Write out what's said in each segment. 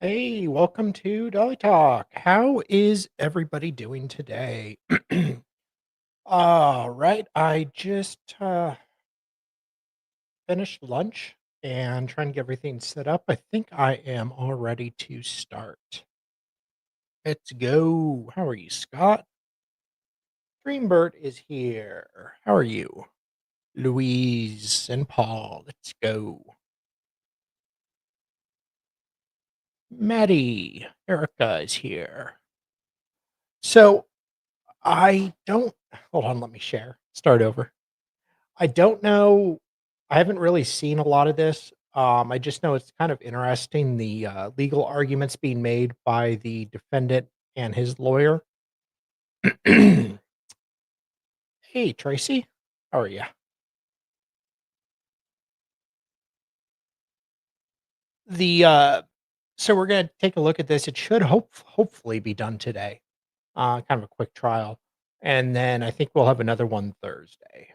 Hey, welcome to Dolly Talk. How is everybody doing today? All right, I just finished lunch and trying to get everything set up. I think I am all ready to start. Let's go. How are you, Scott? Dreambird is here. How are you? Louise and Paul. Let's go. Maddie, Erica is here. So I don't hold on, let me share. Start over. I don't know. I haven't really seen a lot of this. I just know it's kind of interesting the legal arguments being made by the defendant and his lawyer. Hey, Tracy, how are you? The so we're gonna take a look at this. It should hopefully be done today. Kind of a quick trial, and then I think we'll have another one Thursday.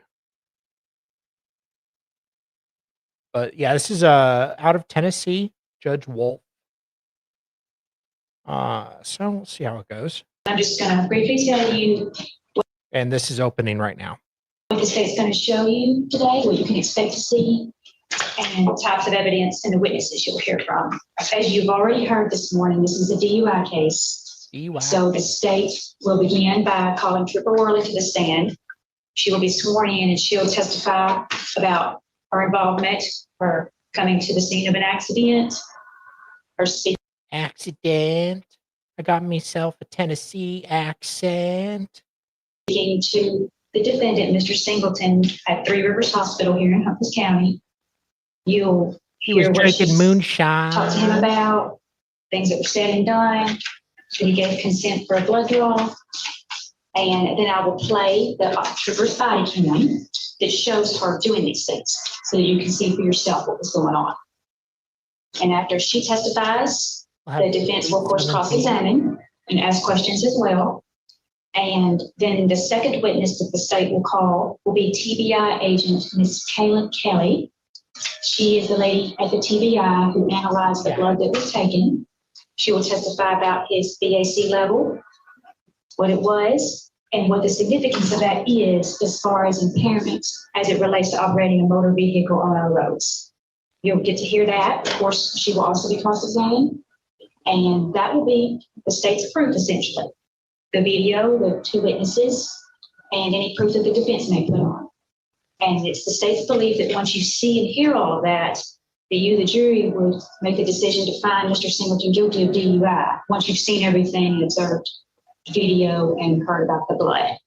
But yeah, this is out of Tennessee, Judge Wolf. So we'll see how it goes. I'm just going to briefly tell you And this is opening right now. what the state's going to show you today, what you can expect to see, and the types of evidence and the witnesses you'll hear from. As you've already heard this morning, this is a DUI case. DUI. So the state will begin by calling Trooper Worley to the stand. She will be sworn in and she'll testify about her involvement, her coming to the scene of an accident, her speaking Accident. I got myself a Tennessee accent. to the defendant, Mr. Singleton, at Three Rivers Hospital here in Humphreys County. You'll He was hear what drinking she's moonshine. talked to him about, things that were said and done. He gave consent for a blood draw. And then I will play the trooper's body cam that shows her doing these things so that you can see for yourself what was going on. And after she testifies, the defense will, of course, cross-examine and ask questions as well. And then the second witness that the state will call will be TBI agent Ms. Kaylin Kelly. She is the lady at the TBI who analyzed the blood that was taken. She will testify about his BAC level, what it was, and what the significance of that is as far as impairments as it relates to operating a motor vehicle on our roads. You'll get to hear that. Of course, she will also be cross-examined, and that will be the state's proof, essentially. The video, the two witnesses, and any proof that the defense may put on. And it's the state's belief that once you see and hear all of that you, the jury, would make the decision to find Mr. Singleton guilty of DUI once you've seen everything and observed video and heard about the blood.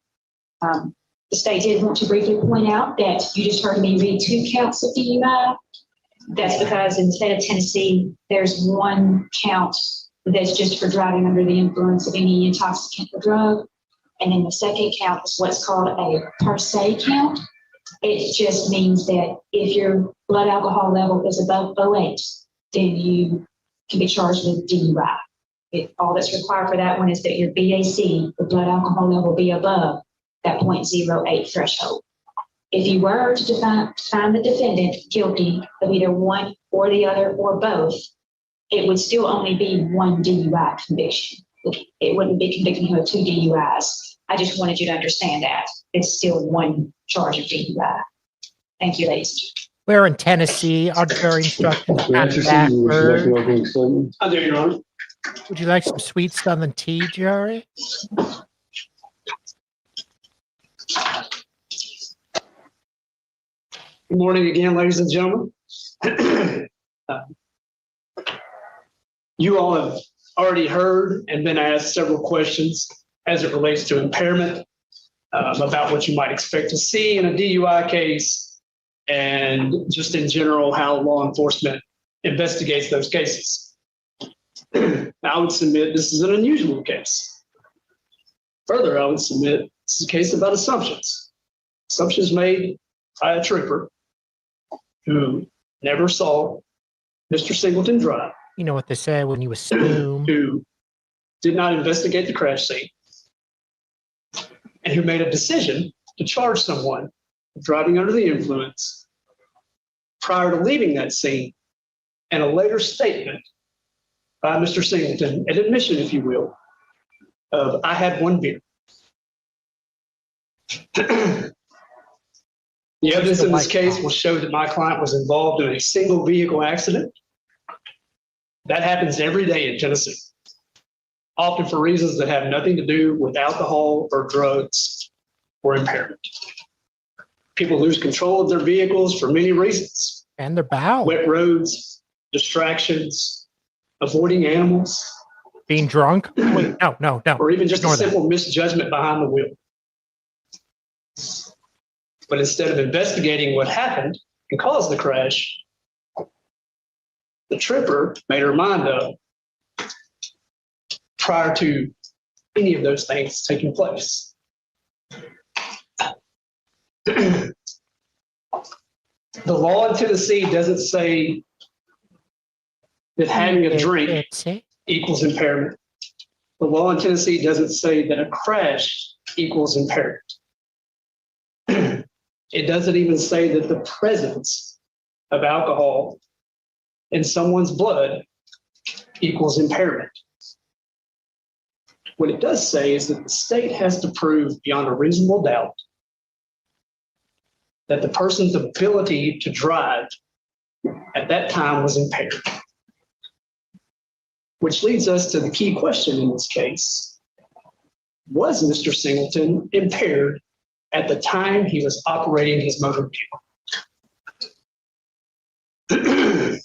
The state did want to briefly point out that you just heard me read 2 counts of DUI. That's because in the state of Tennessee, there's 1 count that's just for driving under the influence of any intoxicant or drug. And then the second count is what's called a per se count. It just means that if your blood alcohol level is above 0.8, then you can be charged with DUI. All that's required for that one is that your BAC, the blood alcohol level, be above that 0.08 threshold. If you were to find the defendant guilty of either one or the other or both, it would still only be 1 DUI conviction. It wouldn't be convicting him of 2 DUIs. I just wanted you to understand that. It's still 1 charge of DUI. Thank you, ladies. We're in Tennessee. Our jury instructions kind of backwards. I do, Your Honor. Would you like some sweet Southern tea, Jerry? Good morning again, ladies and gentlemen. You all have already heard and been asked several questions as it relates to impairment, about what you might expect to see in a DUI case, and just in general how law enforcement investigates those cases. I would submit this is an unusual case. Further, I would submit this is a case about assumptions. Assumptions made by a trooper who never saw Mr. Singleton drive. You know what they say when you assume. Who did not investigate the crash scene, and who made a decision to charge someone with driving under the influence prior to leaving that scene, and a later statement by Mr. Singleton, an admission, if you will, of I had one beer. The evidence in this case will show that my client was involved in a single vehicle accident. That happens every day in Tennessee, often for reasons that have nothing to do with alcohol or drugs or impairment. People lose control of their vehicles for many reasons. And their bow. Wet roads, distractions, avoiding animals. Being drunk. Wait, no. Or even just Ignore a simple misjudgment behind the wheel. But instead of investigating what happened and caused the crash, the trooper made her mind up prior to any of those things taking place. The law in Tennessee doesn't say that having a drink equals impairment. The law in Tennessee doesn't say that a crash equals impairment. It doesn't even say that the presence of alcohol in someone's blood equals impairment. What it does say is that the state has to prove beyond a reasonable doubt that the person's ability to drive at that time was impaired. Which leads us to the key question in this case. Was Mr. Singleton impaired at the time he was operating his motor vehicle?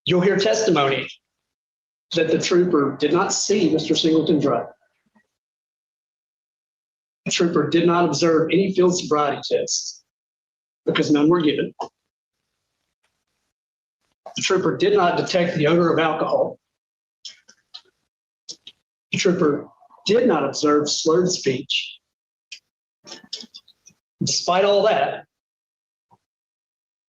You'll hear testimony that the trooper did not see Mr. Singleton drive. The trooper did not observe any field sobriety tests because none were given. The trooper did not detect the odor of alcohol. The trooper did not observe slurred speech. Despite all that,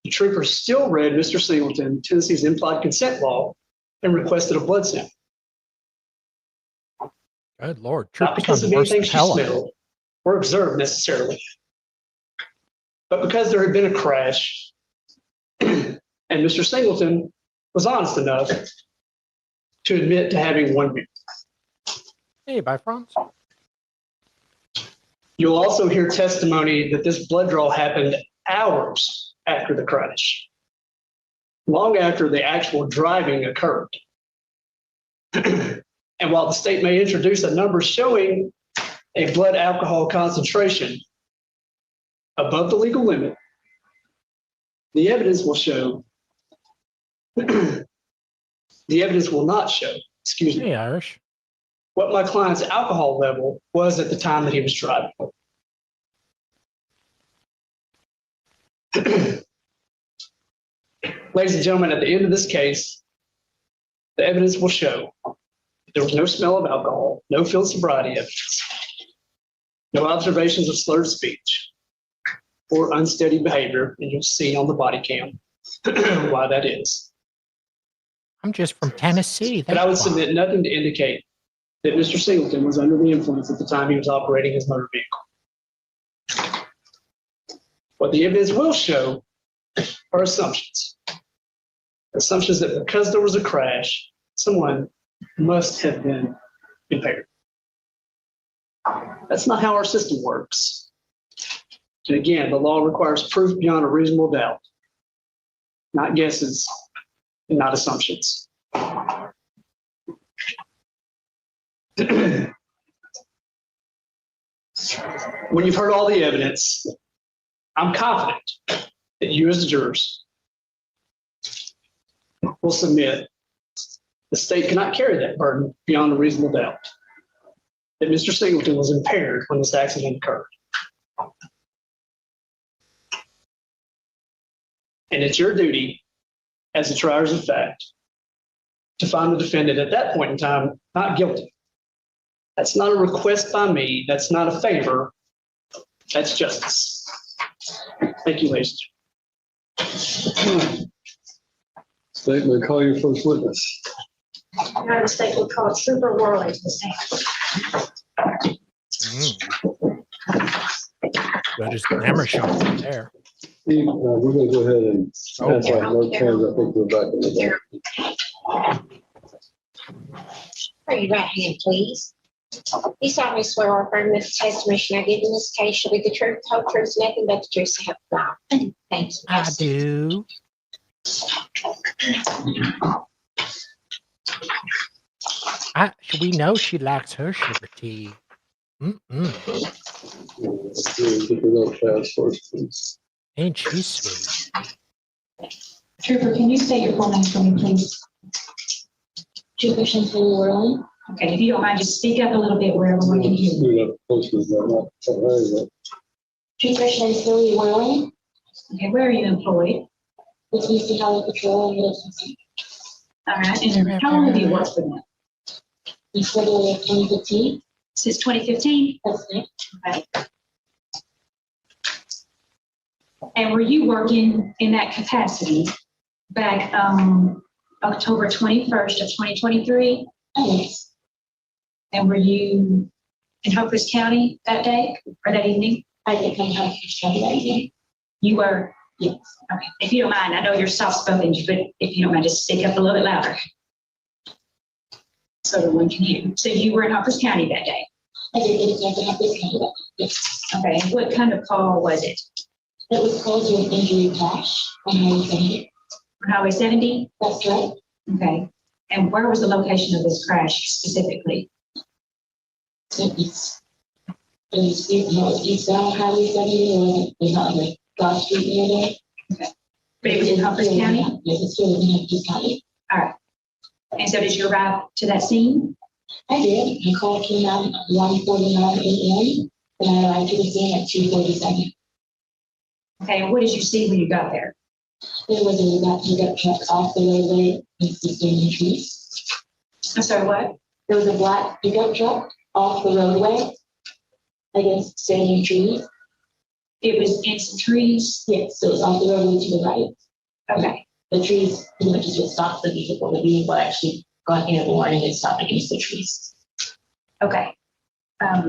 the trooper still read Mr. Singleton, Tennessee's implied consent law, and requested a blood sample. Good Lord. Not because of anything she smelled or observed necessarily, but because there had been a crash and Mr. Singleton was honest enough to admit to having one beer. Hey, bye, Franz. You'll also hear testimony that this blood draw happened hours after the crash, long after the actual driving occurred. And while the state may introduce a number showing a blood alcohol concentration above the legal limit, the evidence will show, the evidence will not show, excuse me, Hey, Irish. what my client's alcohol level was at the time that he was driving. Ladies and gentlemen, at the end of this case, the evidence will show there was no smell of alcohol, no field sobriety evidence, no observations of slurred speech or unsteady behavior, and you'll see on the body cam why that is. I'm just from Tennessee. But I would submit nothing to indicate that Mr. Singleton was under the influence at the time he was operating his motor vehicle. What the evidence will show are assumptions. Assumptions that because there was a crash, someone must have been impaired. That's not how our system works. And again, the law requires proof beyond a reasonable doubt, not guesses and not assumptions. When you've heard all the evidence, I'm confident that you as the jurors will submit the state cannot carry that burden beyond a reasonable doubt that Mr. Singleton was impaired when this accident occurred. And it's your duty as the triers of fact to find the defendant at that point in time not guilty. That's not a request by me. That's not a favor. That's justice. Thank you, ladies. State may call your first witness. United States will call Trooper Worley to the stand. That is the hammer shot right there. Steve, we're gonna go ahead and pass Okay. out no cans. I think we're back in the back. Raise your right hand, please. You solemnly swear or affirm that the testimony I give in this case shall be the truth, whole truth, nothing but the truth, so help God. Thank you. I do. We know she likes her sugar tea. Let's get the notepads first, please. Ain't she sweet? Trooper, can you state your full name for me, please? Trooper Chantel Worley. Okay, if you don't mind, just speak up a little bit where everyone can hear you. We got posters right now. Oh, there you go. Trooper Chantel Worley. Okay, where are you employed? With DC Highway Patrol and Middleton. All right, and how long have you worked for them? In February of 2015. Since 2015? That's it. Okay. And were you working in that capacity back October 21st of 2023? Yes. And were you in Hopeless County that day or that evening? I did come home from that evening. You were? Yes. Okay. If you don't mind, I know you're soft-spoken, but if you don't mind, just speak up a little bit louder so everyone can hear you. So you were in Hopeless County that day? I did get a chance to have this kind of yes. Okay. What kind of call was it? It was called to an injury crash on Highway 70. On Highway 70? That's right. Okay. And where was the location of this crash specifically? It's eastbound Highway 70, or it's not like Broad Street near there. Okay. But it was in Hopeless County? Yes, it's still in Hopeless County. All right. And so did you arrive to that scene? I did. The call came out at 1:49 a.m. and I arrived to the scene at 2:47. Okay. And what did you see when you got there? There was a black pickup truck off the roadway against the standing trees. I'm sorry, what? There was a black pickup truck off the roadway against standing trees. It was in some trees? Yes, so it was off the roadway to the right. Okay. The trees pretty much just would stop the vehicle. The vehicle actually got in a warning and stopped against the trees. Okay.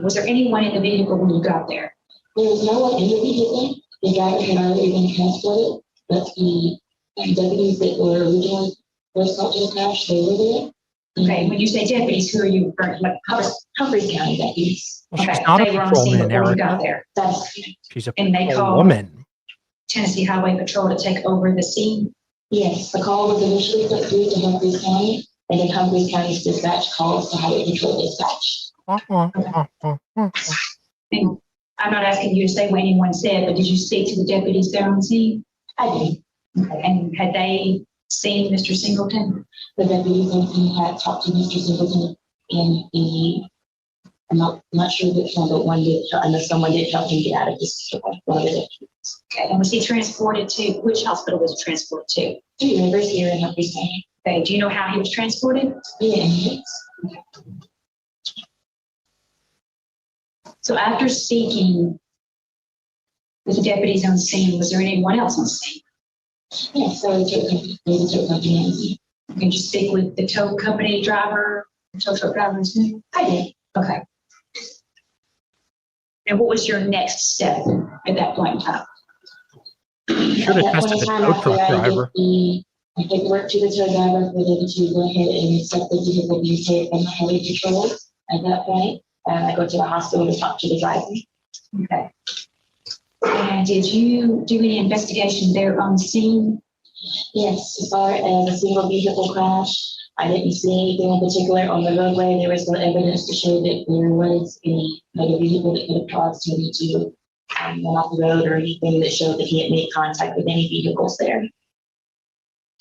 Was there anyone in the vehicle when you got there? There was no one in the vehicle. The driver had already been transported, but the deputies that were originally first called to the crash, they were there. Okay. When you say deputies, who are you referring to? Like, Humphreys County deputies. Well, she's okay. not They a were on scene patrolman, before you got Erica. there. That's She's a And they called woman. Tennessee Highway Patrol to take over the scene. yes. The call was initially put through to Humphreys County, and then Humphreys County's dispatch calls to Highway Patrol dispatch. And I'm not asking you to say what anyone said, but did you speak to the deputies there on scene? I did. Okay. And had they seen Mr. Singleton? The deputies on scene had talked to Mr. Singleton in the, I'm not sure which one, but one did. I know someone did help him get out of this vehicle, one of the deputies. Okay. And was he transported to, which hospital was he transported to? 3 Rivers here in Humphreys County. Okay. Do you know how he was transported? Yeah, yes. So after speaking with the deputies on scene, was there anyone else on scene? Yes, so there's a tow company on scene. Did you speak with the tow company driver, tow truck driver's name? I did. Okay. And what was your next step at that point in time? Should have tested the tow truck driver. I paperwork to the tow driver for them to go ahead and accept the vehicle being taken from the highway patrol. At that point, I go to the hospital to talk to the driver. Okay. And did you do any investigation there on scene? Yes, as far as a single vehicle crash, I didn't see anything in particular on the roadway. There was no evidence to show that there was another vehicle that could have caused him to run off the road or anything that showed that he had made contact with any vehicles there.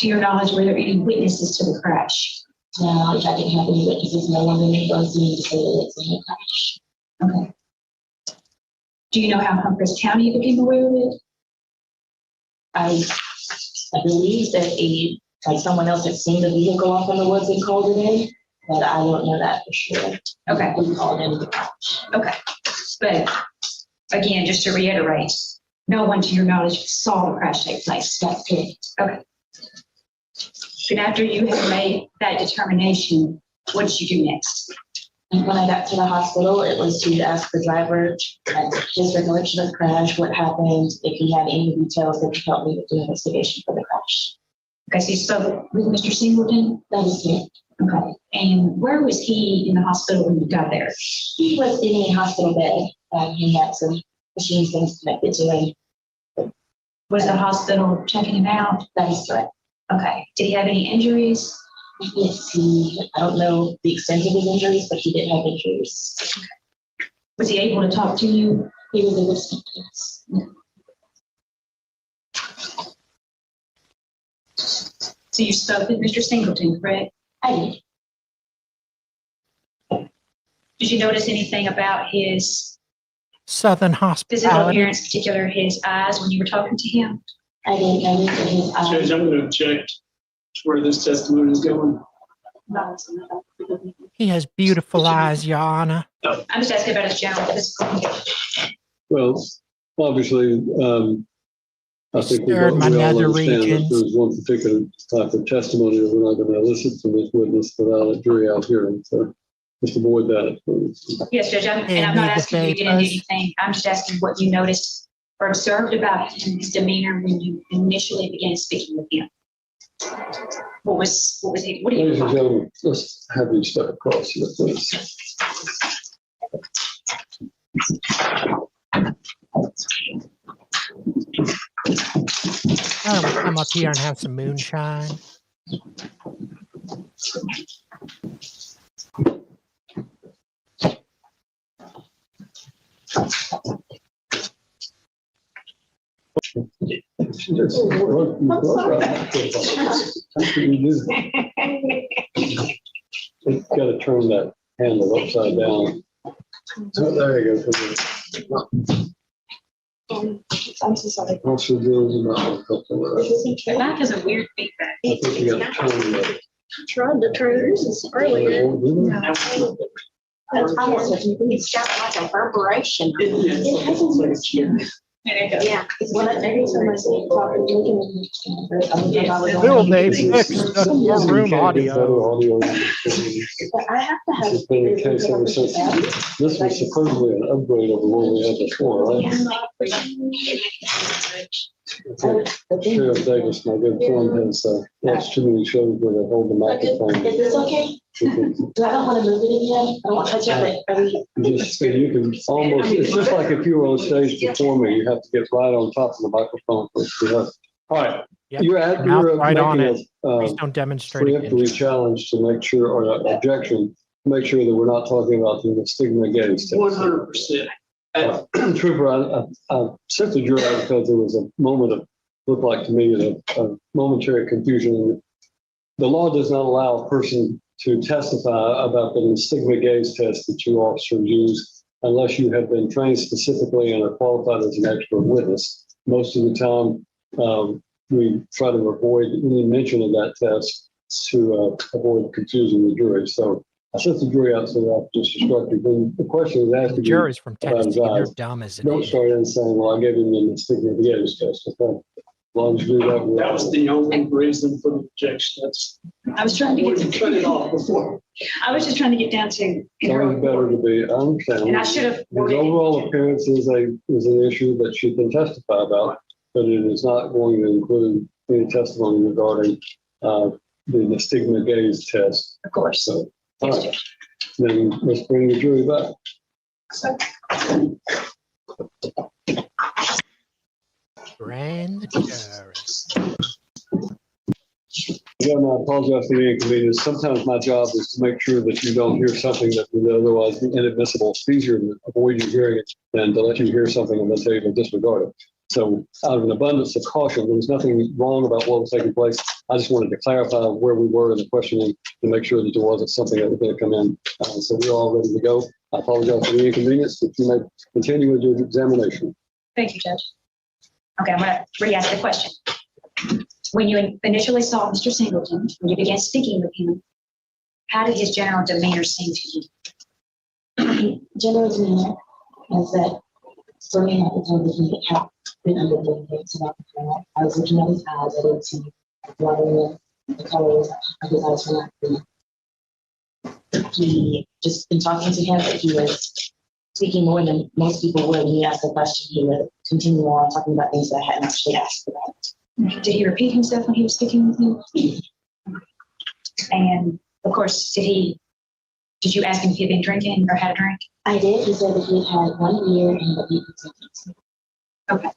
To your knowledge, were there any witnesses to the crash? No, I didn't have any witnesses. No one remained on scene to say that it's a crash. Okay. Do you know how Humphreys County became aware of it? I believe that someone else had seen the vehicle off in the woods and called it in, but I don't know that for sure. Okay. We called in the crash. Okay. But again, just to reiterate, no one to your knowledge saw the crash take place. That's correct. Okay. And after you had made that determination, what did you do next? And when I got to the hospital, it was to ask the driver his recollection of the crash, what happened, if he had any details that could help me with the investigation for the crash. Okay, so you spoke with Mr. Singleton? That is it. Okay. And where was he in the hospital when you got there? He was in a hospital bed. He had some machines things connected to him. Was the hospital checking him out? That is correct. Okay. Did he have any injuries? Yes, I don't know the extent of his injuries, but he did have injuries. Was he able to talk to you? He was able to speak, yes. So you spoke with Mr. Singleton, correct? I did. Did you notice anything about his Southern physical hospitality. appearance, particular his eyes when you were talking to him? I did notice that his eyes. Judge, I'm going to object to where this testimony is going. He has beautiful eyes, Your Honor. I'm just asking about his general physical condition. Well, obviously, I think we Stirred all my understand nether that regions. there's one particular type of testimony that we're not going to elicit from this witness without a jury out hearing. So, Mr. Boyd, that please. Yes, Judge, and I'm not asking you to get into anything. I'm just asking what you noticed or observed about him, his demeanor when you initially began speaking with him. What do you? Ladies and gentlemen, let's have you step across here, please. Why don't we come up here and have some moonshine? You've got to turn that handle upside down. So there you go. I'm so sorry. Also, Bill's about a couple of The back has a weird feedback. I think you got to turn that. Tried to turn yours earlier. It's got like a reverberation. It hasn't. Yeah. Well, every time I say talking, Bill, they fixed the courtroom audio. But I have to have. It's been the case ever since. This was supposedly an upgrade over what we had before, right? Sheriff Davis, my good friend, has watched too many shows where they hold the microphone. Is this okay? Do I don't want to move it again? I don't want to touch it, but are we? You can almost, it's just like if you were on stage before me, you have to get right on top of the microphone. All right, Yep. you're Mouth right on making Please a don't demonstrate it. preemptory challenge to make sure, or an objection, to make sure that we're not talking about the stigma gaze. 100%. Trooper, I sent the jury out because there was a moment of, looked like to me, a momentary confusion. The law does not allow a person to testify about the stigma gaze test that you officers use unless you have been trained specifically and are qualified as an expert witness. Most of the time, we try to avoid any mention of that test to avoid confusing the jury. So I sent the jury out so that I could just instruct you. When the question is asked The of you, jury's from about Texas. his They're eyes, dumb as it don't is. start in saying, well, I gave him the stigma gaze test. Okay? As long as you do that, we're That was the only reason for the objection. That's, I was trying to we get, cut it off before. I was just trying to get down to. It's always better to be, I understand. And I should have His worded it. overall appearance is an issue that she can testify about, but it is not going to include any testimony regarding the stigma gaze test. Of course. So, Yes, all right, then let's bring the jury back. Grand jury. Again, I apologize for the inconvenience. Sometimes my job is to make sure that you don't hear something that would otherwise be inadmissible. It's easier to avoid you hearing it than to let you hear something and then tell you to disregard it. So out of an abundance of caution, there was nothing wrong about what was taking place. I just wanted to clarify where we were in the questioning to make sure that there wasn't something that was going to come in. So we're all ready to go. I apologize for the inconvenience, but you may continue with your examination. Thank you, Judge. Okay, I'm going to re-ask the question. When you initially saw Mr. Singleton, when you began speaking with him, how did his general demeanor seem to you? General demeanor is that for me at the time that he had been undergoing things about the crime, I was looking at his eyes, I didn't see a lot of the colors of his eyes were not green. He just been talking to him, but he was speaking more than most people would. When he asked a question, he would continue on talking about things that I hadn't actually asked about. Did he repeat himself when he was speaking with you? And of course, did you ask him if he had been drinking or had a drink? I did. He said that he had 1 year and that he could take it. Okay.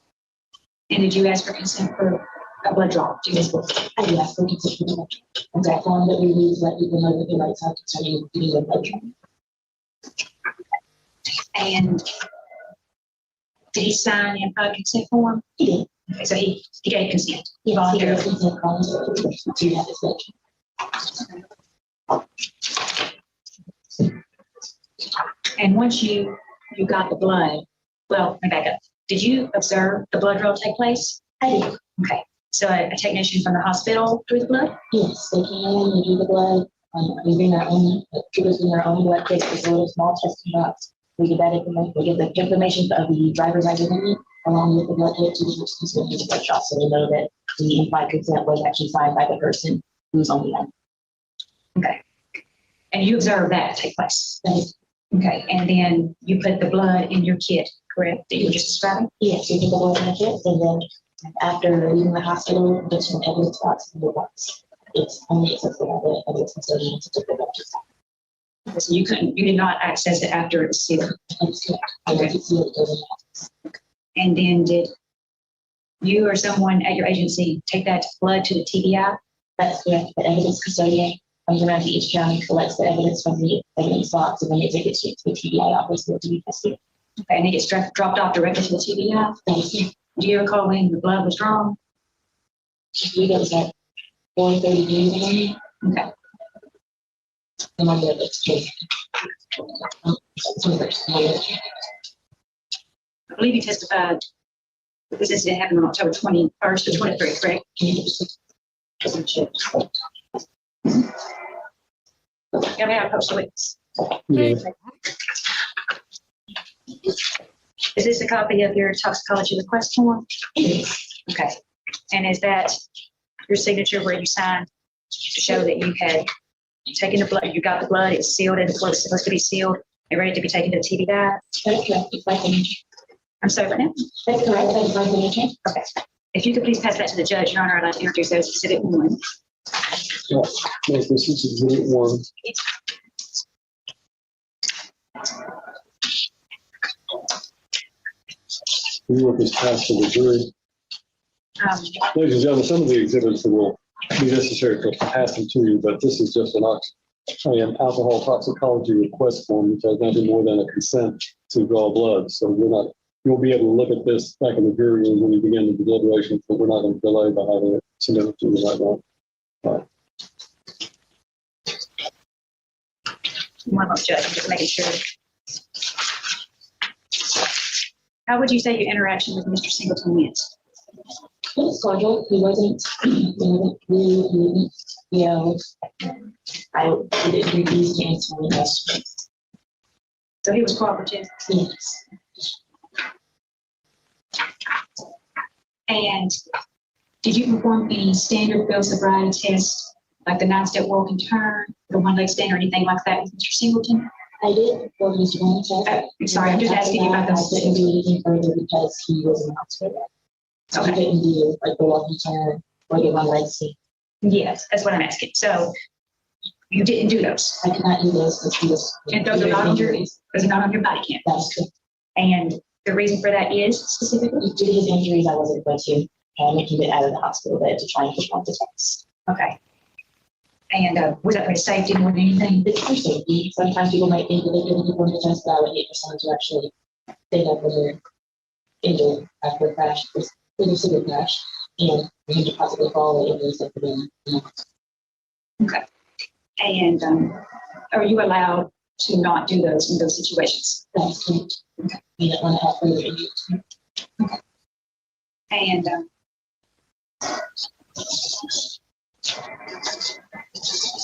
And did you ask for consent for a blood draw? Do you ask for? I did ask for consent for blood draw. And that form that we use to let people know that the rights are concerning getting a blood draw. And did he sign the consent form? He did. Okay, so he gave consent. He volunteered Voluntarily. consent voluntarily to have his blood draw. And once you got the blood, well, let me back up. Did you observe the blood draw take place? I did. Okay. So a technician from the hospital drew the blood? Yes, they came in, they drew the blood. We bring our own, troopers bring our own blood kits, it's a little small testing box. We get that information, we get the information of the driver's identity along with the blood kit to the blood draw. So we know that the implied consent was actually signed by the person who's on the line. Okay. And you observed that take place? That is, Okay. And then you put the blood in your kit, correct? That you were just describing? yes, we put the blood in the kit, and then after leaving the hospital, there's an evidence box in the box. It's only accessible by the evidence custodian to take the blood. So you did not access it after it was sealed. Okay. And then did you or someone at your agency take that blood to the TBI? That's correct. The evidence custodian comes around to each county, collects the evidence from the evidence box, and then they take it straight to the TBI office to be tested. Okay, and it gets dropped off directly to the TBI? Thank you. Do you recall when the blood was drawn? We got at 4:30 p.m. Okay. And I'm there, that's true. 21st. I believe you testified that this incident happened on October 21st or 23rd, correct? Yeah, we have a posted witness. Yeah. Is this a copy of your toxicology request form? Okay. And is that your signature where you signed to show that you had taken the blood, you got the blood, it's sealed and it's supposed to be sealed and ready to be taken to the TBI? That's correct. It's my signature. I'm sorry, what now? That's correct. That's my signature. Okay. If you could please pass that to the judge, Your Honor, I'd like to introduce those exhibit one. Yes, this is exhibit 1. We want this passed to the jury. Ladies and gentlemen, some of the exhibits will be necessary to pass them to you, but this is just an alcohol toxicology request form, which has nothing more than a consent to draw blood. So you'll be able to look at this back in the jury room when you begin the deliberations, but we're not going to delay by having it submitted to you right now. Right. One more judge, I'm just making sure. How would you say your interaction with Mr. Singleton went? It was cordial. He wasn't rude. I didn't refuse to answer any questions. So he was cooperative? Yes. And did you perform any standard field sobriety tests, like the 9-step walk and turn, the one-leg stand, or anything like that with Mr. Singleton? I did for Mr. Blanchett. I'm sorry, I'm just asking you about I those. couldn't do anything further because he was in the hospital. So I couldn't do like the walking turn or the one leg seat. Yes, that's what I'm asking. So you didn't do those? I could not do those because he was. And those are not on your, those are not on your body cam? That's correct. And the reason for that is specifically? Due to his injuries, I wasn't going to make him get out of the hospital bed to try and perform the test. Okay. And was that for his safety more than anything? It's for safety. Sometimes people might think that they couldn't perform the test, but I would hate for someone to actually stand up when they're injured after a crash, a severe crash, and for him to possibly fall and injuries that could be. Okay. And are you allowed to not do those in those situations? That's correct. Okay. We don't want to have further injuries. Okay. And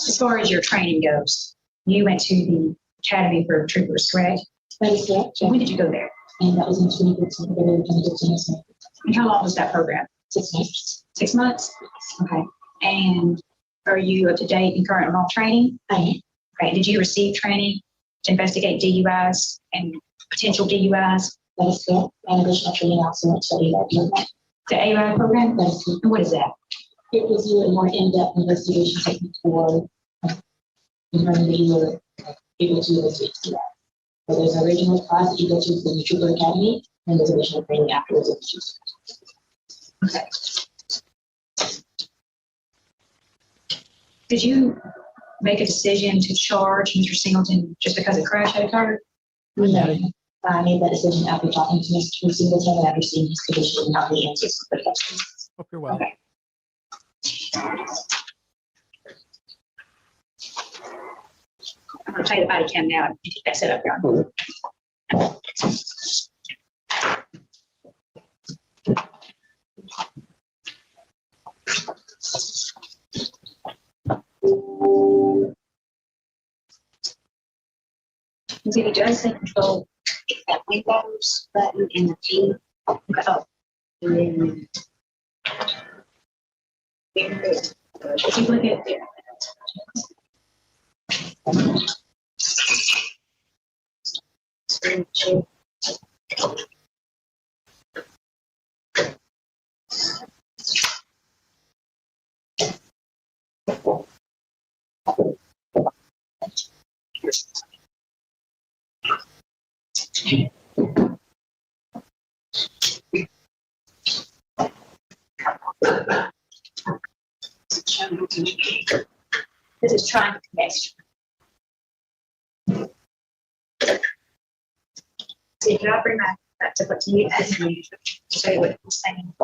as far as your training goes, you went to the Academy for Troopers, correct? That is correct. When did you go there? And that was in 2015, February 2015. And how long was that program? 6 months. 6 months? Okay. And are you up to date and current on all training? I am. Okay, did you receive training to investigate DUIs and potential DUIs? That is correct. And additional training also went to ARID program. The ARID program? That is correct. And what is that? It gives you a more in-depth investigation technique for determining that you were able to investigate DUI. So there's an original class that you go to for the Trooper Academy, and there's additional training afterwards if you choose. Okay. Did you make a decision to charge Mr. Singleton just because a crash had occurred? No, I made that decision after talking to Mr. Singleton and after seeing his condition and how he answers the questions. Hope you're well. Okay. I'm going to tell you the body cam now. You get that set up, John. See, he does say control that Windows button and the G. Oh, and then if you look at there. This is trying to connect. See, can I bring my back to what you as to show you what I'm saying?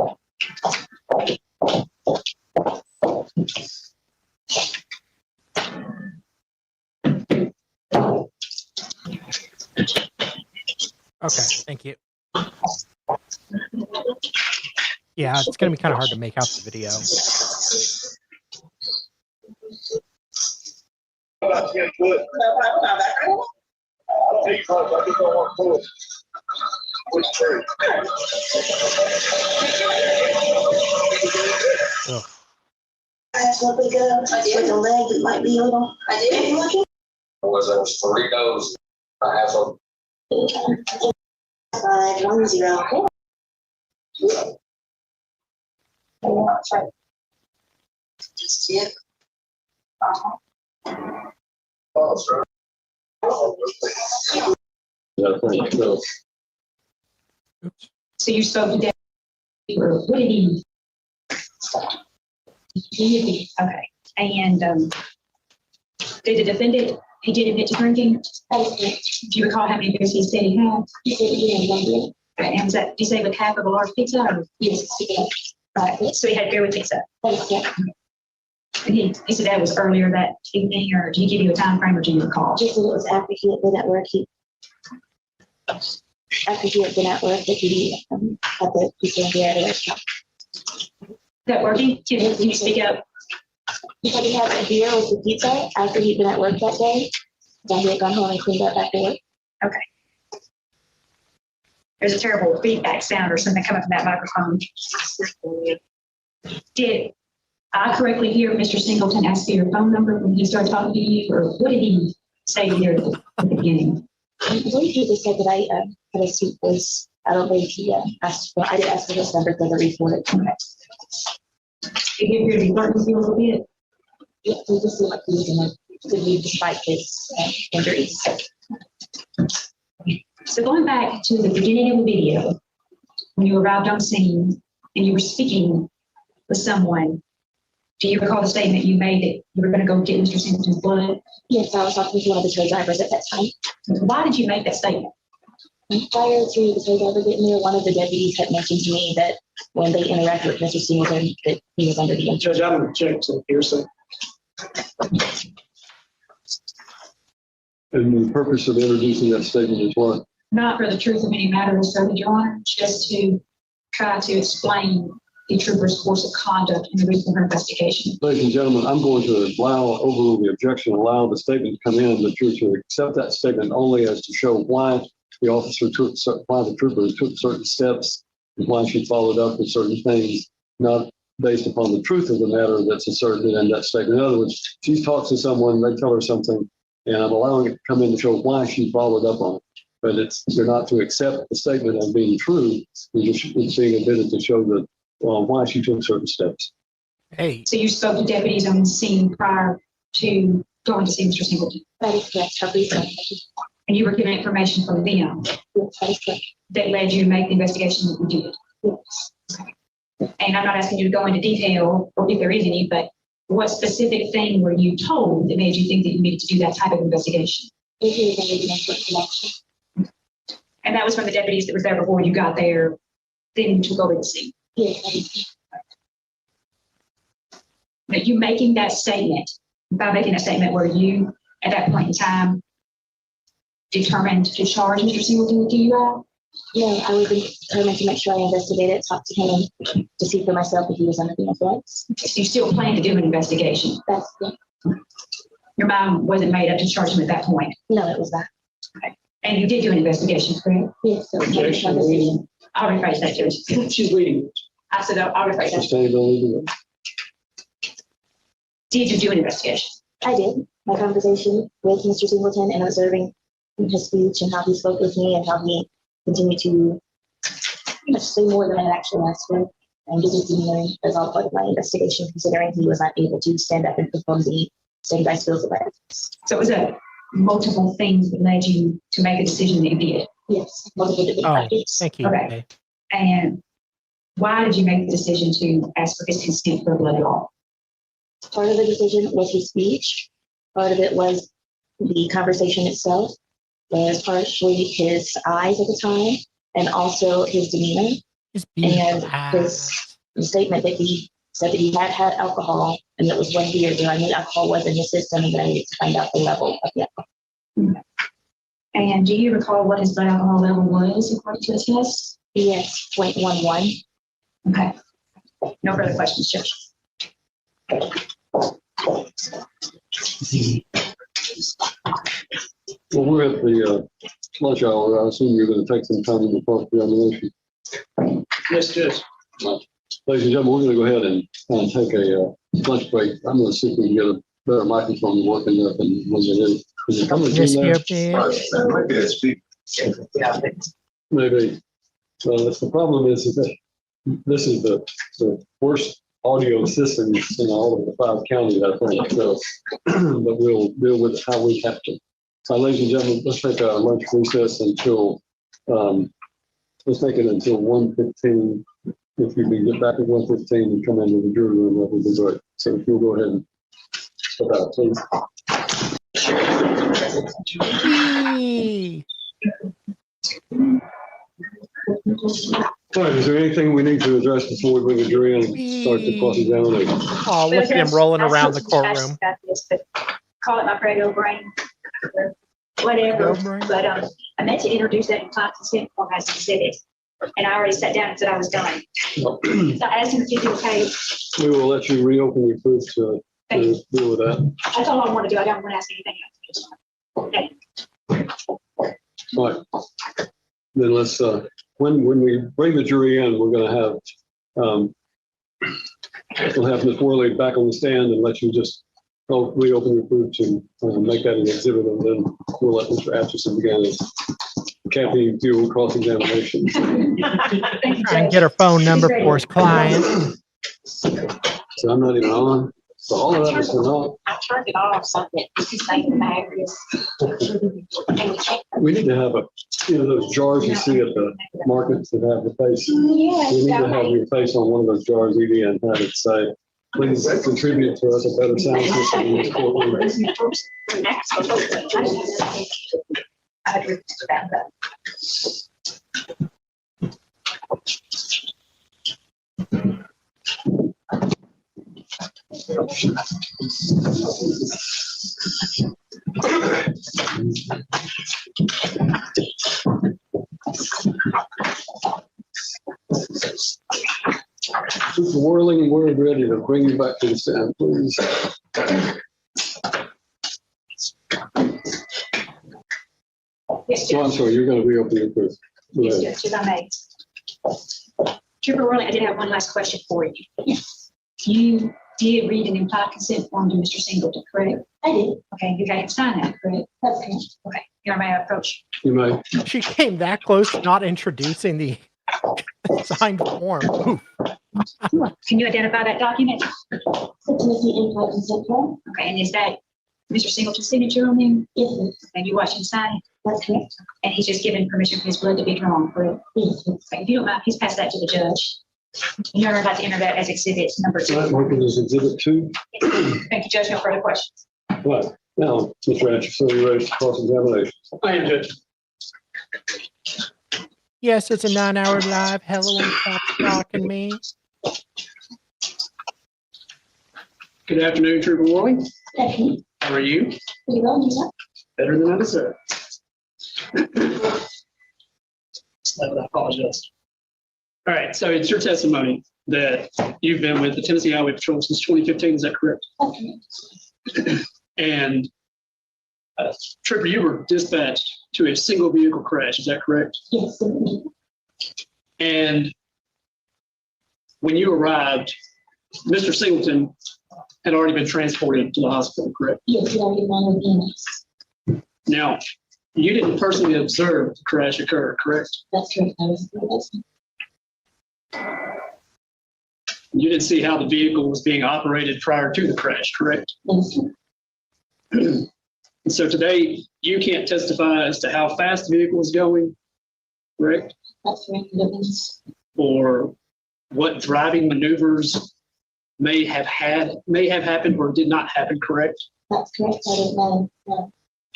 Okay, thank you. Yeah, it's going to be kind of hard to make out the video. Ugh. That's what we go. With the leg that might be a little. I did. Was those three goes? I have some. 510. That's right. Just it. Oh, sir. Yeah, thank you. So, Oops. So you spoke to Dave. What did he? Okay. And did the defendant, he did admit to drinking? Do you recall how many beers he said he had? He said he had 1 beer. And was that, did you say with half of a large pizza? Or? Yes, he did. Right. So he had beer with pizza. That is correct. And he said that was earlier that evening, or did he give you a time frame, or do you recall? Just as it was after he had been at work, that he had the pizza and beer at a restaurant. That working? Can you speak up? He said he had a beer with the pizza after he'd been at work that day. Then he had gone home and cleaned up after work. Okay. There's a terrible feedback sound or something coming from that microphone. Did I correctly hear Mr. Singleton ask for your phone number when he started talking to you, or what did he say to you at the beginning? I believe he just said that I had a sweet voice. I don't believe he asked for, I did ask for his number for the report. Did you hear the flirting with you a little bit? Yeah, he just seemed like he was going to leave despite his injuries. So going back to the beginning of the video, when you arrived on scene and you were speaking with someone, do you recall the statement you made that you were going to go get Mr. Singleton's blood? Yes, I was talking to one of the tow drivers at that time. Why did you make that statement? Prior to the tow driver getting there, one of the deputies had mentioned to me that when they interacted with Mr. Singleton, that he was under the influence. Judge, I'm going to check to hearsay. and the purpose of introducing that statement is what? Not for the truth of any matter asserted, Your Honor, just to try to explain the trooper's course of conduct in the reason for investigation. Ladies and gentlemen, I'm going to overrule the objection, allow the statement to come in, but you're to accept that statement only as to show why the officer why the trooper took certain steps, and why she followed up with certain things, not based upon the truth of the matter that's asserted in that statement. In other words, she talks to someone, they tell her something, and I'm allowing it to come in to show why she followed up on it. But you're not to accept the statement as being true. It's being admitted to show that why she took certain steps. Hey, So you spoke to deputies on the scene prior to going to see Mr. Singleton, That is correct. I believe so. and you were given information from them Yes, that is correct. that led you to make the investigation that you did. Yes. And I'm not asking you to go into detail, or if there is any, but what specific thing were you told that made you think that you needed to do that type of investigation? It is a residential connection. And that was from the deputies that was there before you got there, then you took over the scene. Yes, that is But you making that statement, by making that statement, were you at that point in time determined to charge Mr. Singleton with DUI? no, I was determined to make sure I investigated, talked to him to see for myself if he was under the influence. So you still plan to do an investigation? That's Your mind wasn't made up to charge him at that point? no, it was that. And you did do an investigation, correct? Yes, so it was my decision. I'll rephrase that, Judge. She's leading. I said, I'll rephrase that. Sustainability. Did you do an investigation? I did. My conversation with Mr. Singleton and observing his speech and how he spoke with me and how he continued to pretty much say more than I actually asked for. And his demeanor as all part of my investigation, considering he was not able to stand up and perform the standardized skills of ethics. So it was multiple things that led you to make the decision that you did. Yes, multiple different oh, factors. thank you. Okay. And why did you make the decision to ask for his consent for a blood draw? Part of the decision was his speech. Part of it was the conversation itself. There's partially his eyes at the time and also his demeanor Just and be his statement that he said that he had had alcohol and it was 1 beer that I knew alcohol was in his system and that I needed to find out the level of the alcohol. And do you recall what his blood alcohol level was according to his test? Yes, 0.11. Okay. No further questions, Judge. Well, we're at the lunch hour. I assume you're going to take some time in the cross-examination. Yes, Judge. Ladies and gentlemen, we're going to go ahead and take a lunch break. I'm going to see if we can get a better microphone working up and when they do. Is it coming This in here, there? please. Maybe. That's the problem is that this is the worst audio system in all of the 5 counties, I think. So, but we'll deal with how we have to. So, ladies and gentlemen, let's take a lunch recess until, let's take it until 1:15. If you can get back at 1:15 and come into the jury room, that would be great. So if you'll go ahead and step out, please. Yee. All right, is there anything we need to address before we bring the jury in and start the cross-examination? Oh, look at him rolling around the courtroom. Call it my Prego brain, whatever. Prego brain? But I meant to introduce that in client consent form as exhibit, and I already sat down and said I was done. So I asked him if he'd be okay. We will let you reopen your proof to deal with that. That's all I want to do. I don't want to ask anything else. Okay. All right. Then let's, when we bring the jury in, we're going to have, we'll have Ms. Worley back on the stand and let you just reopen your proof to make that an exhibit, and then we'll let Mr. Atchison begin his caffeine fuel cross-examination. Try and get her phone number for his client. So I'm not even on. So all of that was for naught. I turned it off so that you can say the batteries. We need to have those jars you see at the markets that have the face. We need to have your face on one of those jars, Edie, and have it say, please contribute to us a better sound system in this courtroom. Mr. Worling, we're ready to bring you back to the stand, please. Yes, So I'm Judge. sorry, you're going to reopen your proof. Go Yes, ahead. Judge, if I may. Trooper Worley, I did have one last question for you. You Do you read an implied consent form to Mr. Singleton, correct? I did. Okay, you got him sign that, correct? That's correct. Okay, you may approach. You may. She came that close to not introducing the signed form. Oof. Can you identify that document? Intimacy implied consent form? Okay, and is that Mr. Singleton's signature on there? Yes, ma'am. And you watch him sign it? That's correct. And he's just given permission for his blood to be drawn, correct? Yes, ma'am. Okay, if you don't mind, please pass that to the judge. You're about to enter that as exhibit number All right, 2. mark it as exhibit 2. Thank you, Judge. No further questions. Right, now, Mr. Atchison, you ready for cross-examination? I am Judge. Yes, it's a 9-hour live. Hello and stop stalking me. Good afternoon, Trooper Worley. Definitely. How are you? Pretty well, do that. Better than I deserve. I apologize. All right, so it's your testimony that you've been with the Tennessee Highway Patrol since 2015, is that correct? That's correct. And Trooper, you were dispatched to a single vehicle crash, is that correct? Yes, ma'am. And when you arrived, Mr. Singleton had already been transported to the hospital, correct? Yes, you already gone with EMS. Now, you didn't personally observe the crash occur, correct? That's correct. I was that's You didn't see how the vehicle was being operated prior to the crash, correct? yes, And so today, you can't testify as to how fast the vehicle was going, correct? that's correct. Yes. Or what driving maneuvers may have happened or did not happen, correct? That's correct. I didn't know.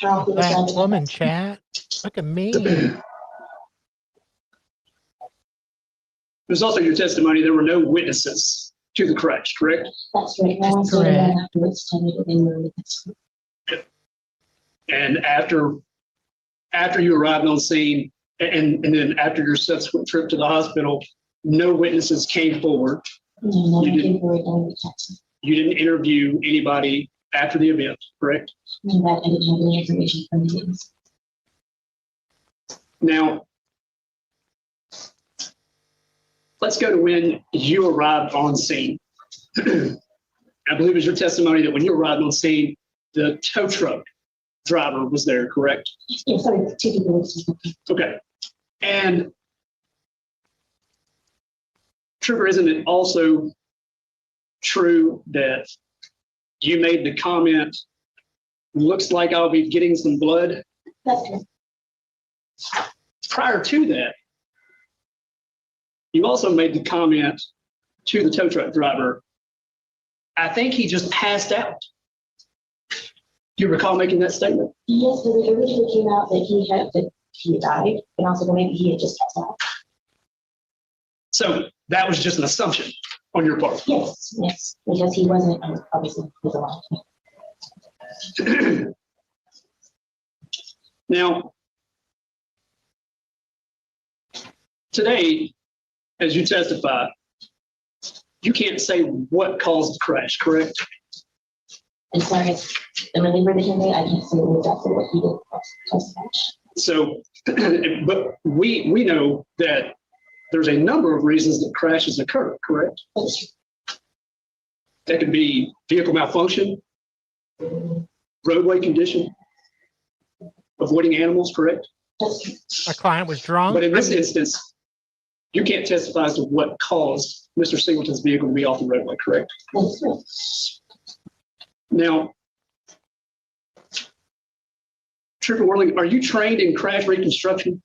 How he was That driving. woman chat. Look at me. There's also your testimony, there were no witnesses to the crash, correct? That's correct. No one said Correct. that afterwards. Told me that they were with us. And after you arrived on scene and then after your subsequent trip to the hospital, no witnesses came forward. No, You I didn't- didn't worry about it. You didn't interview anybody after the event, correct? In fact, I didn't have any information from the witness. Now, let's go to when you arrived on scene. I believe it's your testimony that when you arrived on scene, the tow truck driver was there, correct? Yeah, sorry, 2 people. Okay. And Trooper, isn't it also true that you made the comment, looks like I'll be getting some blood? That's correct. Prior to that, you also made the comment to the tow truck driver, I think he just passed out. Do you recall making that statement? Yes, but it originally came out that he died, and also that maybe he had just passed out. So that was just an assumption on your part. Yes, yes, because he wasn't obviously he was alive. Now, today, as you testify, you can't say what caused the crash, correct? As far as the reliever that he made, I can't say exactly what he did. So, but we know that there's a number of reasons that crashes occur, correct? That could be vehicle malfunction, roadway condition, avoiding animals, correct? My client was drunk. But in this instance, you can't testify as to what caused Mr. Singleton's vehicle to be off the roadway, correct? Now, Trooper Worley, are you trained in crash reconstruction?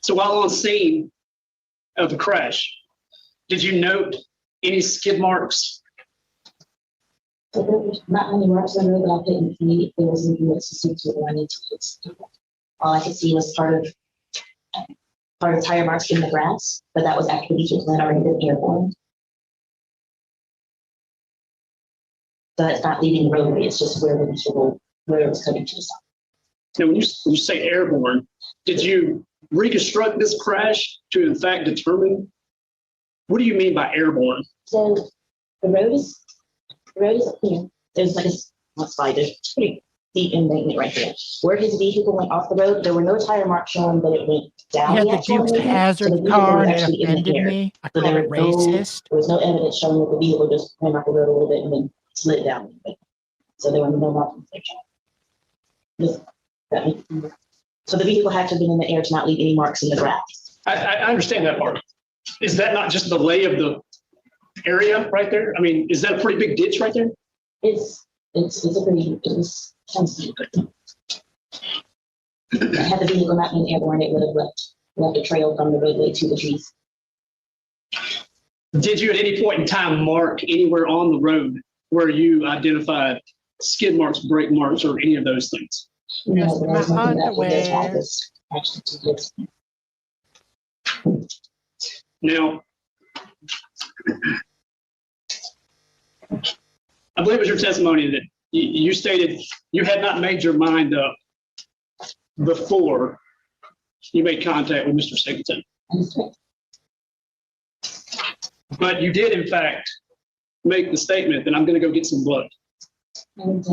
So while on scene of the crash, did you note any skid marks? Not many marks on the road, but I couldn't see there was anything that sustained what I need to fix. All I could see was part of tire marks in the grass, but that was after the vehicle had already been airborne. So it's not leaving the roadway, it's just where the vehicle, where it was coming to the side. Now, when you say airborne, did you reconstruct this crash to in fact determine, what do you mean by airborne? So the road is up here. There's like a slide. There's pretty deep embankment right there. Where his vehicle went off the road, there were no tire marks showing that it went down. He had the the actual Dukes embankment, so the Hazard vehicle car was and it actually in the offended air. me. I So called it racist. there was no evidence showing that the vehicle just went off the road a little bit and then slid down. So there were no marks. So the vehicle had to have been in the air to not leave any marks in the grass. I understand that part. Is that not just the lay of the area right there? I mean, is that a pretty big ditch right there? It's a pretty, it was sensitive. Had the vehicle not been airborne, it would have left a trail from the roadway to the trees. Did you at any point in time mark anywhere on the road where you identified skid marks, brake marks, or any of those things? No, Just but I was my looking back at their underwear. tags, actually, to this. Now, I believe it was your testimony that you stated you had not made your mind up before you made contact with Mr. Singleton. But you did, in fact, make the statement that I'm going to go get some blood. And it's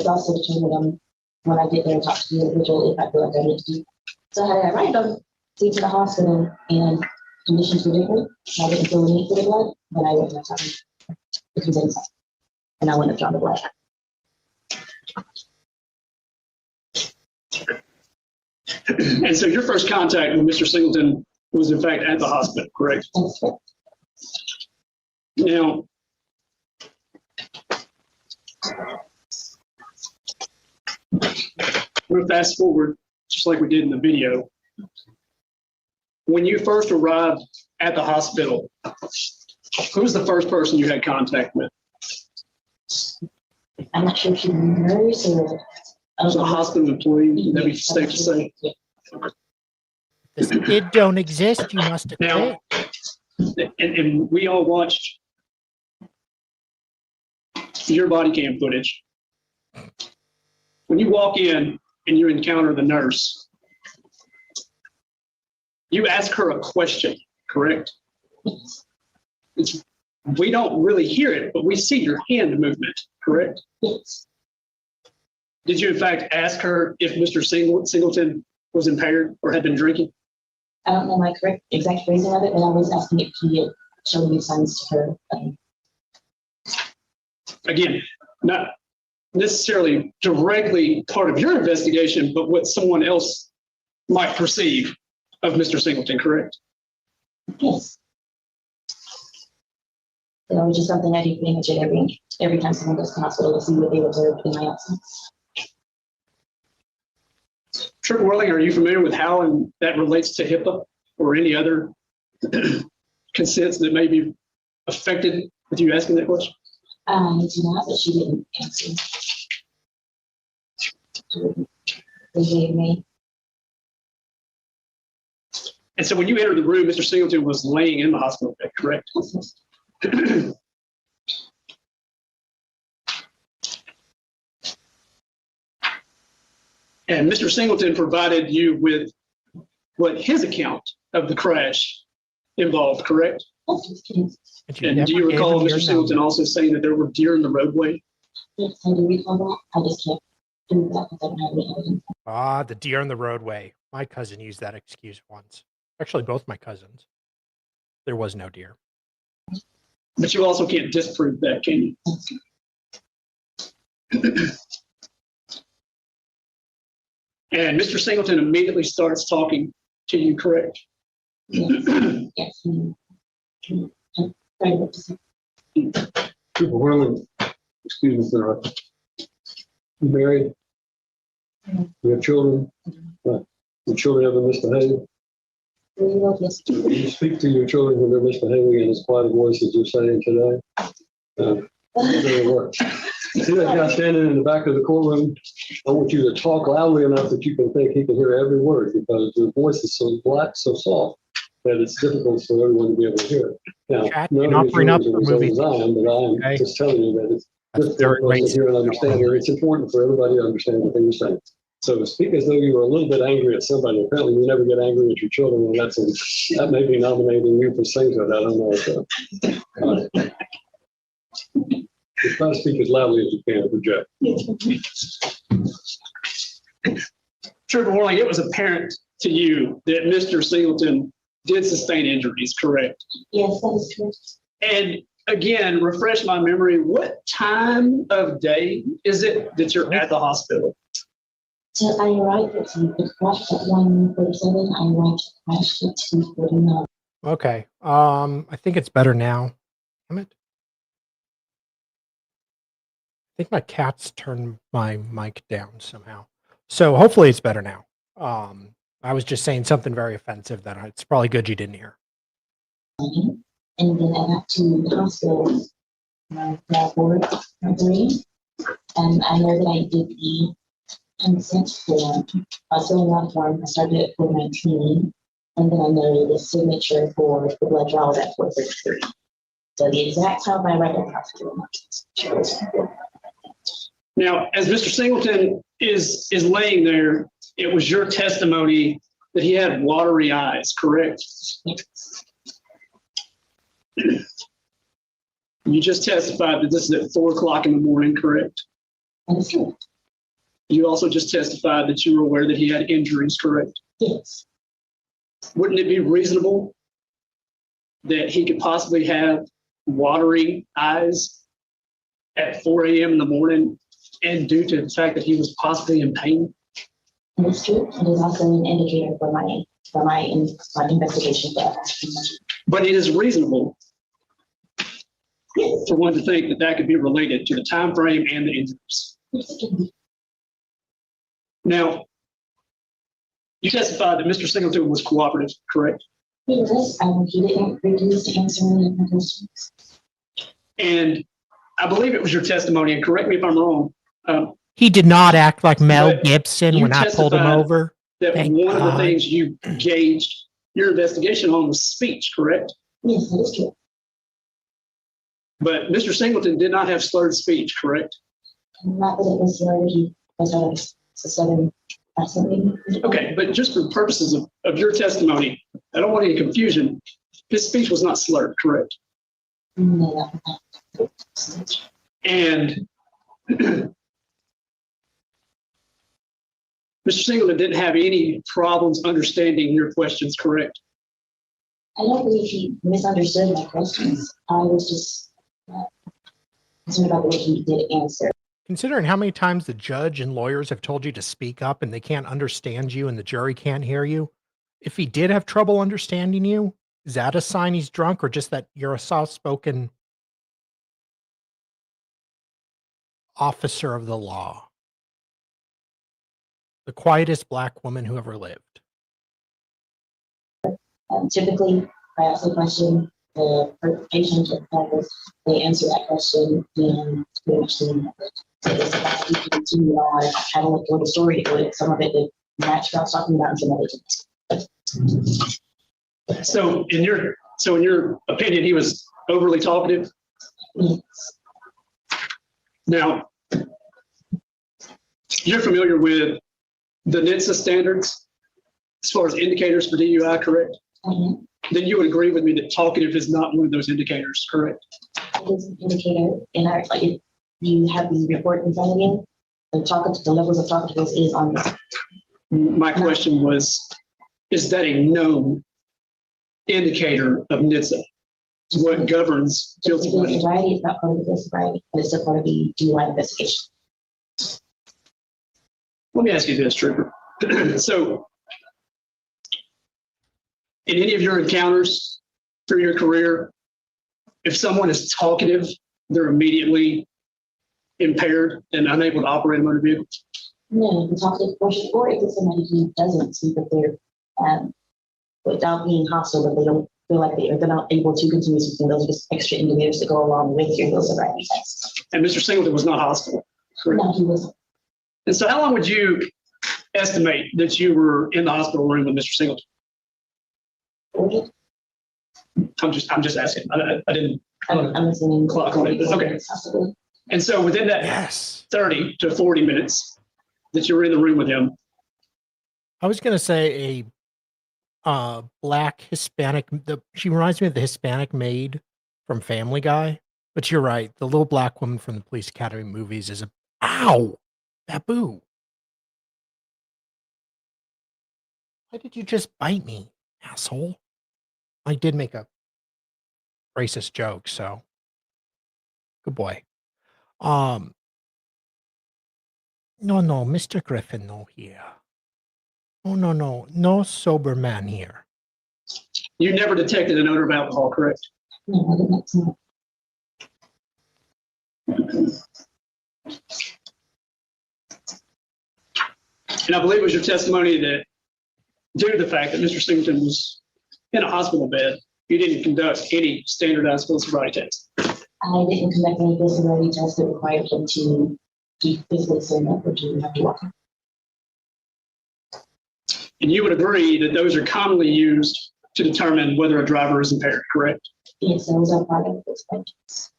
also determined when I get there and talk to the individual if I feel like I need to. So I had a right to go to the hospital and conditions were different. I didn't feel the need for the blood, but I wouldn't have time to consent. And I wouldn't have drawn the blood. And so your first contact with Mr. Singleton was, in fact, at the hospital, correct? That's correct. Now, we'll fast forward, just like we did in the video. When you first arrived at the hospital, who was the first person you had contact with? I'm not sure if she was a nurse or. Was it a hospital employee? Would that be safe to say? This kid don't exist. You must have Now, quit. and we all watched your body cam footage. When you walk in and you encounter the nurse, you ask her a question, correct? We don't really hear it, but we see your hand movement, correct? Yes. Did you in fact ask her if Mr. Singleton was impaired or had been drinking? I don't know my correct exact phrasing of it, but I was asking if he had shown any signs to her. Again, not necessarily directly part of your investigation, but what someone else might perceive of Mr. Singleton, correct? Yes. So it was just something I do pretty much every time someone goes to the hospital to see what they observed in my absence. Trip Whirling, are you familiar with how that relates to HIPAA or any other consents that may be affected with you asking that question? I do not, but she didn't answer. They gave me. And so when you entered the room, Mr. Singleton was laying in the hospital bed, correct? And Mr. Singleton provided you with what his account of the crash involved, correct? But you And do never you gave recall him your Mr. Singleton number. also saying that there were deer in the roadway? Yes, I do recall that. I just can't prove that because I don't have any evidence. Ah, the deer in the roadway. My cousin used that excuse once. Actually, both my cousins. There was no deer. But you also can't disprove that, can you? And Mr. Singleton immediately starts talking to you, correct? Yes. Yes. Very good to see. People really, excuse me, sir. You married? You have children? Your children ever misbehave? Very well, yes. When you speak to your children when they're misbehaving in as quiet a voice as you're saying today, it doesn't work. See that guy standing in the back of the courtroom? I want you to talk loudly enough that you can think he can hear every word because your voice is so black, so soft that it's difficult for everyone to be able to hear it. Now, Chat, none you're of not your bringing up children the are as old movie. as I am, but I am Okay. just telling you that it's That's very difficult for us to hear and racist. understand, or it's important for everybody to understand what you're saying. So to speak as though you were a little bit angry at somebody, apparently you never get angry at your children, and that may be nominating you for sainthood. I don't know. So, Try to speak as loudly as you can to project. Trooper Worley, it was apparent to you that Mr. Singleton did sustain injuries, correct? Yes, that is correct. And again, refresh my memory, what time of day is it that you're at the hospital? So I arrived at the crash at 1:47. I arrived at the crash at 2:49. Okay. I think it's better now. Damn it. I think my cat's turned my mic down somehow. So hopefully it's better now. I was just saying something very offensive that it's probably good you didn't hear. And then I got to the hospital around 4:03. And I know that I did the consent form, filling out form. I started at 4:19. And then I know the signature for the blood draw was at 4:33. So the exact time I arrived at the hospital. Now, as Mr. Singleton is laying there, it was your testimony that he had watery eyes, correct? You just testified that this is at 4:00 in the morning, correct? That is correct. You also just testified that you were aware that he had injuries, correct? Yes. Wouldn't it be reasonable that he could possibly have watery eyes at 4 a.m. in the morning and due to the fact that he was possibly in pain? That is true. It is also an indicator for my investigation. But it is reasonable for one to think that that could be related to the time frame and the injuries. Now, you testified that Mr. Singleton was cooperative, correct? Yes, he didn't refuse to answer any of my questions. And I believe it was your testimony, and correct me if I'm wrong, He did not act like Mel But Gibson you when I pulled him testified over. that Thank one of the God. things you gauged your investigation on was speech, correct? Yes, that is true. But Mr. Singleton did not have slurred speech, correct? Not that it was he was a southern accent maybe. Okay, but just for purposes of your testimony, I don't want any confusion. His speech was not slurred, correct? No, And Mr. Singleton didn't have any problems understanding your questions, correct? I don't believe he misunderstood my questions. I was just concerned about the way he did answer. Considering how many times the judge and lawyers have told you to speak up and they can't understand you and the jury can't hear you, if he did have trouble understanding you, is that a sign he's drunk or just that you're a soft-spoken officer of the law? The quietest Black woman who ever lived. Typically, I ask a question, the patient they answer that question, and pretty much so it's about to continue on. I kind of look for the story to it. Some of it that match what I was talking about, and some of it. So in your opinion, he was overly talkative? Yes. Now, you're familiar with the NHTSA standards as far as indicators for DUI, correct? Mhm. Then you would agree with me that talkative is not one of those indicators, correct? It is an indicator, and if you have the report in front of you, the levels of talkativeness is on this. My question was, is that a known indicator of NHTSA? What governs guilty The plea? sobriety is not part of the sobriety, but it's still part of the DUI investigation. Let me ask you this, Trooper. So, in any of your encounters through your career, if someone is talkative, they're immediately impaired and unable to operate a motor vehicle? No, the talkative portion, or if it's somebody who doesn't speak, but they're without being hostile, but they don't feel like they're not able to continue speaking. Those are just extra indicators to go along with your sobriety test. And Mr. Singleton was not hostile, correct? No, he wasn't. And so how long would you estimate that you were in the hospital room with Mr. Singleton? I'm just asking. I didn't I'm assuming. clock on it. Okay. And so within that Yes. 30 to 40 minutes that you were in the room with him, I was going to say Black Hispanic. She reminds me of the Hispanic maid from Family Guy, But you're right. The little black woman from the Police Academy movies is a ow, Babu. Why did you just bite me, asshole? I did make a racist joke, so good boy. No, Mr. Griffin, no here. Oh, no sober man here. You never detected an odor of alcohol, correct? No, I did not see. And I believe it was your testimony that due to the fact that Mr. Singleton was in a hospital bed, you didn't conduct any standardized physical sobriety tests. I didn't conduct any disability tests that required him to be physically stand up or to have to walk. And you would agree that those are commonly used to determine whether a driver is impaired, correct? Yes, those are part of those questions.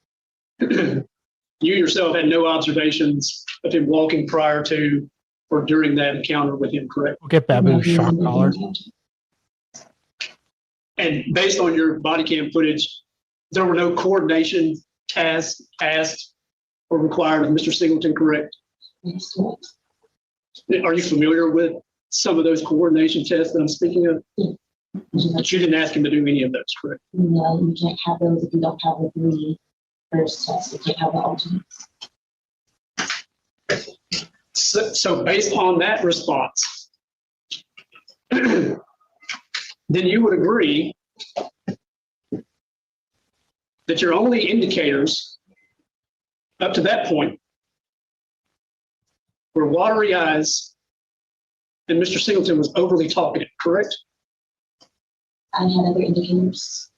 You yourself had no observations of him walking prior to or during that encounter with him, correct? We'll get Babu's shock collar. And based on your body cam footage, there were no coordination tasks asked or required of Mr. Singleton, correct? Yes, correct. Are you familiar with some of those coordination tests that I'm speaking of? Yeah. But you didn't ask him to do any of those, correct? No, you can't have those if you don't have the 3 first tests. You can't have the alternates. So based on that response, then you would agree that your only indicators up to that point were watery eyes and Mr. Singleton was overly talkative, correct? I had other indicators.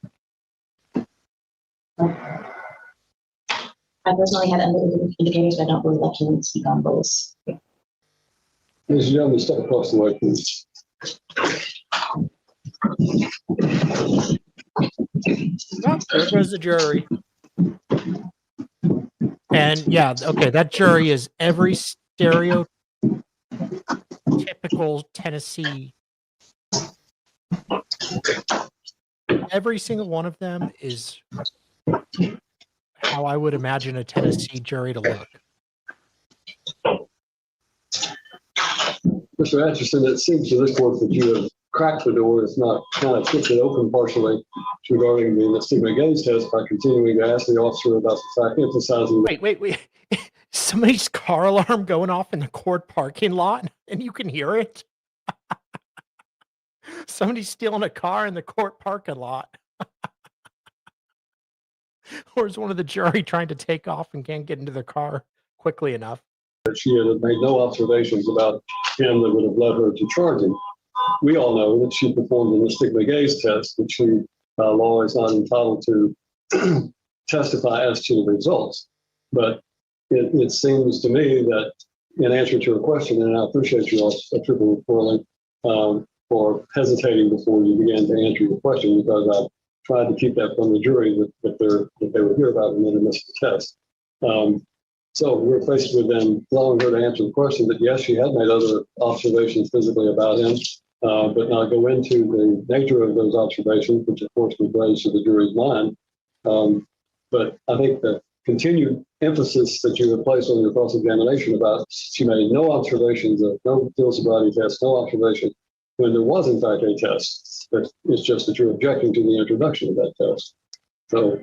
I personally had other indicators, but I don't believe I can speak on those. Ladies and gentlemen, step across the way, please. Oh, there goes the jury. And yeah, okay, that jury is every stereotypical Tennessee. Every single one of them is how I would imagine a Tennessee jury to look. Mr. Atchison, it seems to this court that you have cracked the door, if not kind of kicked it open partially regarding the stigma gaze test by continuing to ask the officer about the fact, emphasizing. Wait. Somebody's car alarm going off in the court parking lot and you can hear it? Somebody's stealing a car in the court parking lot. Or is one of the jury trying to take off and can't get into their car quickly enough? She had made no observations about him that would have led her to charge him. We all know that she performed the stigma gaze test, which she, law is not entitled to testify as to the results. But it seems to me that in answer to your question, and I appreciate you, Trooper Corley, for hesitating before you began to answer your question, because I tried to keep that from the jury that they would hear about and then miss the test. So we're faced with them allowing her to answer the question that yes, she had made other observations physically about him, but not go into the nature of those observations, which of course was raised to the jury's mind. But I think the continued emphasis that you have placed on your cross-examination about she made no observations of no field sobriety test, no observation, when there was in fact a test. It's just that you're objecting to the introduction of that test. So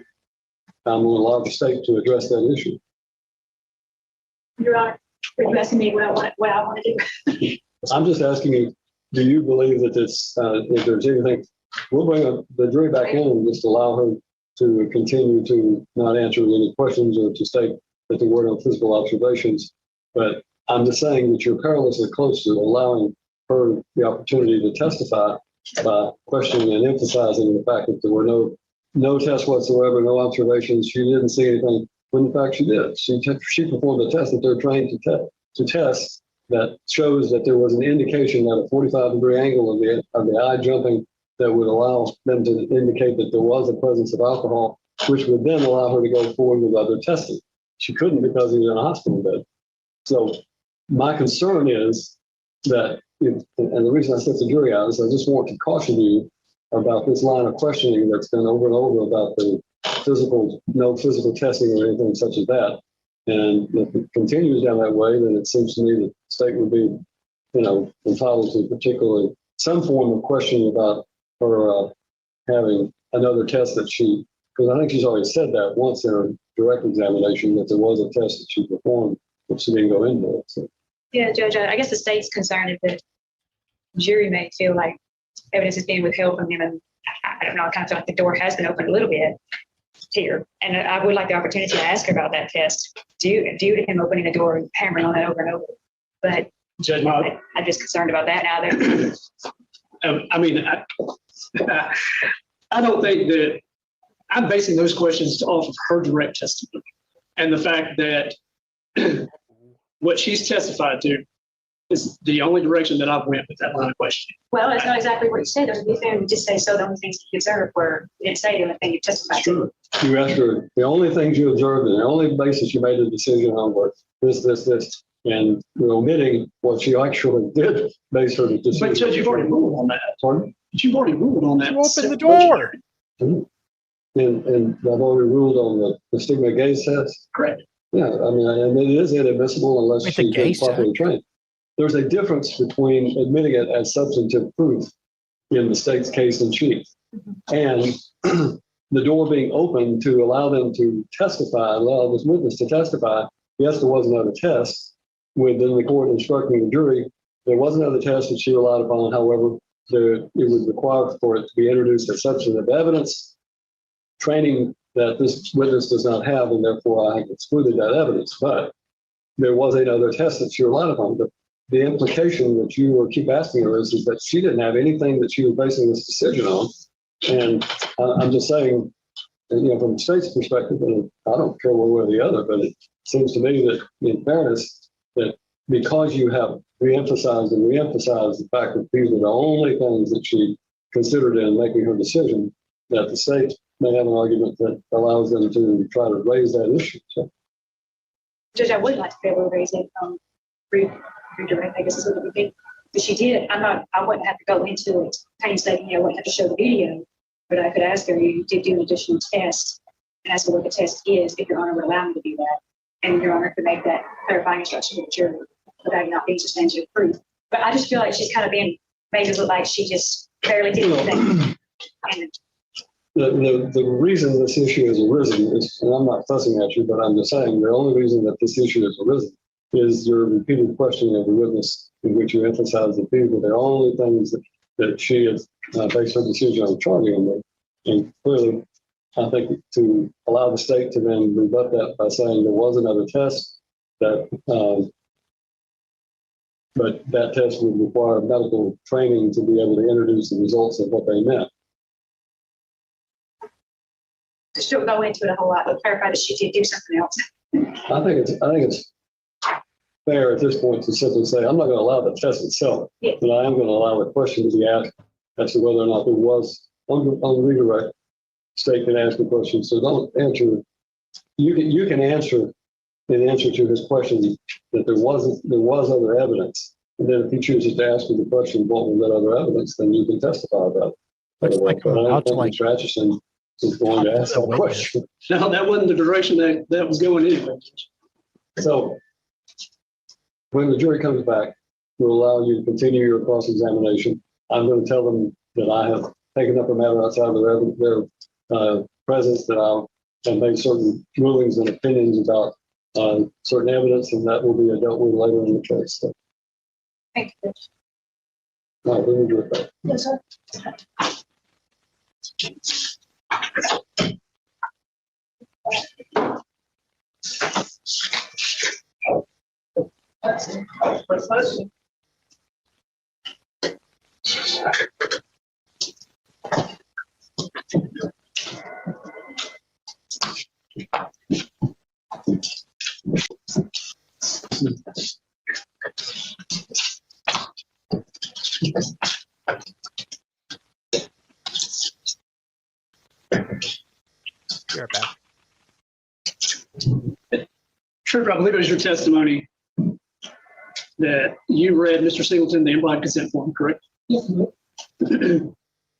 I'm going to allow the state to address that issue. Your Honor, are you asking me what I want to do? I'm just asking you, do you believe that this, if there's anything, we'll bring the jury back in and just allow her to continue to not answer any questions or to state that there were no physical observations. But I'm just saying that you're perilously close to allowing her the opportunity to testify by questioning and emphasizing the fact that there were no tests whatsoever, no observations. She didn't see anything when in fact she did. She performed a test that they're trained to test that shows that there was an indication that a 45-degree angle of the eye jumping that would allow them to indicate that there was a presence of alcohol, which would then allow her to go forward with other testing. She couldn't because he was in a hospital bed. So my concern is that, and the reason I set the jury out is I just want to caution you about this line of questioning that's been over and over about the no physical testing or anything such as that. And if it continues down that way, then it seems to me that the state would be, entitled to particularly some form of question about her having another test because I think she's already said that once in her direct examination that there was a test that she performed, but she didn't go into it. So. Yeah, Judge, I guess the state's concerned is that the jury may feel like evidence is being withheld from him, and I don't know, I kind of feel like the door has been opened a little bit here, and I would like the opportunity to ask her about that test due to him opening the door and hammering on that over and over. But Judge, I'm just concerned about that now. I don't think that I'm basing those questions off of her direct testimony and the fact that what she's testified to is the only direction that I've went with that line of questioning. Well, that's not exactly what you said. There was you just say so the only things you observed were you didn't say the only thing you testified to. You asked her the only things you observed and the only basis you made a decision on were this, and you're omitting what she actually did base her decision. But Judge, you've already ruled on that. Pardon? But you've already ruled on that. You opened the door. And I've already ruled on the stigma gaze test. Correct. Yeah, I mean, and it is inadmissible unless With she's the gaze properly trained. There's a difference between admitting it as substantive proof in the state's case in chief and the door being open to allow them to testify, allow this witness to testify. Yes, there was another test, within the court instructing the jury. There was another test that she relied upon. However, it was required for it to be introduced as substantive evidence, training that this witness does not have, and therefore I have excluded that evidence. But there was another test that she relied upon. The implication that you keep asking her is that she didn't have anything that she was basing this decision on. And I'm just saying, from the state's perspective, and I don't care one way or the other, but it seems to me that, in fairness, that because you have reemphasized the fact that these are the only things that she considered in making her decision, that the state may have an argument that allows them to try to raise that issue. So. Judge, I would like to be able to raise it redirect, I guess is what it would be. But she did. I wouldn't have to go into it painstakingly. I wouldn't have to show the video, but I could ask her, you did do an additional test, and ask her what the test is, if Your Honor would allow me to do that. And Your Honor could make that clarifying instruction to the jury without not being substantial proof. But I just feel like she's kind of being made to look like she just barely did anything. And the reason this issue has arisen is, and I'm not fussing at you, but I'm just saying the only reason that this issue has arisen is your repeated questioning of the witness, in which you emphasize that these are the only things that she has based her decision on charging them with. And clearly, I think to allow the state to then rebut that by saying there was another test, but that test would require medical training to be able to introduce the results of what they meant. just don't go into it a whole lot, but clarify that she did do something else. I think it's fair at this point to simply say, I'm not going to allow the test itself, Yeah. but I am going to allow a question to be asked as to whether or not there was on redirect. State can ask the question, so don't answer. You can answer in answer to his question that there was other evidence, and then if he chooses to ask you the question, what was that other evidence, then you can testify about it. Looks like I'm about to like. Mr. Atchison is going to ask that question. No, that wasn't the direction that was going anyway. So when the jury comes back, we'll allow you to continue your cross-examination. I'm going to tell them that I have taken up a matter outside of their presence, that I have made certain rulings and opinions about certain evidence, and that will be dealt with later in the case. So, Thank you. all right, let me do it back. Yes, sir. You're back. Trooper, I believe it was your testimony that you read Mr. Singleton the implied consent form, correct? Yes, ma'am.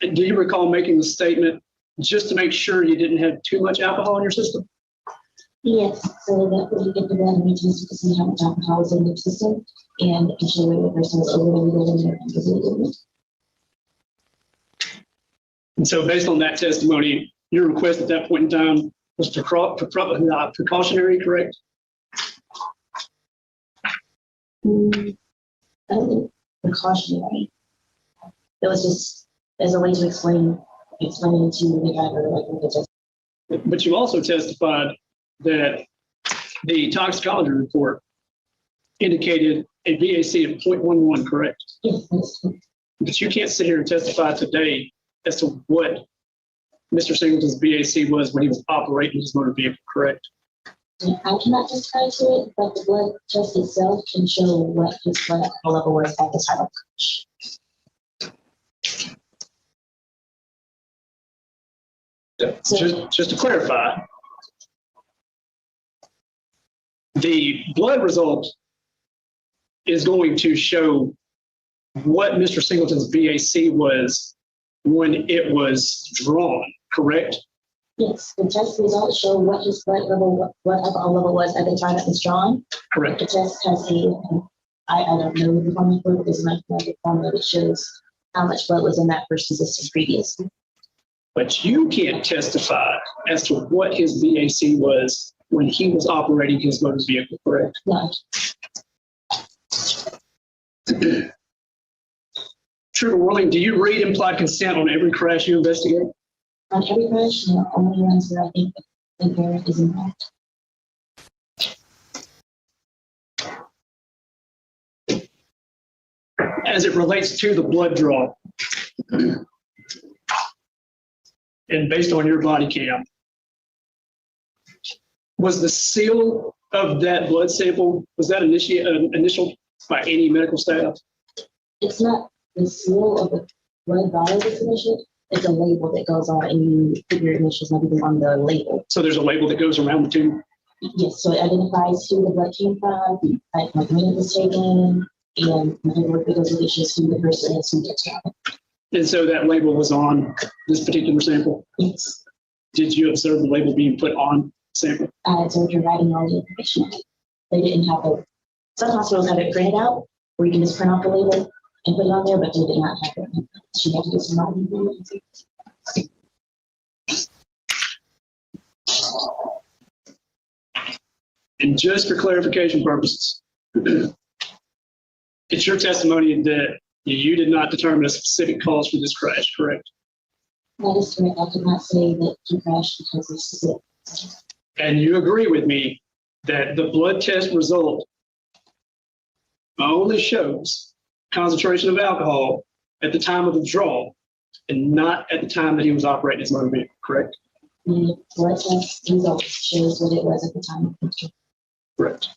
Do you recall making the statement just to make sure you didn't have too much alcohol in your system? Yes, so that we get the blood and we test to see how much alcohol is in the system and ensure whether the person was overly or underly. And so based on that testimony, your request at that point in time was precautionary, correct? Precautionary. It was just as a way to explain to the driver like what the test. But you also testified that the toxicology report indicated a VAC of 0.11, correct? Yes, that's correct. But you can't sit here and testify today as to what Mr. Singleton's VAC was when he was operating his motor vehicle, correct? I cannot testify to it, but the blood test itself can show what his blood alcohol level was at the time of crash. Just to clarify, the blood result is going to show what Mr. Singleton's VAC was when it was drawn, correct? Yes, the test results show what his blood level, what alcohol level was at the time it was drawn. Correct. The test has I don't know the formula for it, there's a formula that shows how much blood was in that first resistance previously. But you can't testify as to what his VAC was when he was operating his motor vehicle, correct? No, Trooper Worling, do you read implied consent on every crash you investigate? on every crash, only ones where I think the parent is involved. As it relates to the blood draw, and based on your body cam, was the seal of that blood sample, was that initial by any medical staff? It's not the seal of the blood vial that's initialed. It's a label that goes on and you put your initials and everything on the label. So there's a label that goes around the tube? Yes, so it identifies who the blood came from, like when it was taken, and whatever those initials who the person is who gets from. And so that label was on this particular sample? Yes. Did you observe the label being put on the sample? I observed her writing all the information. They didn't have it. Some hospitals have it printed out where you can just print off the label and put it on there, but they did not have it. She had to do some writing. And just for clarification purposes, it's your testimony that you did not determine a specific cause for this crash, correct? That is correct. I could not say that he crashed because of sick. And you agree with me that the blood test result only shows concentration of alcohol at the time of the draw and not at the time that he was operating his motor vehicle, correct? The blood test result shows what it was at the time of the trip. Correct.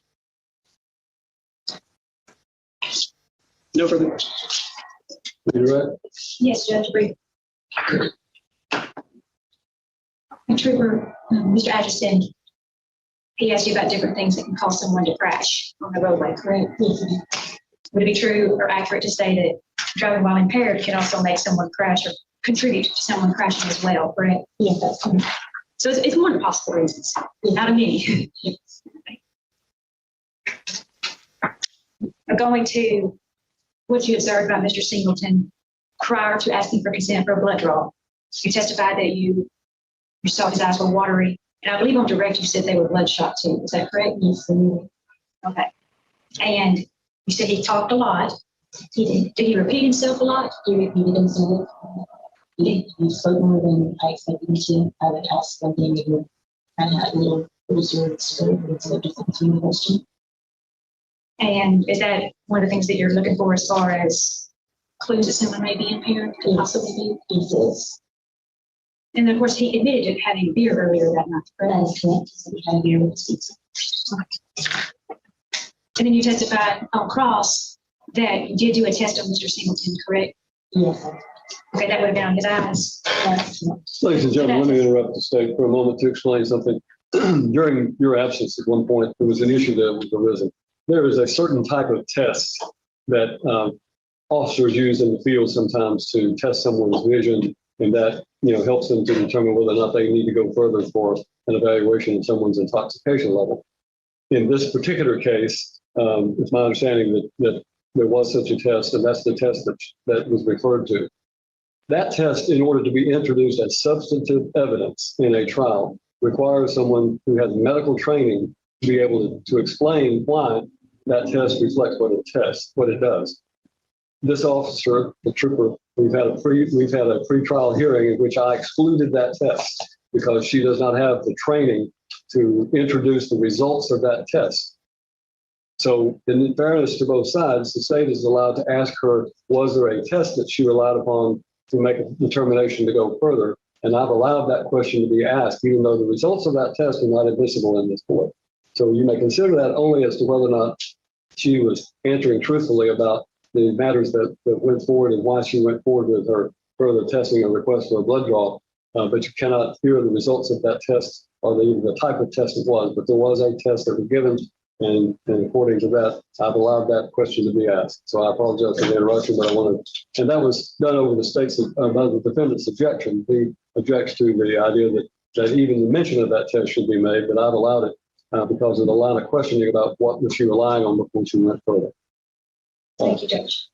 No further questions. You're right. Yes, Judge Bree. And Trooper, Mr. Atchison, he asked you about different things that can cause someone to crash on the roadway, correct? Yes, Would it be true or accurate to say that driving while impaired can also make someone crash or contribute to someone crashing as well, correct? yes, that's correct. So it's one of the possible reasons, not a many. Going to what you observed about Mr. Singleton prior to asking for consent for a blood draw. You testified that you saw his eyes were watery, and I believe on direct you said they were bloodshot too. Is that correct? Yes, Okay. And you said he talked a lot. he did. Did he repeat himself a lot? He repeated himself. He spoke more than I expected him to. I would ask something that would kind of have a little reserved scope instead of just a continuing question. And is that one of the things that you're looking for as far as clues that someone may be impaired? Could possibly be? Yes, yes. And then, of course, he admitted to having beer earlier that night. That is correct. So we had a beer with seats. And then you testified on cross that you did do a test on Mr. Singleton, correct? Yes. Okay, that would have been on his eyes. That's correct. Ladies and gentlemen, let me interrupt the state for a moment to explain something. During your absence at one point, there was an issue that was arisen. There is a certain type of test that officers use in the field sometimes to test someone's vision And that, helps them to determine whether or not they need to go further for an evaluation of someone's intoxication level. In this particular case, it's my understanding that there was such a test, and that's the test that was referred to. That test, in order to be introduced as substantive evidence in a trial, requires someone who has medical training to be able to explain why that test reflects what it does. This officer, the trooper, we've had a pre-trial hearing in which I excluded that test because she does not have the training to introduce the results of that test. So in fairness to both sides, the state is allowed to ask her, was there a test that she relied upon to make a determination to go further? And I've allowed that question to be asked, even though the results of that test are not admissible in this court. So you may consider that only as to whether or not she was answering truthfully about the matters that went forward and why she went forward with her further testing or request for a blood draw. But you cannot hear the results of that test or even the type of test it was. But there was a test that was given, and according to that, I've allowed that question to be asked. So I apologize for the interruption, but I wanted, and that was done over the the defendant's objection. He objects to the idea that even the mention of that test should be made, but I've allowed it because of the line of questioning about what was she relying on before she went further. Thank you, Judge.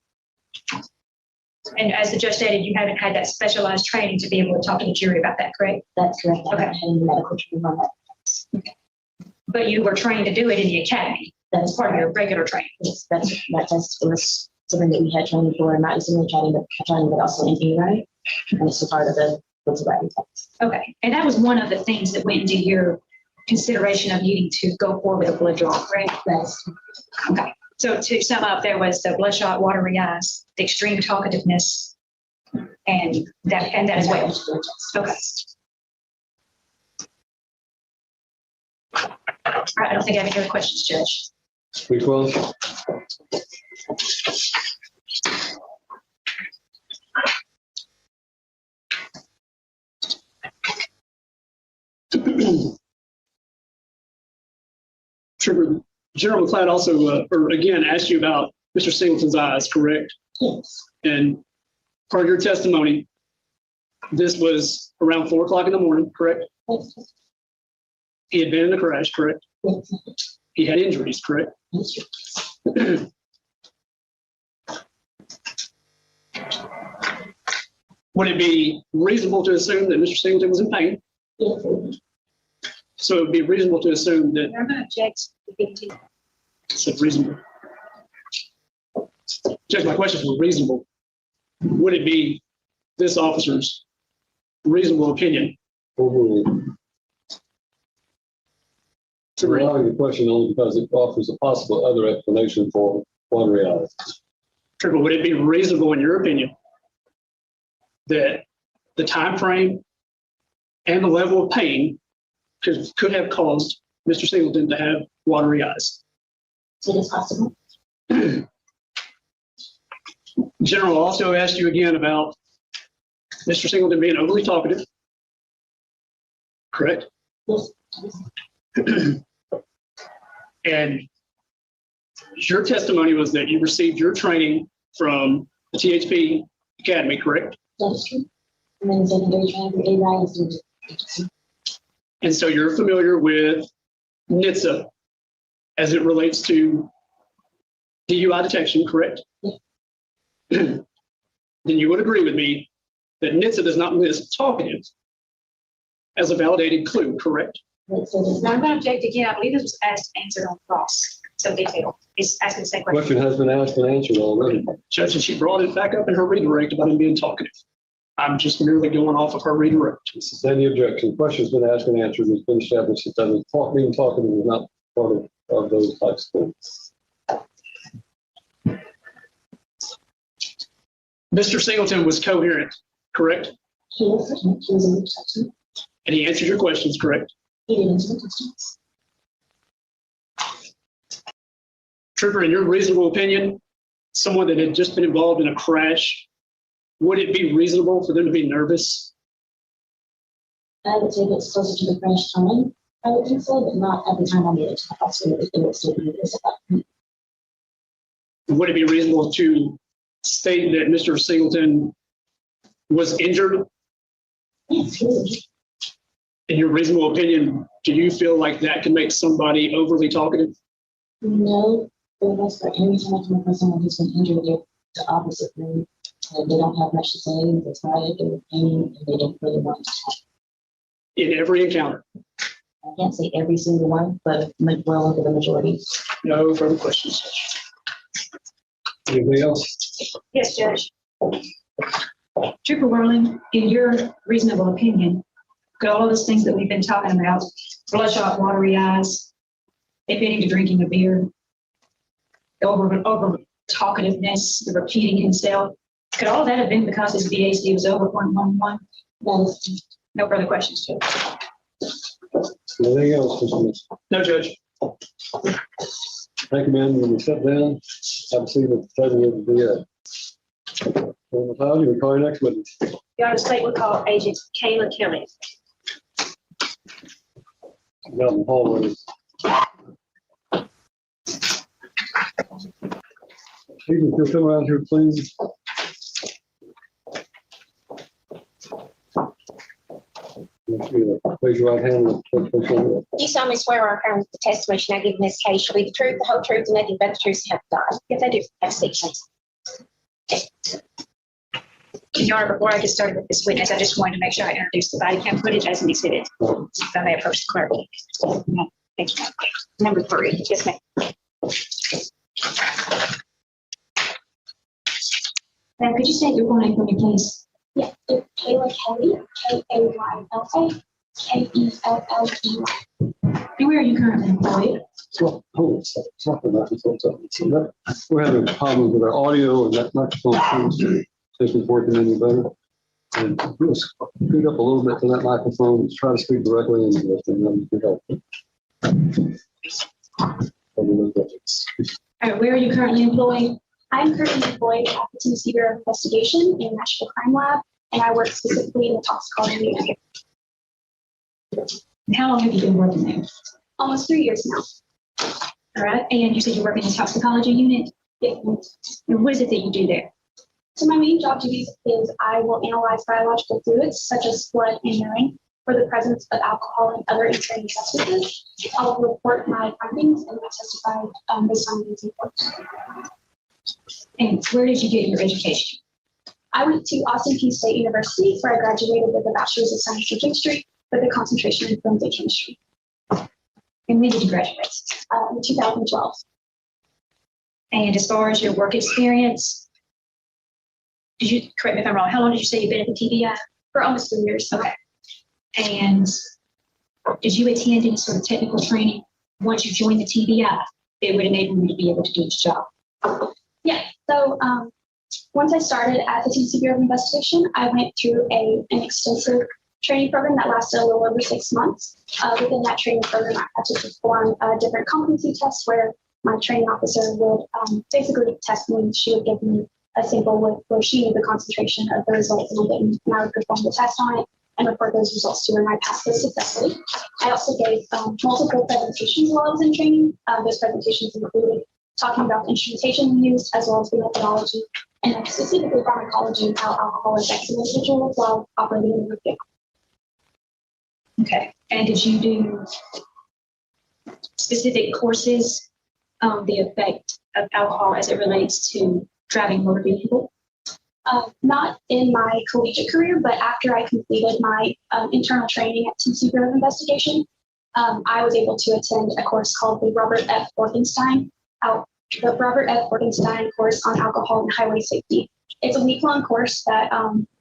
And as the judge stated, you haven't had that specialized training to be able to talk to the jury about that, correct? That's correct. I Okay. haven't had any medical training on that. But you were trained to do it in the academy. That's part of your regular training. Yes, that test was something that we had training for, not just only training, but also in E-Right. And it's a part of the sobriety test. Okay. And that was one of the things that went into your consideration of needing to go forward with a blood draw, correct? That's Okay. So to sum up, there was the bloodshot, watery eyes, the extreme talkativeness, and that as well. Okay. All right, I don't think I have any other questions, Judge. Which one? Trooper, General McLeod also, again, asked you about Mr. Singleton's eyes, correct? yes. And per your testimony, this was around 4 o'clock in the morning, correct? Yes. He had been in a crash, correct? Yes. He had injuries, correct? Yes. Would it be reasonable to assume that Mr. Singleton was in pain? Yes. So it would be reasonable to assume that, I'm going to object. said reasonable. Judge, my questions were reasonable. Would it be this officer's reasonable opinion? Overruled. To We're allowing the question only because it offers a possible other explanation for watery eyes. Trooper, would it be reasonable in your opinion that the time frame and the level of pain could have caused Mr. Singleton to have watery eyes? So it is possible. General also asked you again about Mr. Singleton being overly talkative. Correct? Yes. And your testimony was that you received your training from the THP Academy, correct? That is true. And then secondary training for A-Rise. And so you're familiar with NHTSA as it relates to DUI detection, correct? Yes. Then you would agree with me that NHTSA does not list talkative as a validated clue, correct? Now, I'm going to object again. I believe this was answered on cross. So detailed. He's asking the same question. Question has been asked and answered already. Judge, and she brought it back up in her redirect about him being talkative. I'm just merely going off of her redirect. Any objection? Question's been asked and answered. It's been established that being talkative is not part of those types of things. Mr. Singleton was coherent, correct? He was in the section. And he answered your questions, correct? He didn't answer the questions. Trooper, in your reasonable opinion, someone that had just been involved in a crash, would it be reasonable for them to be nervous? I would say that's closer to the crash time. I would think so, but not at the time I made it to the hospital. It would still be nervous about. Would it be reasonable to state that Mr. Singleton was injured Yes, really. In your reasonable opinion, do you feel like that can make somebody overly talkative? No, for the most part, every time I come across someone who's been injured, they're the opposite way. They don't have much to say, they're tired, they're in pain, and they don't really want to talk. In every encounter? I can't say every single one, but well over the majority. No further questions. Anything else? Yes, Judge. Trooper Whirling, in your reasonable opinion, could all of those things that we've been talking about, bloodshot, watery eyes, admitting to drinking a beer, over talkativeness, the repeating himself, could all that have been because his VAC was over 0.11? No further questions, Judge. Anything else, Mr. Smith? No, Judge. Thank you, ma'am. When we sit down, have a seat at the table with the VA. We'll call your next witness. Your Honor, state will call Agent Kayla Kelly. Down in the hallway. Agent, you'll come around here, please. Raise your right hand. And place your hand. You solemnly swear or affirm that the testimony you now give in this case shall be the truth, the whole truth, and nothing but the truth, so help you God. Yes, I do. Have a seat, please. Your Honor, before I get started with this witness, I just wanted to make sure I introduced the body cam footage as an exhibit. If I may approach the clerk. Thank you. Number 3. Yes, ma'am. Ma'am, could you state your full name for me, please? Yeah, it's Kayla Kelly, Kayla Kelley. And where are you currently employed? Well, hold on a second. Something about this. We're having problems with our audio and that microphone isn't working any better. And we'll scoot up a little bit to that microphone and try to speak directly into it, and then we can help. Where are you currently employed? I'm currently employed at the Tennessee Bureau of Investigation in Nashville Crime Lab, and I work specifically in the toxicology unit. And how long have you been working there? Almost 3 years now. All right. And you said you work in the toxicology unit? Yeah. And what is it that you do there? So my main job duties is I will analyze biological fluids such as blood and urine for the presence of alcohol and other intravenous substances. I'll report my findings and I testify based on these reports. And where did you get your education? I went to Austin Peay State University, where I graduated with a Bachelor's of Science in Chemistry with a concentration in forensic chemistry. And when did you graduate? In 2012. And as far as your work experience, did you, correct me if I'm wrong, how long did you say you've been at the TBI? For almost 3 years. Okay. And did you attend any sort of technical training once you joined the TBI that would enable you to be able to do this job? Yeah, so once I started at the Tennessee Bureau of Investigation, I went through an extensive training program that lasted a little over 6 months. Within that training program, I had to perform different competency tests where my training officer would basically test me. She would give me a sample where she knew the concentration of the results, and I would perform the test on it and report those results to her, and I passed those successfully. I also gave multiple presentations while I was in training. Those presentations included talking about the instrumentation used as well as the methodology, and then specifically pharmacology and how alcohol affects an individual while operating in the vehicle. Okay. And did you do specific courses on the effect of alcohol as it relates to driving motor vehicle? Not in my collegiate career, but after I completed my internal training at Tennessee Bureau of Investigation, I was able to attend a course called the Robert F. Orgenstein course on alcohol and highway safety. It's a week-long course that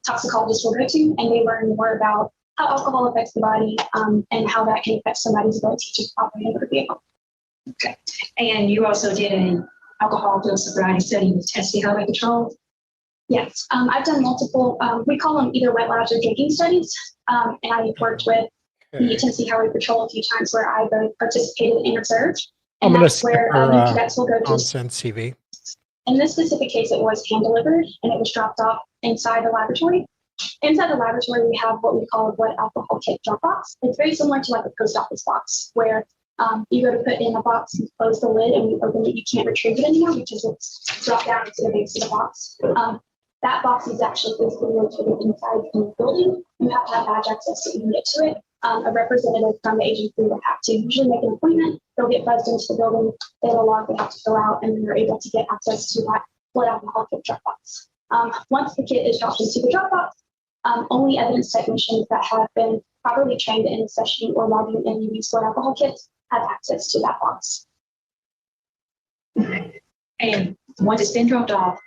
toxicologists will go to, and they learn more about how alcohol affects the body and how that can affect somebody's ability to operate a motor vehicle. Okay. And you also did an alcohol field sobriety study with Tennessee Highway Patrol? Yes, I've done multiple, we call them either wet labs or drinking studies. And I worked with the Tennessee Highway Patrol a few times where I both participated and observed. And I'm going to that's where skip new cadets will go to. nonsense CV. In this specific case, it was hand delivered and it was dropped off inside the laboratory. Inside the laboratory, we have what we call a blood alcohol kit drop box. It's very similar to like a post office box where you go to put in a box, you close the lid, and you open it, you can't retrieve it anymore because it's dropped down into the base of the box. that box is actually physically located inside the building. You have to have badge access to even get to it. A representative from the agency will have to usually make an appointment. They'll get buzzed into the building. They have a log they have to fill out, and then they're able to get access to that blood alcohol kit drop box. Once the kit is dropped into the drop box, only evidence technicians that have been properly trained in accessioning or logging in these blood alcohol kits have access to that box. And once it's been dropped off,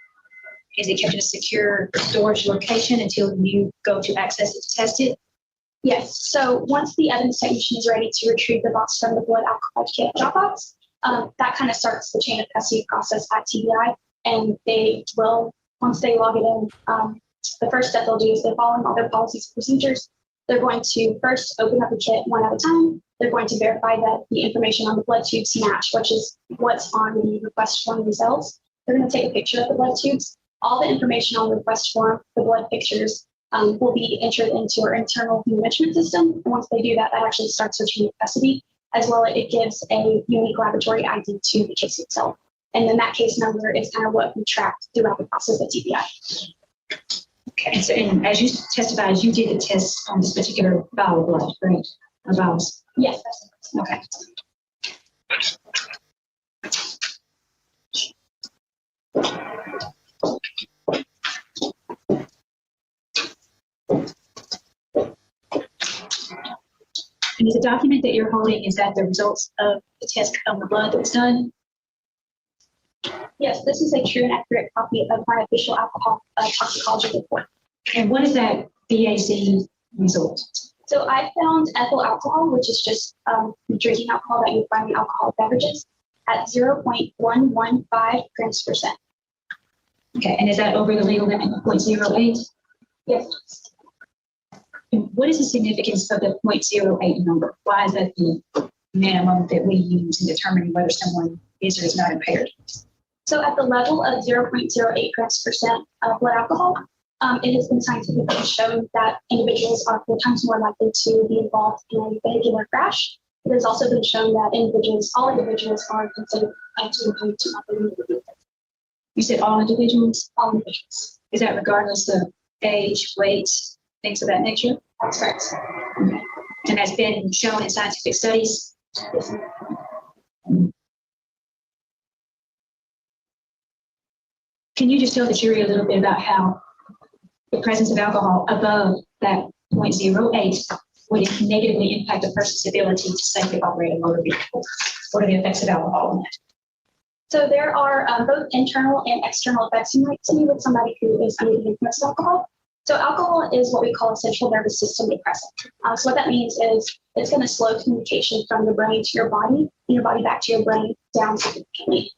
is it kept in a secure storage location until you go to access it to test it? Yes. So once the evidence technician is ready to retrieve the box from the blood alcohol kit drop box, that kind of starts the chain of custody process at TBI. And they will, once they log it in, the first step they'll do is they're following all their policies and procedures. They're going to first open up the kit one at a time. They're going to verify that the information on the blood tubes match, which is what's on the request form themselves. They're going to take a picture of the blood tubes. All the information on the request form, the blood pictures, will be entered into our internal enrichment system. And once they do that, that actually starts the chain of custody. As well, it gives a unique laboratory ID to the case itself. And then that case number is kind of what we tracked throughout the process at TBI. Okay, and so and as you testified, you did the test on this particular vial of blood, right? Or vials? Yes, that's Okay. And is the document that you're holding, is that the results of the test on the blood that was done? Yes, this is a true and accurate copy of my official alcohol toxicology report. And what is that BAC result? So I found ethyl alcohol, which is just drinking alcohol that you find in alcoholic beverages, at 0.115 grams per cent. Okay, and is that over the legal limit of 0.08? Yes. And what is the significance of the 0.08 number? Why is that the minimum that we use in determining whether someone is or is not impaired? So at the level of 0.08 grams per cent of blood alcohol, it has been scientifically shown that individuals are 4 times more likely to be involved in a vehicular crash. It has also been shown that all individuals are considered too impaired to operate the vehicle. You said all individuals? All individuals. Is that regardless of age, weight, things of that nature? That's right. Okay. And that's been shown in scientific studies? Yes. Can you just tell the jury a little bit about how the presence of alcohol above that 0.08 would negatively impact a person's ability to safely operate a motor vehicle? What are the effects of alcohol on that? So there are both internal and external effects you might see with somebody who is under the influence of alcohol. So alcohol is what we call a central nervous system depressant. So what that means is it's going to slow communication from the brain to your body, and your body back to your brain down significantly.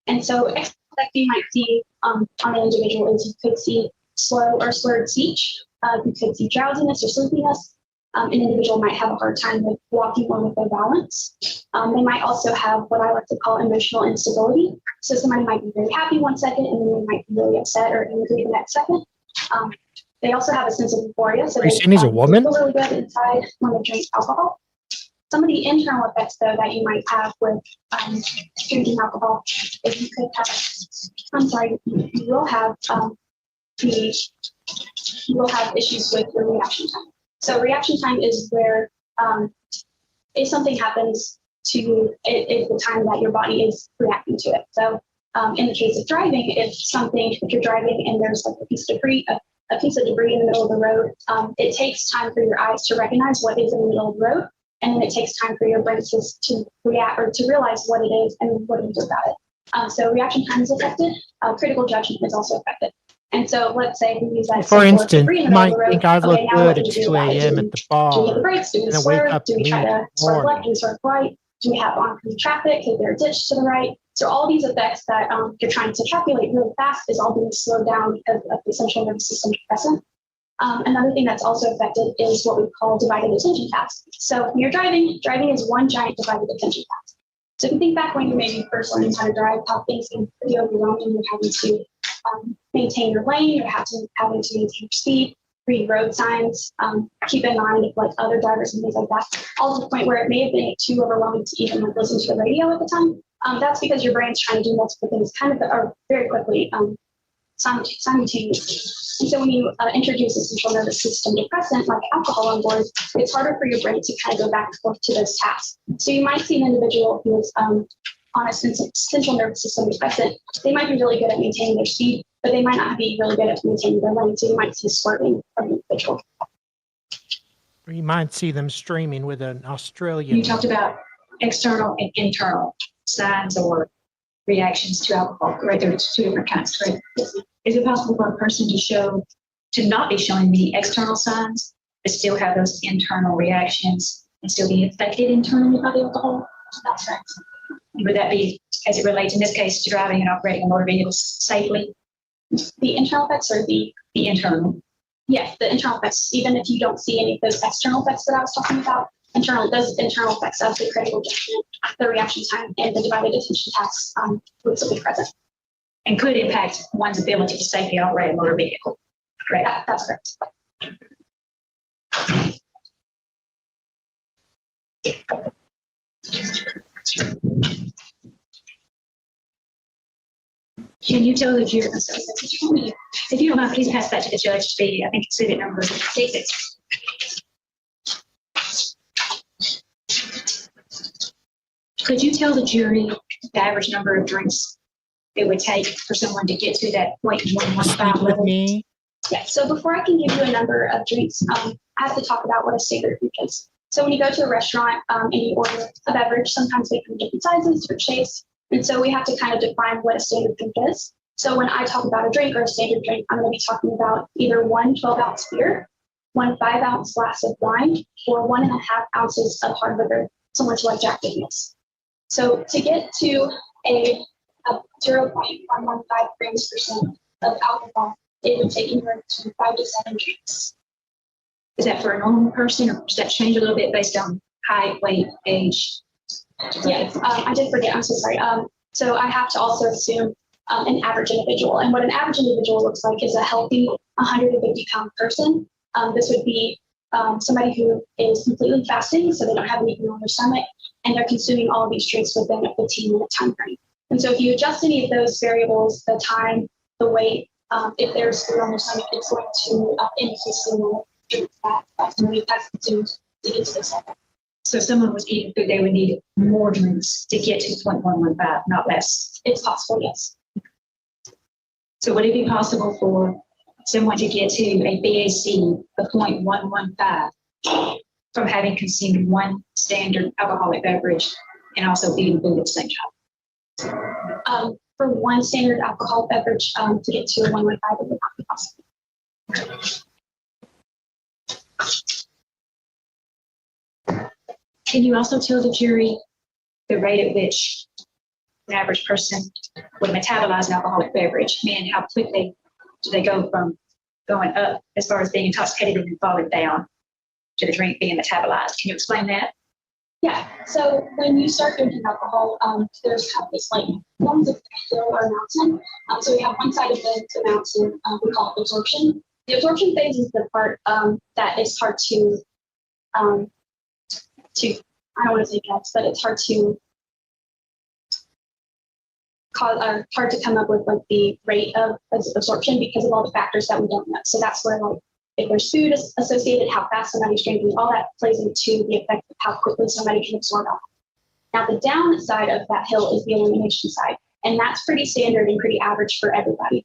And so effects that you might see on an individual is you could see slow or slurred speech. You could see drowsiness or sleepiness. An individual might have a hard time with walking or with their balance. They might also have what I like to call emotional instability. So somebody might be very happy one second and then they might be really upset or angry the next second. They also have a sense of euphoria. So he's a woman? Feel really good inside when they drink alcohol. Some of the internal effects, though, that you might have with drinking alcohol is you could have, you will have issues with your reaction time. So reaction time is where if something happens to you, it is the time that your body is reacting to it. So in the case of driving, if you're driving and there's like a piece of debris in the middle of the road, it takes time for your eyes to recognize what is in the middle of the road. And then it takes time for your brain to react or to realize what it is and what to do about it. So reaction time is affected. Critical judgment is also affected. And so let's say we use that. For instance, debris in you the middle might of the road. think I look Okay, now what good do at we do 2 about it? a.m. Do at the we hit the bar, brakes? Do we and I wake swerve? up Do we try to swerve left? Do we swerve right? Do we have oncoming traffic? Is there a ditch to the right? So all these effects that you're trying to calculate really fast is all being slowed down because of the central nervous system depressant. Another thing that's also affected is what we call divided attention task. So when you're driving is one giant divided attention task. So if you think back when you maybe first learning how to drive, how things can be pretty overwhelming. You're having to maintain your lane, you're having to maintain your speed, read road signs, keep in mind if like other drivers and things like that, all to the point where it may have been too overwhelming to even like listen to the radio at the time. That's because your brain's trying to do multiple things kind of very quickly simultaneously. And so when you introduce a central nervous system depressant like alcohol on board, it's harder for your brain to kind of go back and forth to those tasks. So you might see an individual who is on a central nervous system depressant. They might be really good at maintaining their speed, but they might not be really good at maintaining their lane. So you might see swerving from the individual. Or you might see them streaming with an Australian. You talked about external and internal signs or reactions to alcohol, right? There's two different kinds, right? Is it possible for a person to not be showing many external signs, but still have those internal reactions and still be affected internally by the alcohol? That's right. Would that be, as it relates in this case, to driving and operating a motor vehicle safely? The internal effects or The internal. yes, the internal effects, even if you don't see any of those external effects that I was talking about, those internal effects of the critical judgment, the reaction time, and the divided attention tasks would still be present. And could impact one's ability to safely operate a motor vehicle. Correct. That's correct. Can you tell the jury, I'm sorry, if you don't mind, please pass that to the judge to be, I think, exhibit number 6. Could you tell the jury the average number of drinks it would take for someone to get to that 0.115 level? Me? Yeah, so before I can give you a number of drinks, I have to talk about what a standard drink is. So when you go to a restaurant and you order a beverage, sometimes they come in different sizes or shapes. And so we have to kind of define what a standard drink is. So when I talk about a drink or a standard drink, I'm going to be talking about either 1 12-ounce beer, 1 5-ounce glass of wine, or 1.5 ounces of hard liquor, similar to like Jack Daniels. So to get to a 0.115 grams percent of alcohol, it would take anywhere between 5 to 7 drinks. Is that for a normal person, or does that change a little bit based on height, weight, age? Yes, I did forget. I'm so sorry. So I have to also assume an average individual. And what an average individual looks like is a healthy 150-pound person. This would be somebody who is completely fasting, so they don't have anything on their stomach, and they're consuming all of these drinks within a 15-minute time frame. And so if you adjust any of those variables, the time, the weight, if there's food on their stomach, it's going to increase the amount of drinks that somebody has consumed to get to this level. So if someone was eating food, they would need more drinks to get to 0.115, not less. It's possible, yes. So would it be possible for someone to get to a BAC of 0.115 from having consumed one standard alcoholic beverage and also eating food at the same time? For one standard alcohol beverage to get to a 115, it would not be possible. Can you also tell the jury the rate at which an average person would metabolize an alcoholic beverage, meaning how quickly do they go from going up as far as being intoxicated and then falling down to the drink being metabolized? Can you explain that? Yeah, so when you start drinking alcohol, there's kind of this like forms of hill or mountain. So we have one side of the mountain, we call it absorption. The absorption phase is the part that is hard to I don't want to say guess, but it's hard to hard to come up with like the rate of absorption because of all the factors that we don't know. So that's where like if there's food associated, how fast somebody's drinking, all that plays into the effect of how quickly somebody can absorb alcohol. Now the downside of that hill is the elimination side, and that's pretty standard and pretty average for everybody.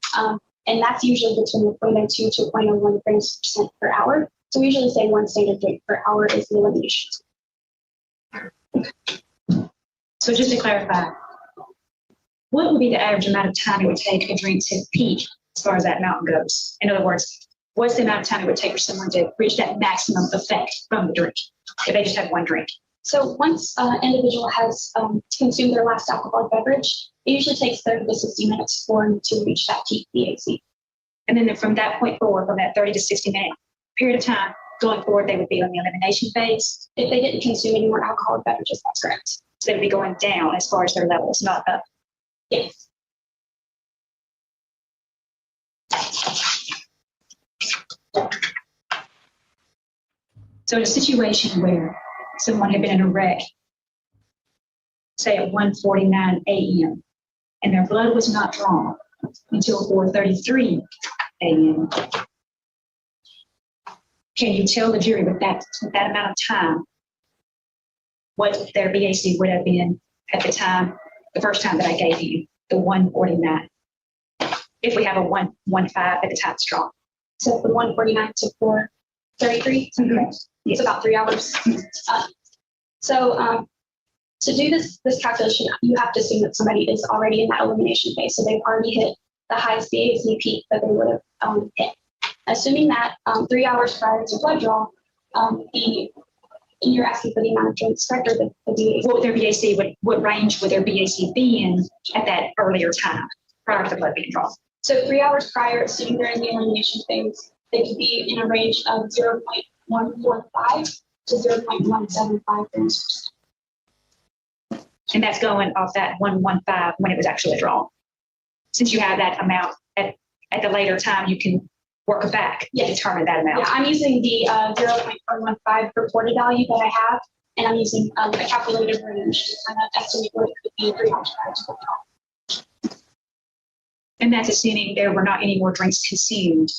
And that's usually between 0.02 to 0.01 grams percent per hour. So we usually say one standard drink per hour is the elimination. So just to clarify, what would be the average amount of time it would take a drink to peak as far as that mountain goes? In other words, what's the amount of time it would take for someone to reach that maximum effect from the drink if they just have one drink? So once an individual has consumed their last alcoholic beverage, it usually takes 30 to 60 minutes for them to reach that peak BAC. And then from that point forward, from that 30 to 60 minute period of time, going forward, they would be on the elimination phase. If they didn't consume any more alcoholic beverages, that's correct. So they would be going down as far as their levels, not up. Yes. So in a situation where someone had been in a wreck, say at 1:49 a.m., and their blood was not drawn, until 4:33 a.m. Can you tell the jury with that amount of time what their BAC would have been at the time, the first time that I gave you, the 149? If we have a 115 at the time it's drawn. So from 149 to 4:33, it's about 3 hours. To do this calculation, you have to assume that somebody is already in that elimination phase. So they've already hit the highest BAC peak that they would have hit. Assuming that 3 hours prior to blood draw, you're asking for the amount of drinks correct, or the BAC? What would their BAC would range with their BAC being at that earlier time prior to the blood being drawn? So 3 hours prior, assuming they're in the elimination phase, they could be in a range of 0.145 to 0.175 grams. And that's going off that 115 when it was actually drawn. Since you have that amount at the later time, you can work back to determine that amount. Yeah, I'm using the 0.415 reported value that I have, and I'm using a calculated range to kind of estimate what it could be 3 hours prior to blood draw. And that's assuming there were not any more drinks consumed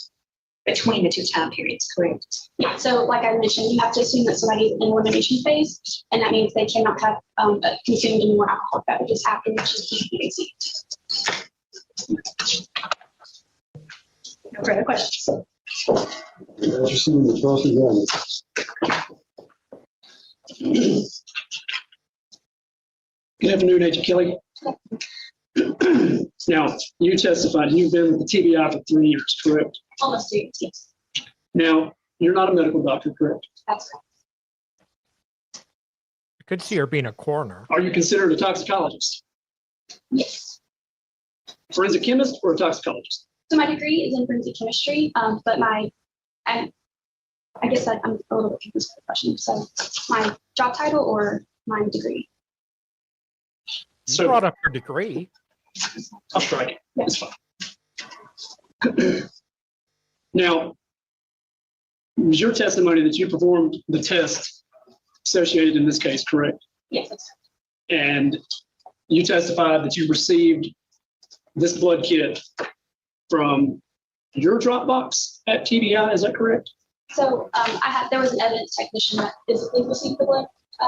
between the two time periods, correct? Yeah, so like I mentioned, you have to assume that somebody's in elimination phase, and that means they cannot have consumed any more alcoholic beverages after reaching BAC. No further questions. Interesting, the cross-examination. Good afternoon, Agent Kelly. Now, you testified you've been with the TBI for 3 years, correct? Almost 3 years, yes. Now, you're not a medical doctor, correct? That's right. I could see her being a coroner. Are you considered a toxicologist, Yes. forensic chemist, or a toxicologist? So my degree is in forensic chemistry, but I guess I'm a little bit confused with the question. So my job title or my degree? You brought up her degree. I'll strike it. It's fine. Now, it was your testimony that you performed the test associated in this case, correct? Yes, that's right. And you testified that you received this blood kit from your drop box at TBI, is that correct? So there was an evidence technician that physically received the blood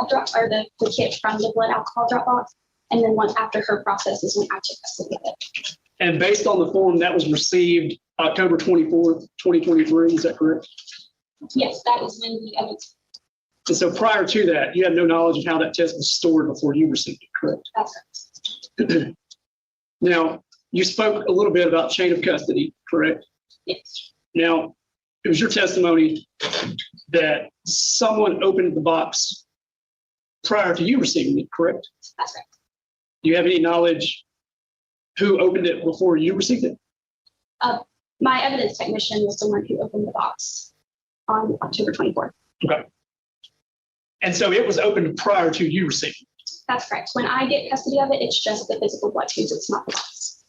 drop, or the kit from the blood alcohol drop box. And then after her process is when I took custody of it. And based on the form that was received October 24th, 2023, is that correct? Yes, that is when the evidence. And so prior to that, you had no knowledge of how that test was stored before you received it, correct? That's right. Now, you spoke a little bit about chain of custody, correct? Yes. Now, it was your testimony that someone opened the box prior to you receiving it, correct? That's right. Do you have any knowledge who opened it before you received it? My evidence technician was the one who opened the box on October 24th. Okay. And so it was opened prior to you receiving it. That's correct. When I get custody of it, it's just the physical blood tubes. It's not the box.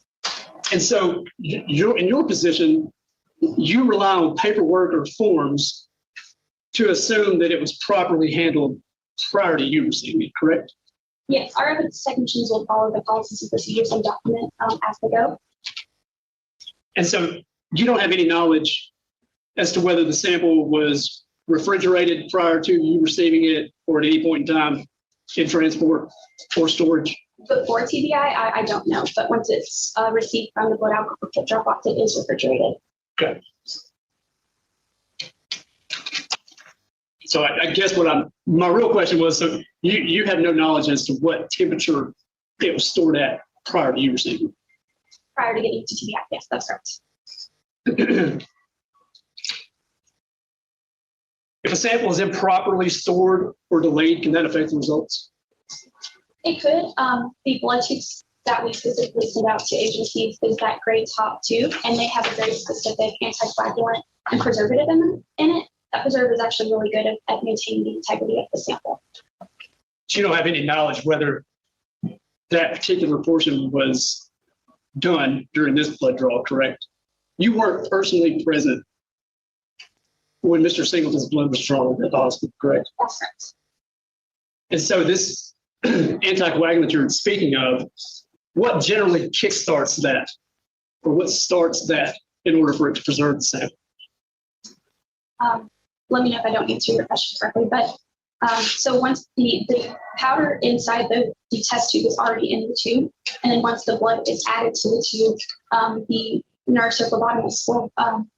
And so you're in your position, you rely on paperwork or forms to assume that it was properly handled prior to you receiving it, correct? Yes, our evidence technicians will follow the policies and procedures and document as they go. And so you don't have any knowledge as to whether the sample was refrigerated prior to you receiving it or at any point in time in transport or storage? Before TBI, I don't know, but once it's received from the blood alcohol kit drop box, it is refrigerated. Okay. So I guess my real question was, so you have no knowledge as to what temperature it was stored at prior to you receiving it? Prior to getting to TBI, yes, that's correct. If a sample is improperly stored or delayed, can that affect the results? It could. The blood tubes that we specifically send out to agencies is that grade top tube, and they have a very specific anticoagulant and preservative in it. That preservative is actually really good at maintaining the integrity of the sample. But you don't have any knowledge whether that particular portion was done during this blood draw, correct? You weren't personally present when Mr. Singleton's blood was drawn at the hospital, correct? That's correct. And so this anticoagulant you're speaking of, what generally kickstarts that? or what starts that in order for it to preserve the sample? Let me know if I don't answer your question correctly, but so once the powder inside the test tube is already in the tube, and then once the blood is added to the tube, the nurse or phlebotomist will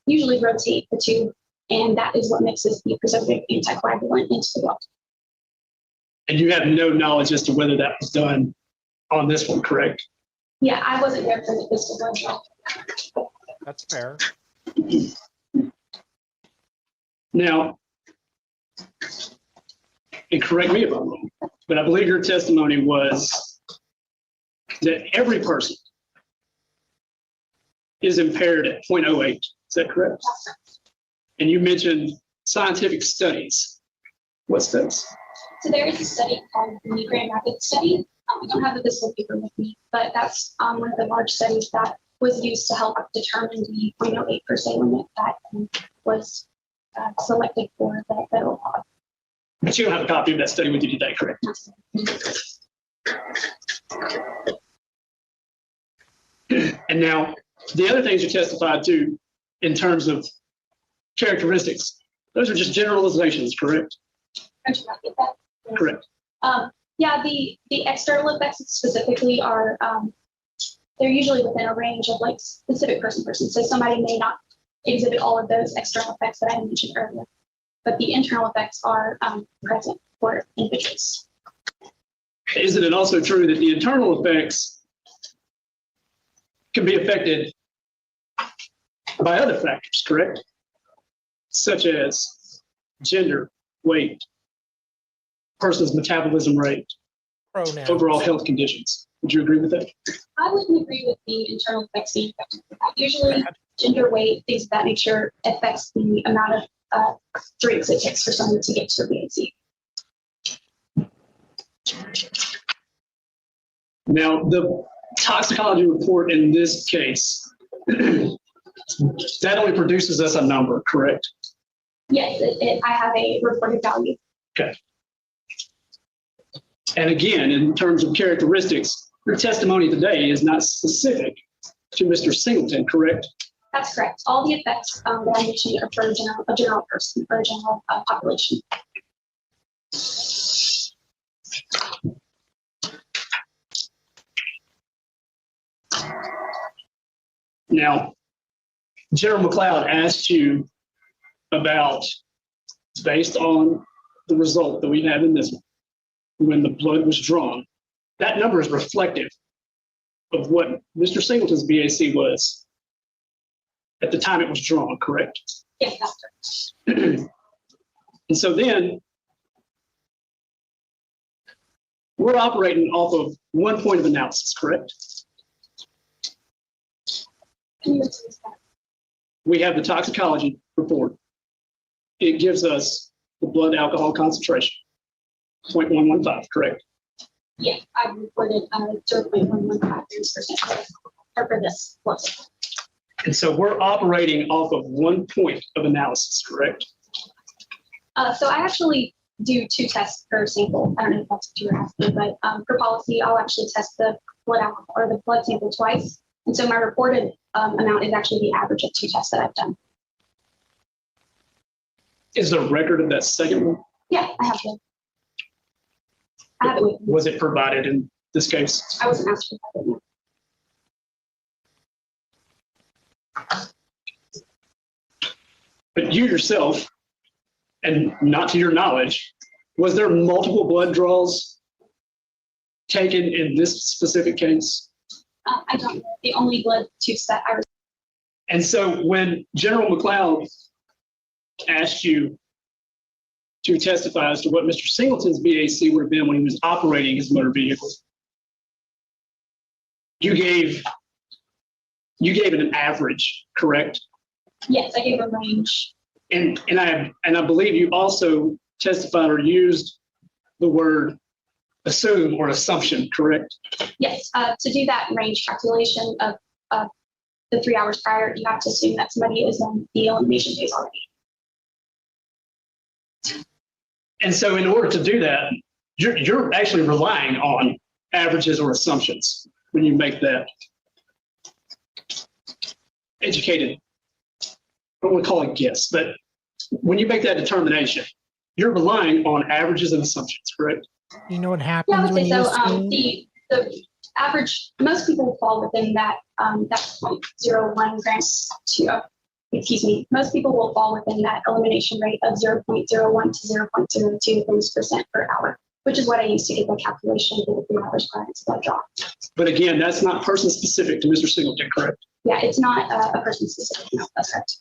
usually rotate the tube, and that is what mixes the preservative anticoagulant into the blood. And you have no knowledge as to whether that was done on this one, correct? Yeah, I wasn't there for the physical blood draw. That's fair. Now, and correct me if I'm wrong, but I believe your testimony was that every person is impaired at 0.08. Is that correct? And you mentioned scientific studies. What studies? So there is a study called the Grand Rapids study. I don't have the physical paper with me, but that's one of the large studies that was used to help determine the 0.08% limit that was selected for the federal law. But you don't have a copy of that study with you today, correct? And now, the other things you testified to in terms of characteristics, those are just generalizations, correct? Don't you not get that? Correct. Yeah, the external effects specifically are, they're usually within a range of like specific person. So somebody may not exhibit all of those external effects that I mentioned earlier, but the internal effects are present for individuals. Isn't it also true that the internal effects can be affected by other factors, correct? Such as gender, weight, person's metabolism rate, Pronouns. overall health conditions. Would you agree with that? I wouldn't agree with the internal effects being affected. Usually gender, weight, things of that nature affects the amount of drinks it takes for someone to get to a BAC. Now, the toxicology report in this case, that only produces us a number, correct? Yes, I have a reported value. Okay. And again, in terms of characteristics, your testimony today is not specific to Mr. Singleton, correct? That's correct. All the effects that I mentioned are for a general person, for a general population. Now, General McLeod asked you about, based on the result that we have in this one, when the blood was drawn, that number is reflective of what Mr. Singleton's BAC was at the time it was drawn, correct? Yes, that's correct. And so then we're operating off of one point of analysis, correct? Can you explain that? We have the toxicology report. It gives us the blood alcohol concentration, 0.115, correct? Yeah, I reported 0.115% for this blood. And so we're operating off of one point of analysis, correct? So I actually do 2 tests per sample. I don't know if that's what you were asking, but for policy, I'll actually test the blood alcohol or the blood sample twice. And so my reported amount is actually the average of 2 tests that I've done. Is there a record of that second one? Yeah, I have it. I have it with me. Was it provided in this case? I wasn't asked for that. But you yourself, and not to your knowledge, was there multiple blood draws taken in this specific case? I don't know. The only blood tubes that I was. And so when General McLeod asked you to testify as to what Mr. Singleton's BAC would have been when he was operating his motor vehicle, you gave it an average, correct? Yes, I gave a range. And I believe you also testified or used the word assume or assumption, correct? Yes, to do that range calculation of the 3 hours prior, you have to assume that somebody is in the elimination phase already. And so in order to do that, you're actually relying on averages or assumptions when you make that educated, I don't want to call it guess, but when you make that determination, you're relying on averages and assumptions, correct? You know what Yeah, I happens would when say you so. assume? The average, most people will fall within that 0.01 grams to, excuse me, most people will fall within that elimination rate of 0.01 to 0.02 grams percent per hour, which is what I use to get the calculation for the 3 hours prior to blood draw. But again, that's not person specific to Mr. Singleton, correct? Yeah, it's not a person specific. No, that's correct.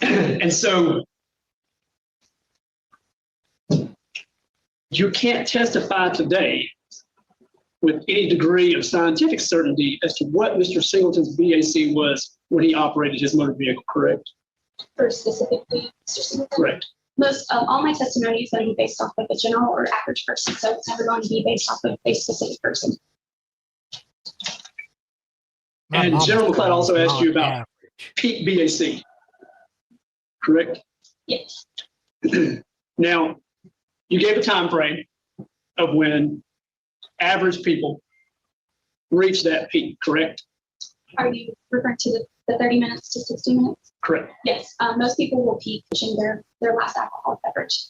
And so you can't testify today with any degree of scientific certainty as to what Mr. Singleton's BAC was when he operated his motor vehicle, correct? For specifically, Mr. Singleton, Correct. most of all my testimony is going to be based off of a general or average person, so it's never going to be based off of a specific person. My And mama's General McLeod also not asked you about average. peak BAC, correct? Yes. Now, you gave a time frame of when average people reach that peak, correct? Are you referring to the 30 minutes to 60 minutes? Correct. Yes. Most people will peak in their last alcohol beverage.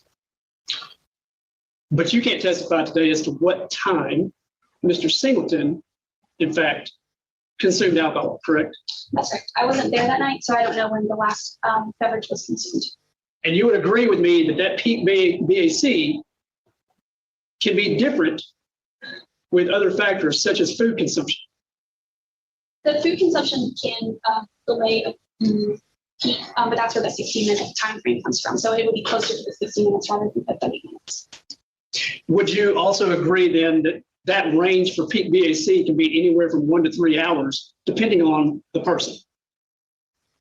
But you can't testify today as to what time Mr. Singleton, in fact, consumed alcohol, correct? That's right. I wasn't there that night, so I don't know when the last beverage was consumed. And you would agree with me that that peak BAC can be different with other factors such as food consumption. The food consumption can delay a peak, but that's where the 60-minute time frame comes from. So it would be closer to the 60 minutes rather than the 30 minutes. Would you also agree then that that range for peak BAC can be anywhere from 1 to 3 hours, depending on the person?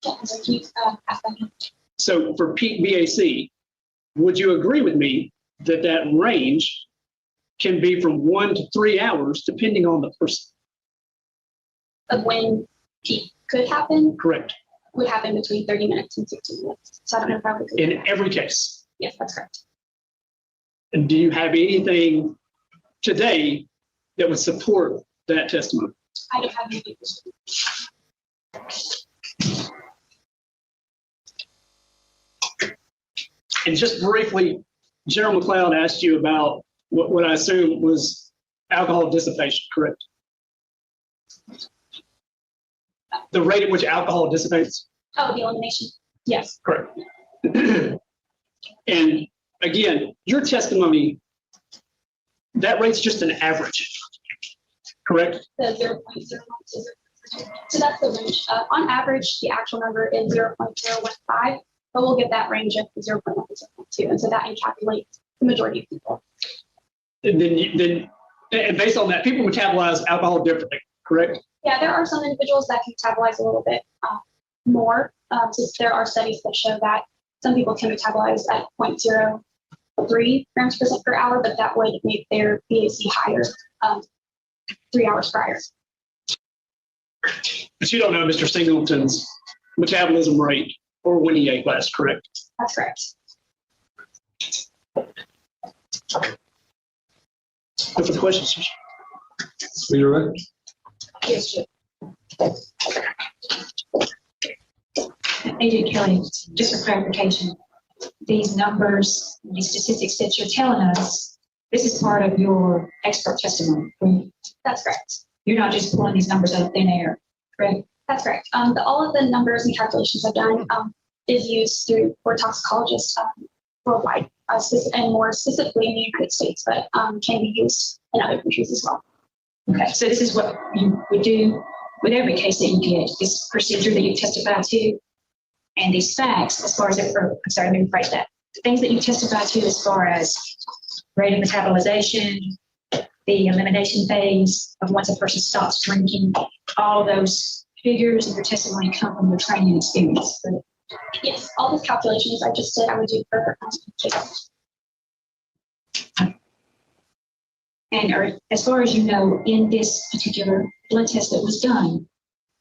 Yeah, so can you ask that? So for peak BAC, would you agree with me that that range can be from 1 to 3 hours, depending on the person? Of when peak could happen, Correct. would happen between 30 minutes and 60 minutes. So I don't know if I would agree. In every case. Yes, that's correct. And do you have anything today that would support that testimony? I don't have any. And just briefly, General McLeod asked you about what I assume was alcohol dissipation, correct? The rate at which alcohol dissipates? Oh, the elimination. Yes. Correct. And again, your testimony, that rate's just an average, correct? The 0.01. So that's the range. On average, the actual number is 0.015, but we'll get that range of 0.1 to 0.2. And so that encapsulates the majority of people. And and based on that, people metabolize alcohol differently, correct? Yeah, there are some individuals that can metabolize a little bit more. Since there are studies that show that some people can metabolize at 0.03 grams per hour, but that would make their BAC higher 3 hours prior. But you don't know Mr. Singleton's metabolism rate or when he ate last, correct? That's correct. No further questions? Redirect. Yes, Chip. Agent Kelly, just for clarification, these numbers, these statistics that you're telling us, this is part of your expert testimony. That's correct. You're not just pulling these numbers out of thin air, correct? That's correct. All of the numbers and calculations I've done is used for toxicologists worldwide, and more specifically in the United States, but can be used in other countries as well. Okay, so this is what you would do with every case that you get, this procedure that you testify to, and these facts as far as let me rephrase that. The things that you testify to as far as rate of metabolization, the elimination phase of once a person stops drinking, all those figures in your testimony come from your training and experience. But yes, all these calculations I just did, I would do for cases. And as far as you know, in this particular blood test that was done,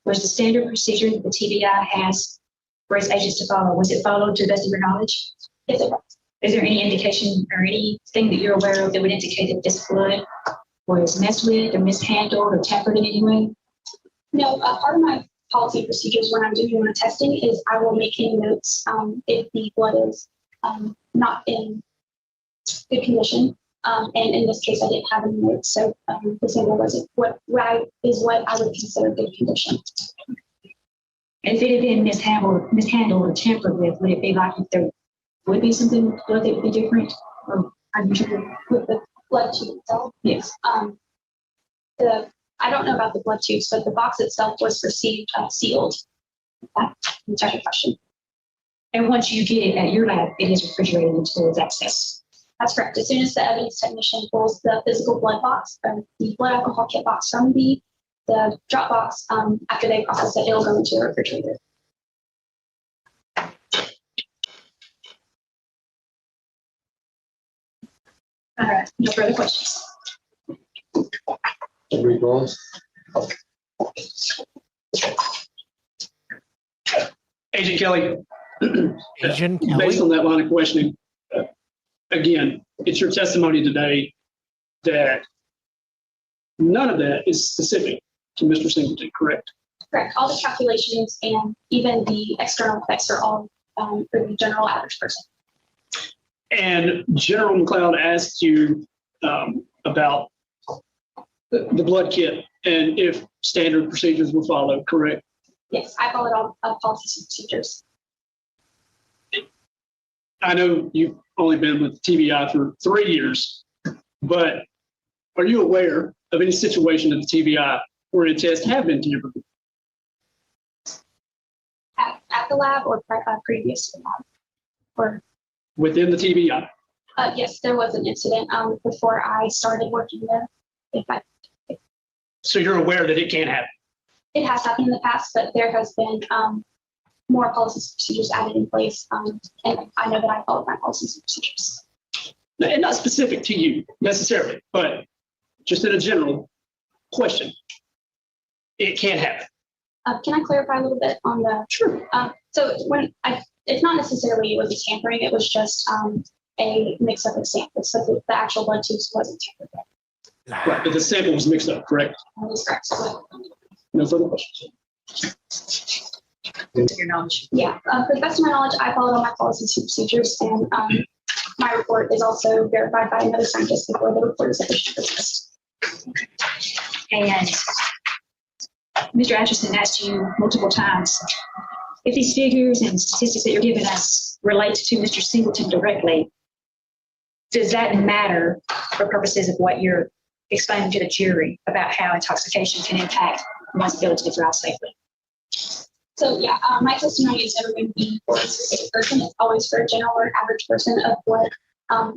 was the standard procedure that the TBI has for its agents to follow, was it followed to the best of your knowledge? Yes, it was. Is there any indication or anything that you're aware of that would indicate that this blood was messed with or mishandled or tampered in any way? No, part of my policy and procedures when I'm doing my testing is I will make any notes if the blood is not in good condition. And in this case, I didn't have any notes, so the sample wasn't what I would consider good condition. If it had been mishandled or tampered with, would it be like if there would be something blood that would be different? Or are you sure? With the blood tube itself? Yes. I don't know about the blood tubes, but the box itself was received sealed. That's a question. And once you get it at your lab, it is refrigerated until it's accessed. That's correct. As soon as the evidence technician pulls the physical blood box, or the blood alcohol kit box from the drop box, after they process it, it'll go into the refrigerator. All right, no further questions. Agreed, Ross? Agent Kelly, Agent based Kelly? on that line of questioning, again, it's your testimony today that none of that is specific to Mr. Singleton, correct? Correct. All the calculations and even the external effects are all for the general average person. And General McLeod asked you about the blood kit and if standard procedures were followed, correct? Yes, I followed all policies and procedures. I know you've only been with TBI for 3 years, but are you aware of any situation at the TBI where a test have been tampered with? At the lab or previous to the lab? Or Within the TBI? yes, there was an incident before I started working there. So you're aware that it can happen? It has happened in the past, but there has been more policies and procedures added in place. And I know that I followed my policies and procedures. And not specific to you necessarily, but just in a general question. It can happen. Can I clarify a little bit on the? Sure. So it's not necessarily it was a tampering. It was just a mix-up of samples. So the actual blood tubes wasn't tampered with. Right, but the sample was mixed up, correct? That is correct. So, No further questions. To your knowledge. yeah, for the best of my knowledge, I followed all my policies and procedures, and my report is also verified by another scientist before the report is officially released. And Mr. Atchison asked you multiple times, if these figures and statistics that you're giving us relate to Mr. Singleton directly, does that matter for purposes of what you're explaining to the jury about how intoxication can impact one's ability to drive safely? So yeah, my testimony is never going to be for a specific person. It's always for a general or average person of what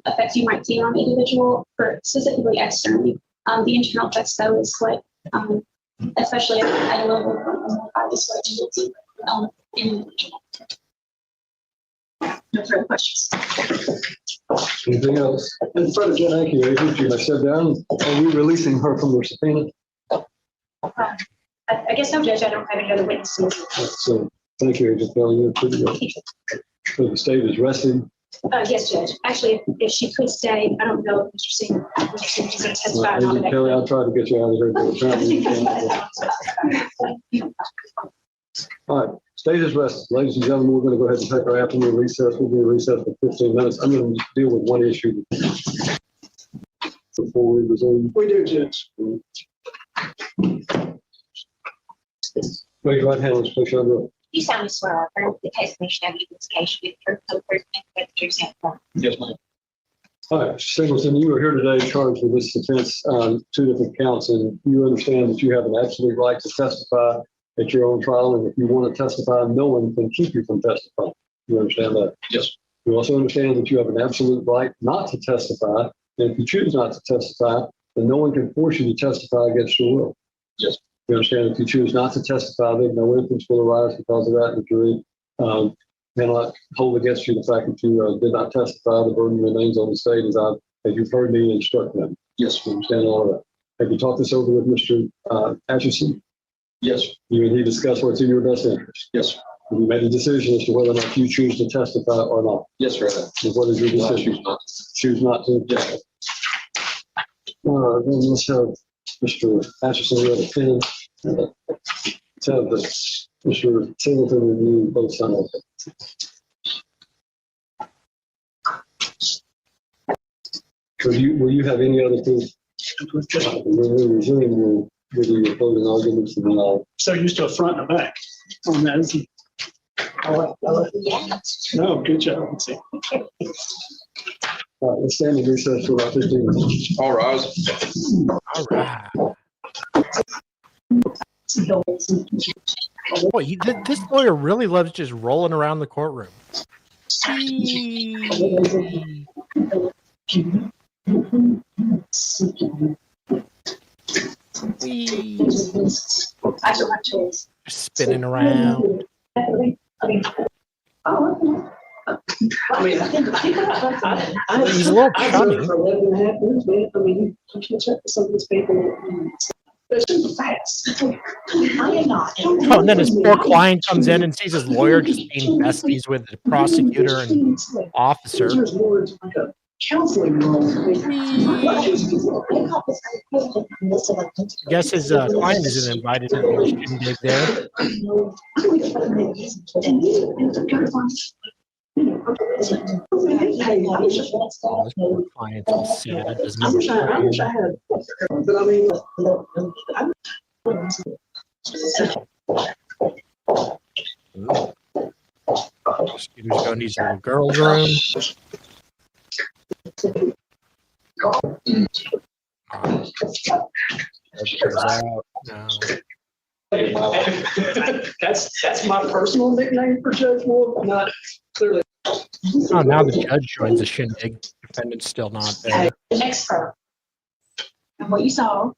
effects you might see on the individual, for specifically externally. The internal effects, though, is what, especially at a level of 5 is what you will see in the individual. No further questions. Anything else? And further, thank you, Agent. You may sit down. Are we releasing her from her subpoena? I guess no, Judge, I don't have any other witnesses. So, thank you, Agent Kelly. You're pretty good. So the state is resting. Yes, Judge. Actually, if she could stay, I don't know if Mr. Singleton's going to testify or Agent not. Kelly, I'll try to get you out of here, but apparently you can't. All right, state is rested. Ladies and gentlemen, we're going to go ahead and take our afternoon recess. We'll be in recess for 15 minutes. I'm going to deal with one issue before we resume. We do, Judge. Raise your right hand and place your other. You solemnly swear or affirm that the testimony you have in this case should be the truth, whole truth, and nothing but the truth, so help you God. Yes, ma'am. All right, Singleton, you are here today charged with this offense on 2 different counts, and you understand that you have an absolute right to testify at your own trial, and if you want to testify, no one can keep you from testifying. You understand that? Yes. You also understand that you have an absolute right not to testify, and if you choose not to testify, then no one can force you to testify against your will. Yes. You understand if you choose not to testify, then no inference will arise because of that, and the jury cannot hold against you the fact that you did not testify. The burden remains on the state as you've heard me instruct them. Yes. You understand all of that. Have you talked this over with Mr. Atchison? Yes. You and he discussed what's in your best interest. Yes. Have you made a decision as to whether or not you choose to testify or not? Yes, sir. And what is your decision? Choose not to? Yes. Then let's have Mr. Atchison, you have a pen. So Mr. Singleton and you both sign up. So will you have any other proof? When we resume, we'll give you your closing arguments and then I'll. So used to a front and a back on that, isn't he? Yeah. No, good job. Let's see. All right, let's stand in recess for about 15 minutes. All rise. All right. Boy, this lawyer really loves just rolling around the courtroom. Spinning around. I mean, He's a little chummy. for 11 and a half years, man. I mean, you can check some of these people. They're super fast. I am not. Oh, and then his poor client comes in and sees his lawyer just being besties with the prosecutor and officer. There's more to like a counseling role. I guess his client isn't invited to the shindig there. Oh, this poor client's all seated. It doesn't I wish I had, but I mean, Prosecutor's going to use a little girl's room. Turns out, no. that's my personal nickname for Judge Wolf, not clearly. Oh, now the judge joins the shindig. Defendant's still not there. Expert. And what you saw.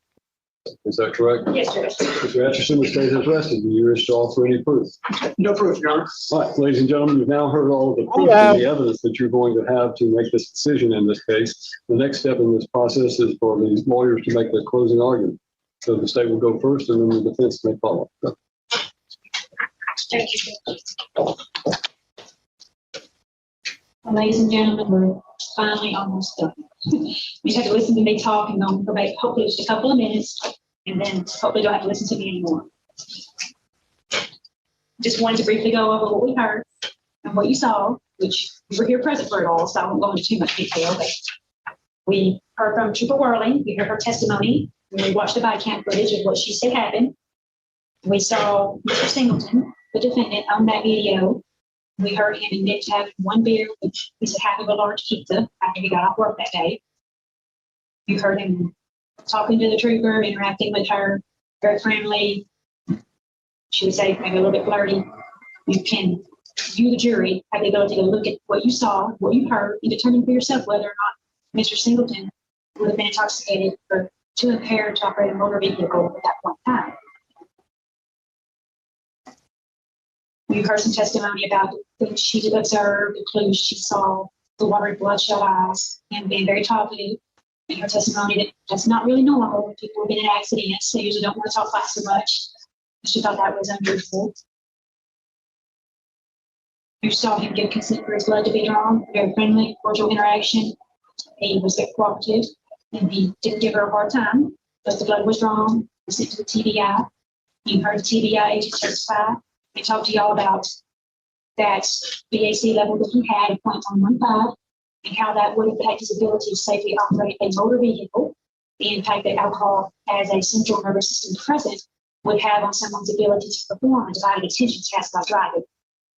Is that correct? Yes, Judge. Mr. Atchison, the state has rested. Do you wish to offer any proof? No proof, Your Honor. All right, ladies and gentlemen, you've now heard all of the proof and the evidence that you're going to have to make this decision in this case. The next step in this process is for these lawyers to make their closing argument. So the state will go first and then the defense may follow. Thank you. Well, ladies and gentlemen, we're finally almost done. You have to listen to me talk and go for about hopefully just a couple of minutes, and then hopefully don't have to listen to me anymore. Just wanted to briefly go over what we heard and what you saw, which you were here present for it all, so I won't go into too much detail. But we heard from Trooper Worley. We heard her testimony. We watched the body cam footage of what she said happened. We saw Mr. Singleton, the defendant, on that video. We heard him admit to having one beer, which he said half of a large pizza after he got off work that day. You heard him talking to the trooper, interacting with her, very friendly. She would say maybe a little bit flirty. You, the jury, have the ability to look at what you saw, what you heard, and determine for yourself whether or not Mr. Singleton would have been intoxicated or too impaired to operate a motor vehicle at that point in time. You heard some testimony about the things she observed, the clues she saw, the watery bloodshot eyes, and being very talkative. And her testimony that that's not really normal when people have been in accidents. They usually don't want to talk about so much. She thought that was unusual. You saw him give consent for his blood to be drawn, very friendly, cordial interaction. He was very cooperative, and he didn't give her a hard time. But the blood was drawn, was sent to the TBI. You heard the TBI agent testify. They talked to y'all about that BAC level that he had at 0.115 and how that would impact his ability to safely operate a motor vehicle, the impact that alcohol as a central nervous system present would have on someone's ability to perform a divided attention task by driving.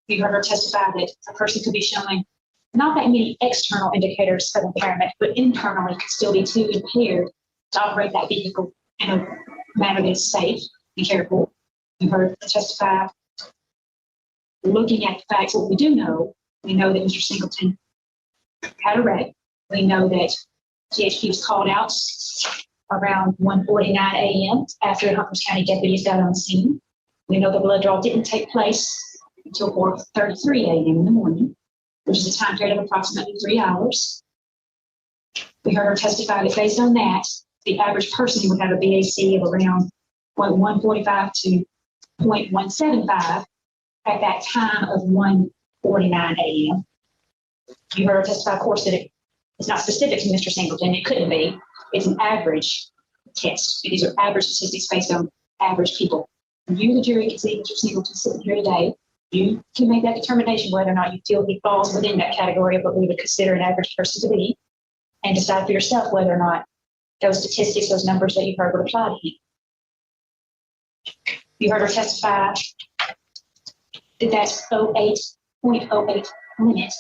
You heard her testify that a person could be showing not that many external indicators of impairment, but internally could still be too impaired to operate that vehicle in a manner that is safe and careful. You heard her testify. Looking at the facts, what we do know, we know that Mr. Singleton had a wreck. We know that GHP was called out around 1:49 a.m. after Humphreys County deputies got on the scene. We know the blood draw didn't take place until 4:33 a.m. in the morning, which is a time period of approximately 3 hours. We heard her testify that based on that, the average person would have a BAC of around 0.145 to 0.175 at that time of 1:49 a.m. You heard her testify, of course, that it's not specific to Mr. Singleton. It couldn't be. It's an average test. These are average statistics based on average people. You, the jury, can see Mr. Singleton sitting here today. You can make that determination whether or not you feel he falls within that category of what we would consider an average person to be, and decide for yourself whether or not those statistics, those numbers that you heard would apply to him. You heard her testify that that's 0.08 limit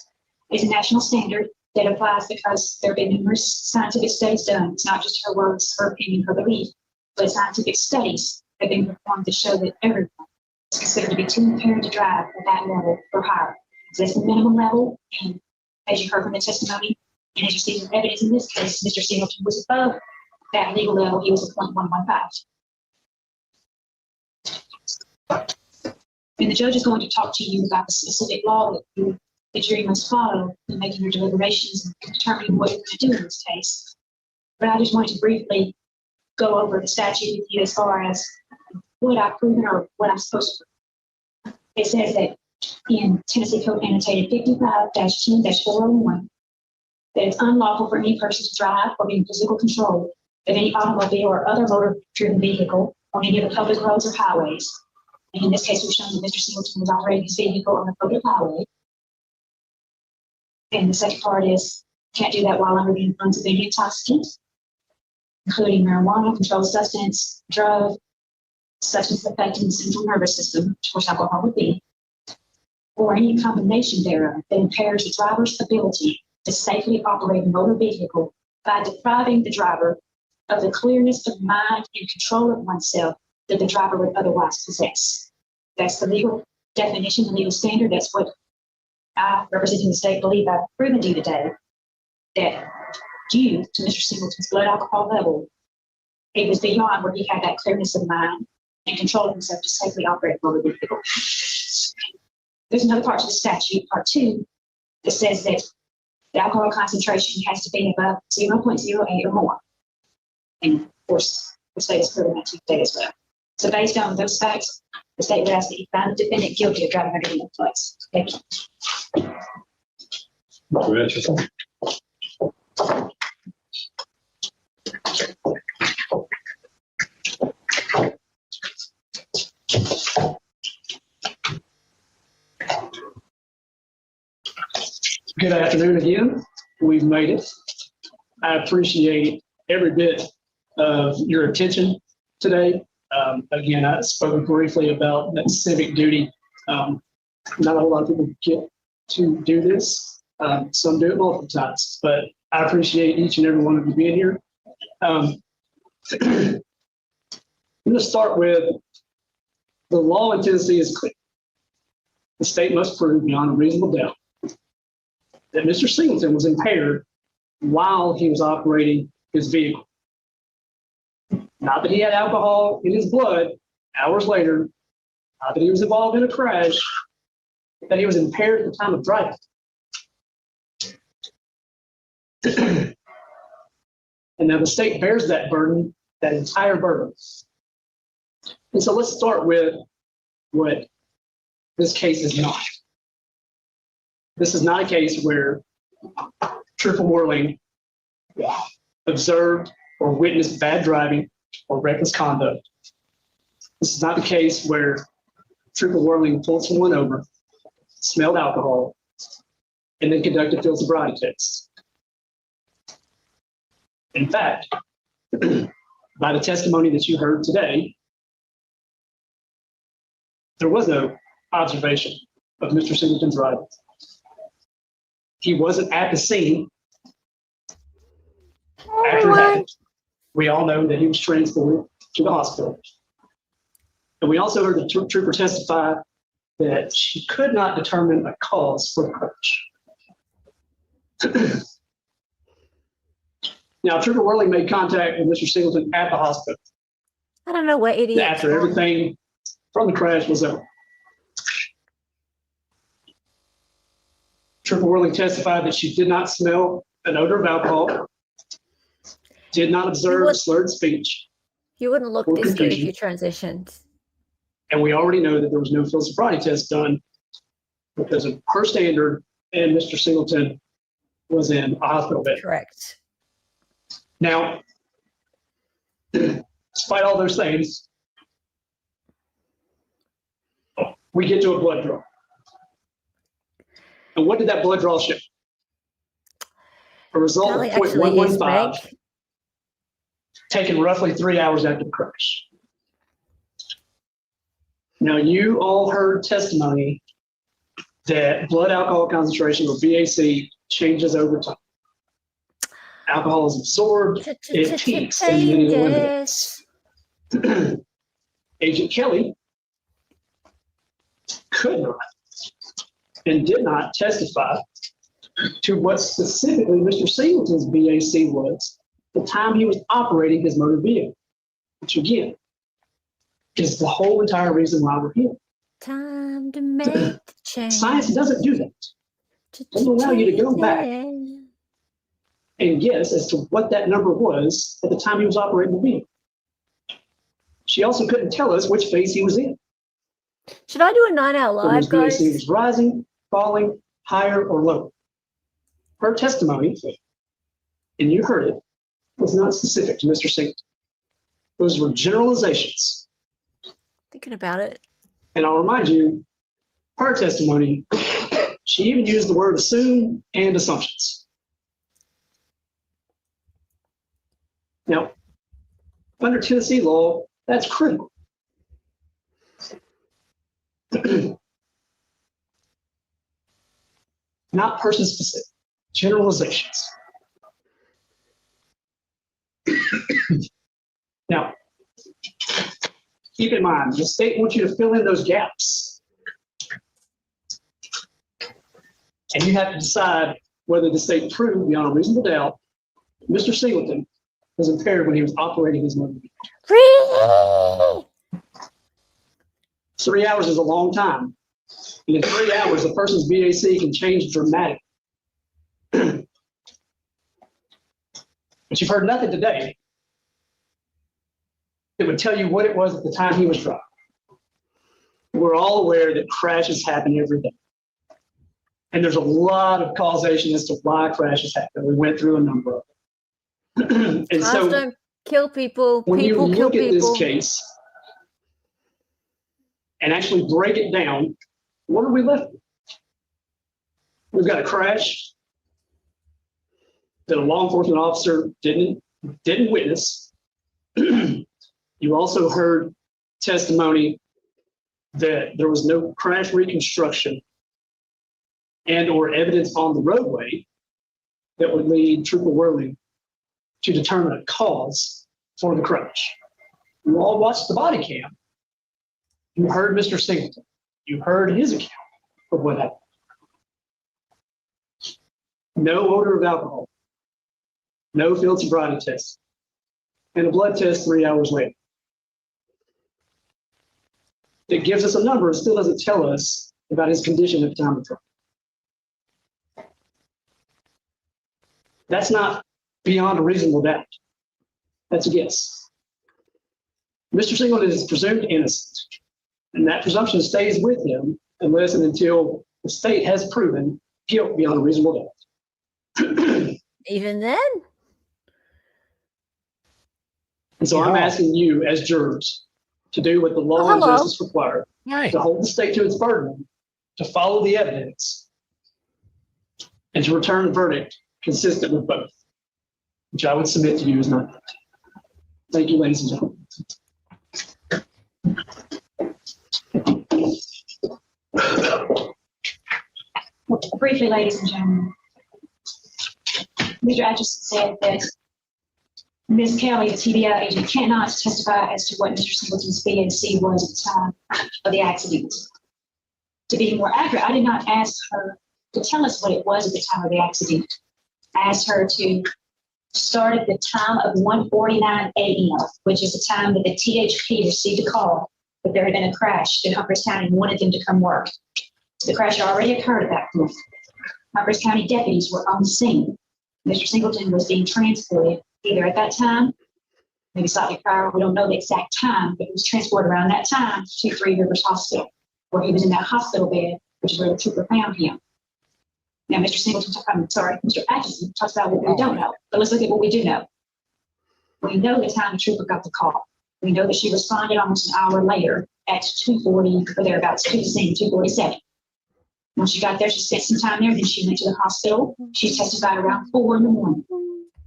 is a national standard that applies because there have been numerous scientific studies done. It's not just her words, her opinion, her belief, but scientific studies have been performed to show that everyone is considered to be too impaired to drive at that level or higher. That's the minimum level, and as you heard from the testimony, and as you see from evidence in this case, Mr. Singleton was above that legal level. He was a 0.115. And the judge is going to talk to you about the specific law that the jury must follow in making your deliberations and determining what you're going to do in this case. But I just wanted to briefly go over the statute with you as far as what I've proven or what I'm supposed to prove. It says that in Tennessee Code Annotated 55-10-401, that it's unlawful for any person to drive or be in physical control of any automobile or other motor-driven vehicle on any of the public roads or highways. And in this case, we've shown that Mr. Singleton was operating his vehicle on a public highway. And the second part is, can't do that while under the influence of any intoxicant, including marijuana, controlled substance, drug, substance affecting the central nervous system, which of course alcohol would be, or any combination thereof that impairs the driver's ability to safely operate a motor vehicle by depriving the driver of the clearness of mind and control of oneself that the driver would otherwise possess. That's the legal definition, the legal standard. That's what I, representing the state, believe I've proven to you today, that due to Mr. Singleton's blood alcohol level, it was beyond where he had that clearness of mind and control of himself to safely operate a motor vehicle. There's another part to the statute, part 2, that says that the alcohol concentration has to be above 0.08 or more. And of course, the state has proven that to you today as well. So based on those facts, the state would ask that you find the defendant guilty of driving under the influence. Thank you. Mr. Richardson. Good afternoon again. We've made it. I appreciate every bit of your attention today. Again, I spoke briefly about that civic duty. Not a whole lot of people get to do this. Some do it multiple times, but I appreciate each and every one of you being here. I'm going to start with the law in Tennessee is clear. The state must prove beyond a reasonable doubt that Mr. Singleton was impaired while he was operating his vehicle. Not that he had alcohol in his blood hours later, not that he was involved in a crash, but that he was impaired at the time of driving. And now the state bears that burden, that entire burden. And so let's start with what this case is not. This is not a case where Trooper Worling observed or witnessed bad driving or reckless conduct. This is not the case where Trooper Worling pulled someone over, smelled alcohol, and then conducted field sobriety tests. In fact, by the testimony that you heard today, there was no observation of Mr. Singleton's driving. He wasn't at the scene after it happened. We all know that he was transported to the hospital. And we also heard the trooper testify that she could not determine a cause for the crash. Now, Trooper Worling made contact with Mr. Singleton at the hospital. I don't know what idiot. After everything from the crash was over. Trooper Worling testified that she did not smell an odor of alcohol, did not observe slurred speech. You wouldn't look this good if you transitioned. And we already know that there was no field sobriety test done because of her standard, and Mr. Singleton was in a hospital bed. Correct. Now, despite all those things, we get to a blood draw. And what did that blood draw show? A result Probably of actually is 0.115, Meg. taken roughly 3 hours after the crash. Now, you all heard testimony that blood alcohol concentration, or BAC, changes over time. Alcohol is absorbed, it peaks, and then it eliminates. Agent Kelly could not and did not testify to what specifically Mr. Singleton's BAC was the time he was operating his motor vehicle, which again is the whole entire reason why we're here. Time to make the change. Science doesn't do that. It doesn't allow you to go back and guess as to what that number was at the time he was operating the vehicle. She also couldn't tell us which phase he was in. Should I do a 9 out Whether live, his BAC guys? was rising, falling, higher, or lower. Her testimony, and you heard it, was not specific to Mr. Singleton. Those were generalizations. Thinking about it. And I'll remind you, her testimony, she even used the word assume and assumptions. Now, under Tennessee law, that's critical. Not person specific, generalizations. Now, keep in mind, the state wants you to fill in those gaps. And you have to decide whether the state proved beyond a reasonable doubt Mr. Singleton was impaired when he was operating his motor vehicle. Really? 3 hours is a long time. And in 3 hours, a person's BAC can change dramatically. But you've heard nothing today that would tell you what it was at the time he was driving. We're all aware that crashes happen every day. And there's a lot of causation as to why crashes happen. We went through a number of them. And Cars so don't kill people. when you People kill look at people. this case and actually break it down, what are we left with? We've got a crash that a law enforcement officer didn't witness. You also heard testimony that there was no crash reconstruction and or evidence on the roadway that would lead Trooper Worley to determine a cause for the crash. You all watched the body cam. You heard Mr. Singleton. You heard his account of what happened. No odor of alcohol. No field sobriety test. And a blood test 3 hours later. It gives us a number, it still doesn't tell us about his condition at the time of trial. That's not beyond a reasonable doubt. That's a guess. Mr. Singleton is presumed innocent, and that presumption stays with him unless and until the state has proven guilt beyond a reasonable doubt. Even then? And so I'm asking you as jurors to do what the law and hello. justice require, Right. to hold the state to its burden, to follow the evidence, and to return a verdict consistent with both, which I would submit to you is not. Thank you, ladies and gentlemen. Briefly, ladies and gentlemen, Mr. Atchison said that Ms. Kelly, the TBI agent, cannot testify as to what Mr. Singleton's BAC was at the time of the accident. To be more accurate, I did not ask her to tell us what it was at the time of the accident. I asked her to start at the time of 1:49 a.m., which is the time that the THP received a call that there had been a crash in Humphreys County and wanted them to come work. The crash already occurred at that point. Humphreys County deputies were on the scene. Mr. Singleton was being transported either at that time, maybe slightly prior, we don't know the exact time, but he was transported around that time to Three Rivers Hospital, where he was in that hospital bed, which is where the trooper found him. Now, Mr. Singleton, Mr. Atchison talks about what we don't know, but let's look at what we do know. We know the time the trooper got the call. We know that she responded almost an hour later at 2:40 or thereabouts, 2:47. When she got there, she spent some time there, then she went to the hospital. She testified around 4 in the morning.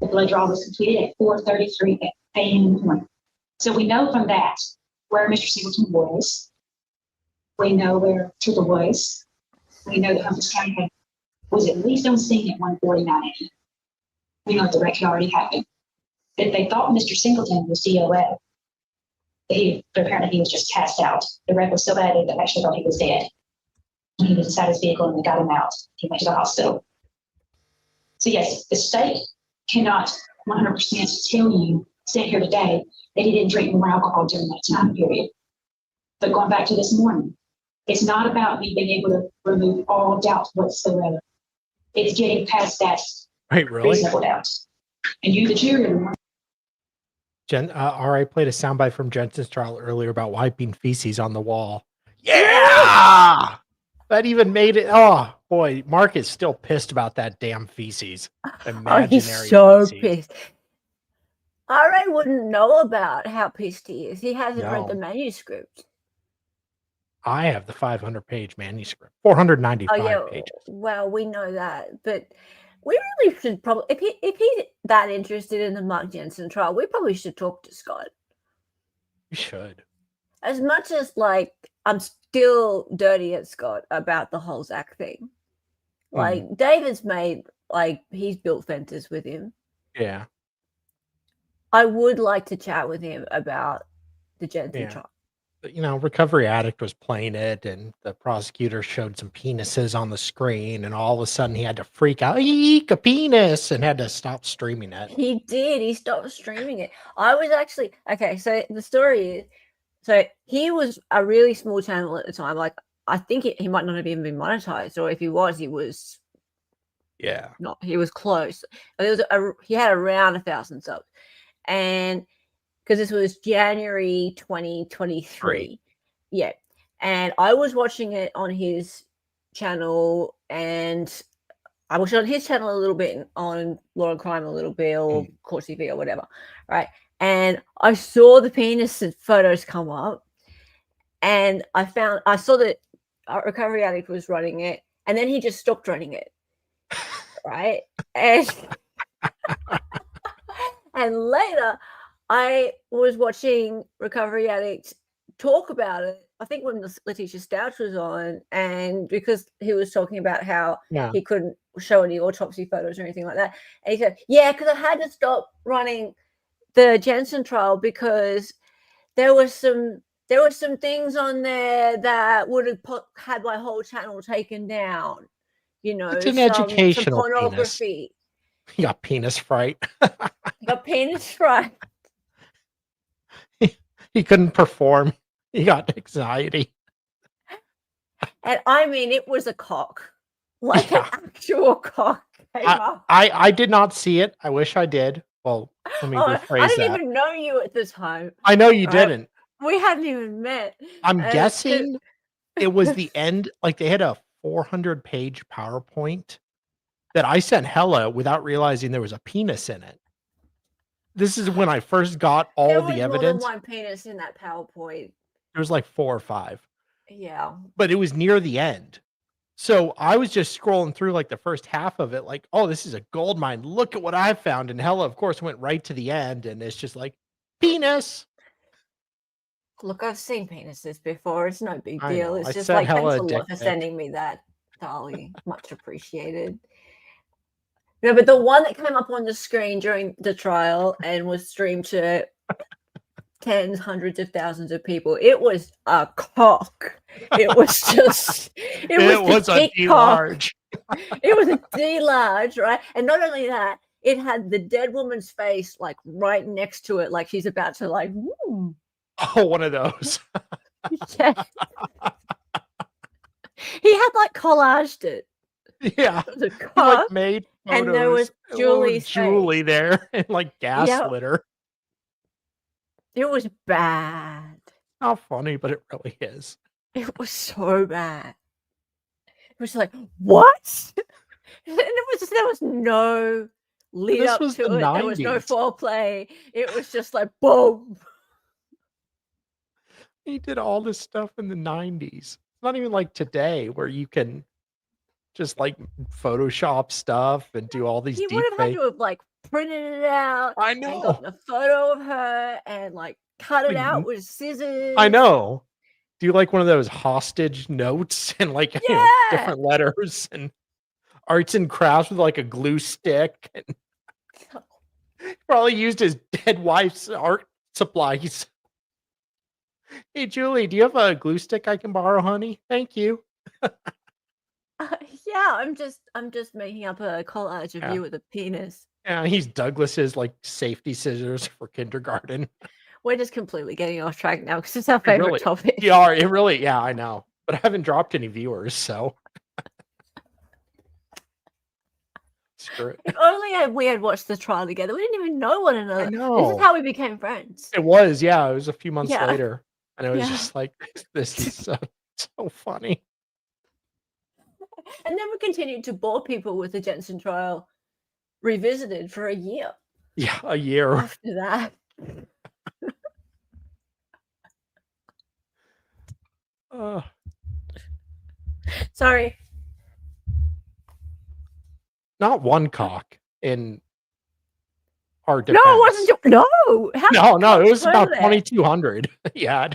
The blood draw was completed at 4:33 a.m. in the morning. So we know from that where Mr. Singleton was. We know where Trooper was. We know that Humphreys County was at least on scene at 1:49 a.m. We know the wreck had already happened. If they thought Mr. Singleton was DOA, but apparently he was just passed out. The wreck was so bad that they actually thought he was dead. When he was inside his vehicle and they got him out, he went to the hospital. So yes, the state cannot 100% tell you, stand here today, that he didn't drink more alcohol during that time period. But going back to this morning, it's not about me being able to remove all doubt whatsoever. It's getting past that Right, really? reasonable doubt. And you, the jury, RA played a soundbite from Jensen's trial earlier about wiping feces on the wall. Yeah! That even made it. Oh, boy. Mark is still pissed about that damn feces. Imaginary he's so feces. pissed. RA wouldn't know about how pissed he is. He hasn't read the No. manuscript. I have the 500-page manuscript. 495 Oh yeah, pages. well, we know that, but we really should probably, if he's that interested in the Mark Jensen trial, we probably should talk to Scott. You should. As much as like I'm still dirty at Scott about the whole Zach thing. Like David's made, like he's built fences with him. Yeah. I would like to chat with him about the Jensen trial. You know, Recovery Addict was playing it, and the prosecutor showed some penises on the screen, and all of a sudden he had to freak out, eek, a penis, and had to stop streaming it. He did. He stopped streaming it. I was actually, okay, so the story is, so he was a really small channel at the time. Like, I think he might not have even been monetized, or if he was not, he was close. He had around 1,000 subs. And because this was January 2023. Yeah. And I was watching it on his channel, and I watched it on his channel a little bit, on Law and Crime a little bit, or Court TV or whatever. Right. And I saw the penis photos come up, and I saw that Recovery Addict was running it, and then he just stopped running it. Right. And and later I was watching Recovery Addict talk about it. I think when Letitia Stouch was on, and because he was talking about how he couldn't show any autopsy photos or anything like that. And he said, yeah, because I had to stop running the Jensen trial because there were some things on there that would have had my whole channel taken down. You know, it's an educational some pornography. Penis. He got penis fright. He got penis fright. He couldn't perform. He got anxiety. And I mean, it was a cock. Like an actual cock came up. I did not see it. I wish I did. Well, let me rephrase that. I didn't even know you at the time. I know you didn't. We hadn't even met. I'm guessing it was the end. Like they had a 400-page PowerPoint that I sent Hella without realizing there was a penis in it. This is when I first got all the evidence. There was more than one penis in that PowerPoint. There was like 4 or 5. Yeah. But it was near the end. So I was just scrolling through like the first half of it, like, oh, this is a gold mine. Look at what I found. And Hella, of course, went right to the end, and it's just like, penis. Look, I've seen penises before. It's no big deal. It's just sent like, thanks Hella a a dick lot for pic. sending me that, Dolly. Much appreciated. No, but the one that came up on the screen during the trial and was streamed to tens, hundreds of thousands of people, it was a cock. It was just, it was a D large. It was a D large, right? And not only that, it had the dead woman's face like right next to it, like she's about to like, woo. Oh, one of those. Yeah. He had like collaged it. Yeah. It was a He, cock, like made photos. and there was Julie's Julie there and like gaslit her. It was bad. Not funny, but it really is. It was so bad. It was like, what? And there was no lead up to it. There was no foreplay. It was just like, boom. He did all this stuff in the 90s. It's not even like today where you can just like Photoshop stuff and do all these He would deep have had fake. to have like printed it out I and know. gotten a photo of her and like cut it Like, out with scissors. I know. Do like one of those hostage notes and like Yeah. different letters and arts and crafts with like a glue stick, and probably used his dead wife's art supplies. Hey Julie, do you have a glue stick I can borrow, honey? Thank you. Yeah, I'm just making up a collage of Yeah. you with a penis. Yeah, he's Douglas's like safety scissors for kindergarten. We're just completely getting off track now because it's our It favorite really, topic. yeah, it really, yeah, I know. But I haven't dropped any viewers, so screw it. If only we had watched the trial together. We didn't even know one another. I This know. is how we became friends. It was, yeah, it was a few months Yeah. later. And it was Yeah. just like, this is so funny. And then we continued to bore people with the Jensen trial revisited for a year Yeah, a year. after that. Sorry. Not one cock in our defense. No, it wasn't. No. How many No, it cocks was were about there? 2,200. Yeah.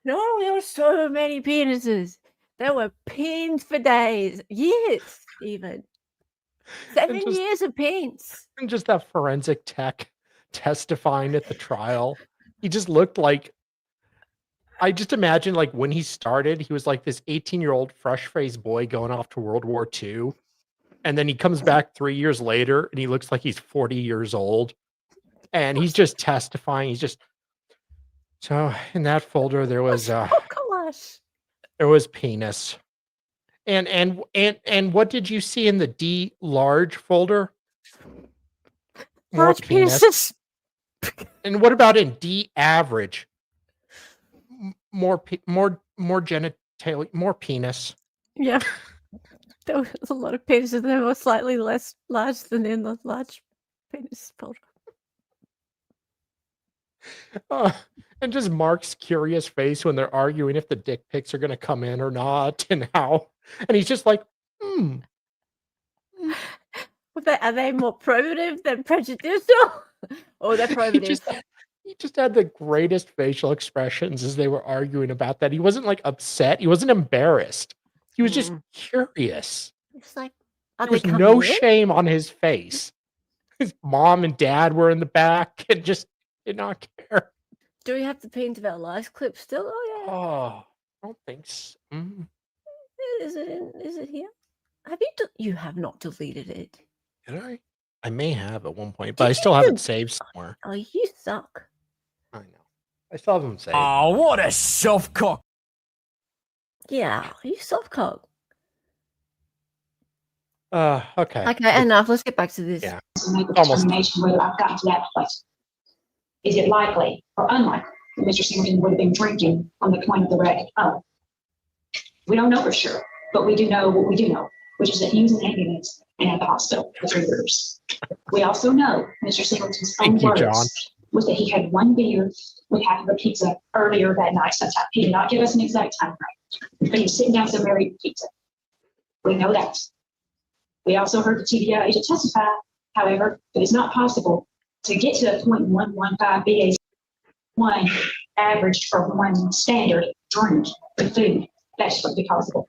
No, there were so many penises. There were pins for days, years, even. 7 just- years of pins. And just that forensic tech testifying at the trial. He just looked like, I just imagine like when he started, he was like this 18-year-old fresh-faced boy going off to World War II. And then he comes back 3 years later and he looks like he's 40 years old. And he's just testifying. He's just, so in that folder there was Oh gosh. there was penis. And what did you see in the D large folder? More Large penis. penises. And what about in D average? More genitalia, more penis. Yeah. There was a lot of penises. They were slightly less large than in the large penis folder. And just Mark's curious face when they're arguing if the dick pics are going to come in or not, and how, and he's just like, Are they more probative than prejudicial? Oh, they're probative. He just had the greatest facial expressions as they were arguing about that. He wasn't like upset. He wasn't embarrassed. He was just curious. It's like, there was no shame on his face. His mom and dad were in the back and just did not care. Do we have the Paint of Our Lives clip still? Oh yeah. Oh, I don't think so. Is it here? Have you have not deleted it? Did I? I may have at one point, but I still have it saved somewhere. Oh, you suck. I know. I still have them saved. Oh, what a soft cock. Yeah, you soft cock. Okay. Okay, enough. Let's get back to this. Yeah. To make a determination whether I've gotten to that place. Is it likely or unlikely that Mr. Singleton would have been drinking on the point of the wreck? Oh, we don't know for sure, but we do know what we do know, which is that he was in the ambulance and at the hospital for 3 years. We also know Mr. Singleton's own Thank you, words John. was that he had one beer with half of a pizza earlier that night sometime. He did not give us an exact time frame, but he was sitting down somewhere eating pizza. We know that. We also heard the TBI agent testify, however, that it's not possible to get to a 0.115 BA1 average for one standard drink with food. That's just going to be possible.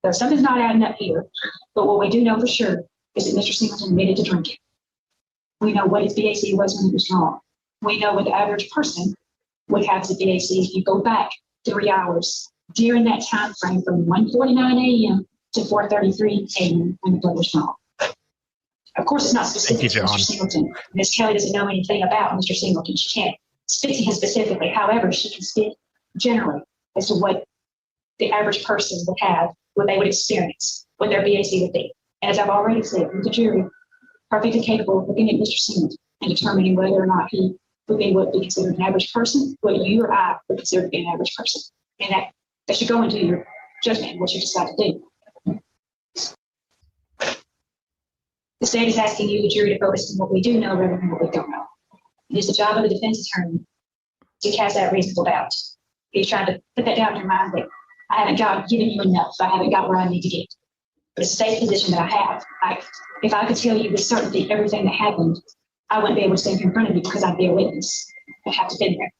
So something's not adding up here, but what we do know for sure is that Mr. Singleton admitted to drinking. We know what his BAC was when he was drunk. We know what the average person would have as a BAC if you go back 3 hours during that time frame from 1:49 a.m. to 4:33 a.m. when the blood was drawn. Of course, it's not specific to Mr. Singleton. Ms. Kelly doesn't know anything about Mr. Singleton. She can't speak to him specifically. However, she can speak generally as to what the average person would have, what they would experience, what their BAC would be. And as I've already said, the jury perfectly capable of looking at Mr. Singleton and determining whether or not he would be what would be considered an average person, what you or I would consider to be an average person. And that should go into your judgment, what you decide to do. The state is asking you, the jury, to focus on what we do know rather than what we don't know. It is the job of the defense attorney to cast that reasonable doubt. He's trying to put that down in your mind that I haven't given you enough. I haven't got where I need to get. But it's a safe position that I have. If I could tell you with certainty everything that happened, I wouldn't be able to stand here in front of you because I'd be a witness. I'd have to be there.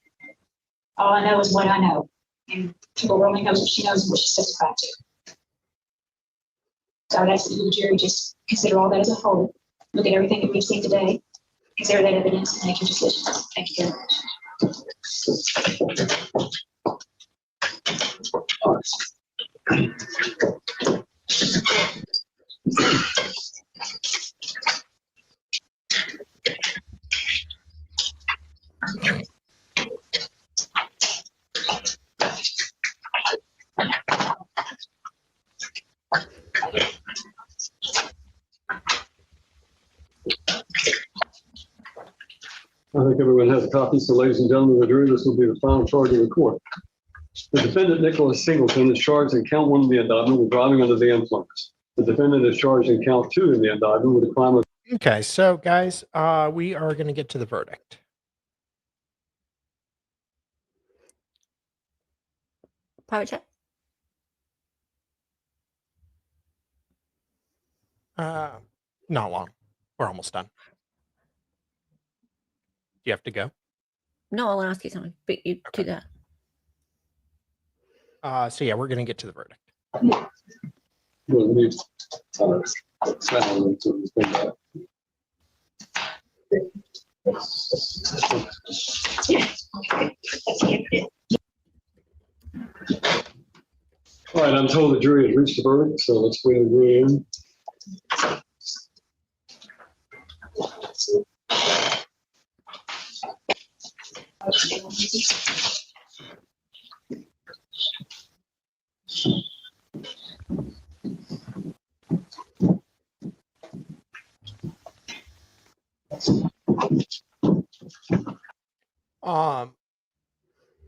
All I know is what I know. And the world only knows what she knows and what she's testified to. So I would ask that you, the jury, just consider all that as a whole. Look at everything that we've seen today. Consider that evidence and make your decision. Thank you very much. I think everyone has a copy. So ladies and gentlemen of the jury, this will be the final charge of the court. The defendant, Nicolas Singleton, is charged in count 1 of the indictment with driving under the influence. The defendant is charged in count 2 in the indictment with a crime of... Okay, so guys, we are going to get to the verdict. Private chat. Not long. We're almost done. Do you have to go? No, I want to ask you something. But you do that. So yeah, we're going to get to the verdict. All right, I'm told the jury has reached the verdict, so let's bring the jury in.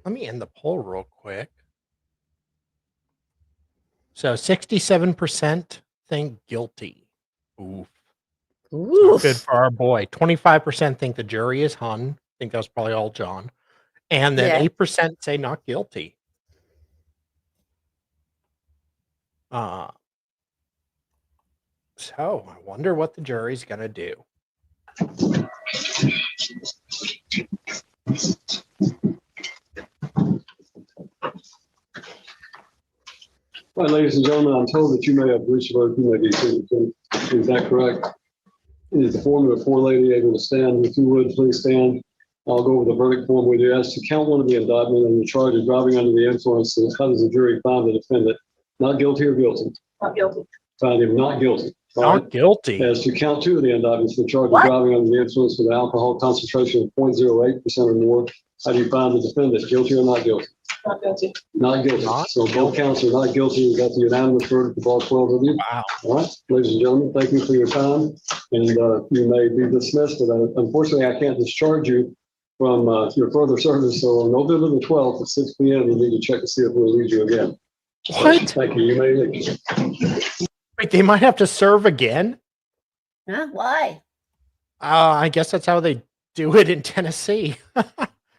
Let me end the poll real quick. So 67% think guilty. Oof. So good for our boy. 25% think the jury is hung. I think that was probably all John. And then 8% say not guilty. So I wonder what the jury's going to do. All right, ladies and gentlemen, I'm told that you may have reached a verdict. You may be seated. Is that correct? Is the form of the poor lady able to stand? If you would, please stand. I'll go over the verdict form with you. As to count 1 of the indictment and the charge of driving under the influence, how does the jury find the defendant? Not guilty or guilty? Not guilty. Find him not guilty. Not guilty. As to count 2 of the indictments, the charge of driving under the influence with an alcohol concentration of 0.08% or more, how do you find the defendant? Guilty or not guilty? Not guilty. Not guilty. So both counts are not guilty. We've got the unanimous verdict of all 12 of you. Wow. All right, ladies and gentlemen, thank you for your time. And you may be dismissed, but unfortunately, I can't discharge you from your further service. So on November the 12th at 6 p.m., you need to check to see if we'll lead you again. What? Thank you. You may leave. Wait, they might have to serve again? Huh? Why? I guess that's how they do it in Tennessee.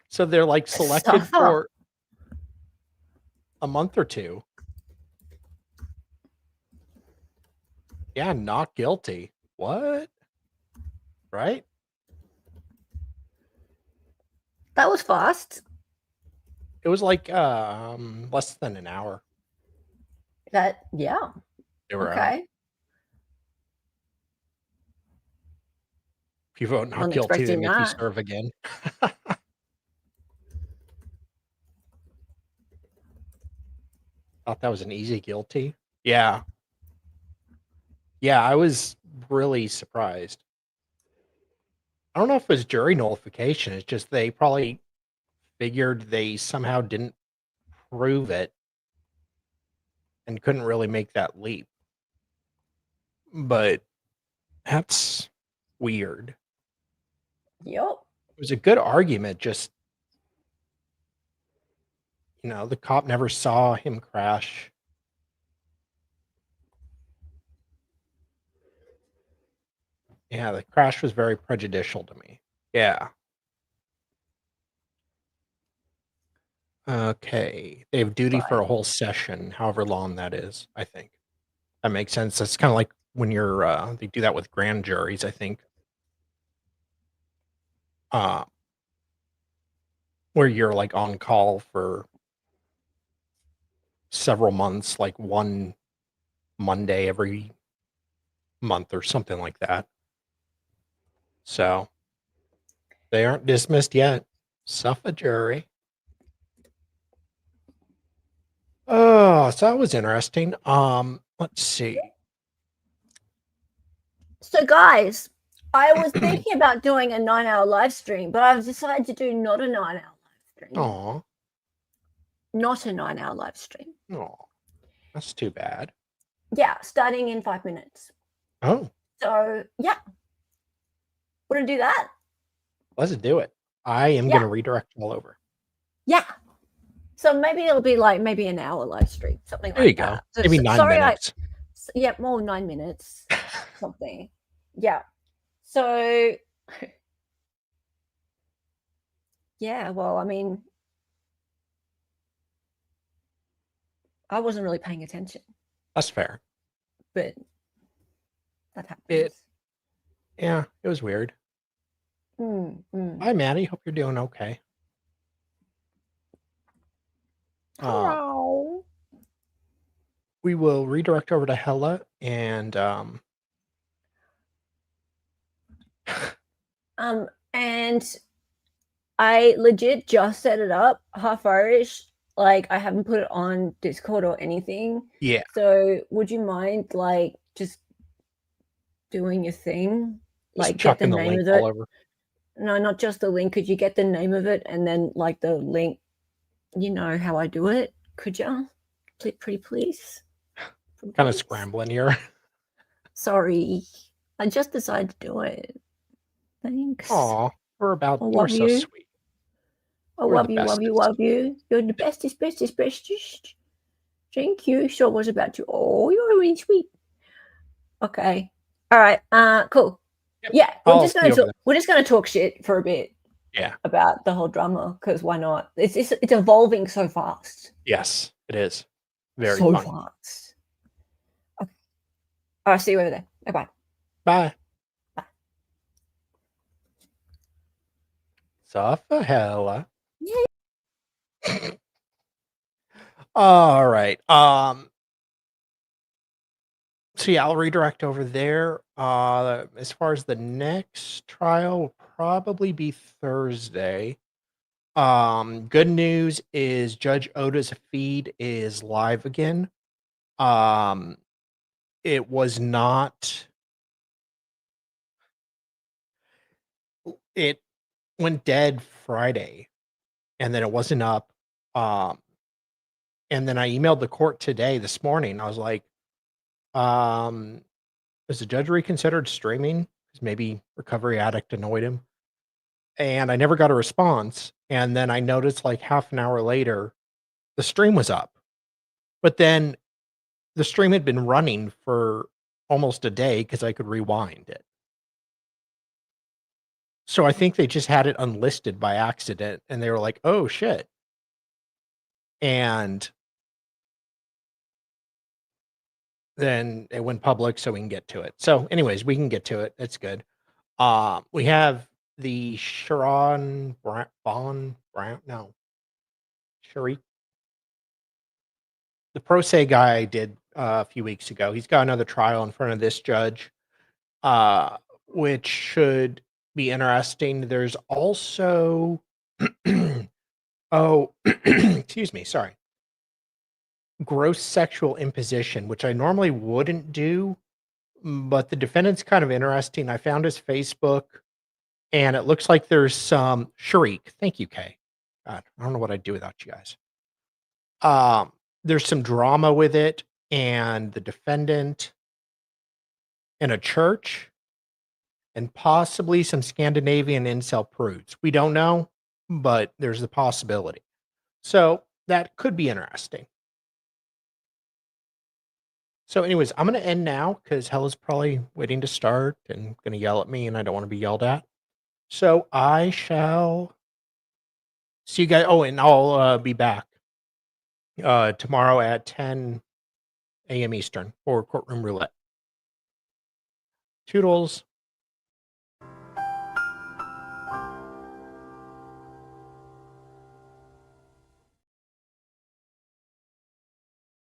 So they're like selected for a month or two. Yeah, not guilty. What? Right? That was fast. It was like less than an hour. Yeah. They were out. Okay. If you vote not Wasn't guilty, they expecting make you that. serve again. Thought that was an easy guilty. Yeah. Yeah, I was really surprised. I don't know if it was jury nullification. It's just they probably figured they somehow didn't prove it and couldn't really make that leap. But that's weird. Yep. It was a good argument, just the cop never saw him crash. Yeah, the crash was very prejudicial to me. Yeah. Okay. They have duty for a whole session, however long that is, I think. That makes sense. That's kind of like when you're, they do that with grand juries, I think. Uh, where you're like on call for several months, like one Monday every month or something like that. So they aren't dismissed yet. Suffolk jury. Oh, so that was interesting. Let's see. So, guys, I was thinking about doing a 9-hour live stream, but I've decided to do not a 9-hour live stream. Aw. Not a 9-hour live stream. Oh, that's too bad. Yeah, starting in 5 minutes. Oh, So, yeah. Want to do that? let's do it. I am going to redirect all over. Yeah. So maybe it'll be like maybe an hour live stream, something There you like go. that. So, Maybe 9 minutes. Yeah, more 9 minutes, something. Yeah. So, yeah, well, I mean, I wasn't really paying attention, That's fair. but that happens. Yeah, it was weird. Hi, Maddie. Hope you're doing okay. Hello. We will redirect over to Hella and and I legit just set it up half hourish. Like I haven't put it on Discord or anything. Yeah. So would you mind like just doing your thing? Just Like get the chucking the name link of it. all over. No, not just the link. Could you get the name of it and then like the link? You know how I do it. Could you? Pretty please. Kind of scrambling here. Sorry, I just decided to do it. Thanks. Aw, we're about. I You're love so you. sweet. I We're love the you, love you, bestest. love you. You're the bestest, bestest, bestest. Thank you. Sure was about you. Oh, you're really sweet. Okay. All right. Cool. Yep. Yeah, I'll we're just gonna talk shit for a bit. Yeah. About the whole drama, because why not? It's evolving so fast. Yes, it is. Very so fun. fast. Okay. All right, see you over there. Bye-bye. Bye. Bye. Suffa Hella. Yeah. All right. So yeah, I'll redirect over there. As far as the next trial will probably be Thursday. Good news is Judge Oda's feed is live again. It was not. It went dead Friday, and then it wasn't up. And then I emailed the court this morning. I was like, has the judge reconsidered streaming? Because maybe Recovery Addict annoyed him. And I never got a response. And then I noticed like half an hour later, the stream was up. But then the stream had been running for almost a day because I could rewind it. So I think they just had it unlisted by accident. And they were like, oh, shit. And then it went public so we can get to it. So anyways, we can get to it. It's good. We have the Sharon Brown, Sharik. The pro se guy I did a few weeks ago. He's got another trial in front of this judge, which should be interesting. There's also, excuse me, sorry. Gross sexual imposition, which I normally wouldn't do, but the defendant's kind of interesting. I found his Facebook, and it looks like there's some Sharik. Thank you, Kay. God, I don't know what I'd do without you guys. There's some drama with it, and the defendant in a church, and possibly some Scandinavian incel prudes. We don't know, but there's the possibility. So that could be interesting. So anyways, I'm going to end now because Hella's probably waiting to start and going to yell at me, and I don't want to be yelled at. So I shall see you guys. Oh, and I'll be back tomorrow at 10 a.m. Eastern for courtroom roulette. Toodles.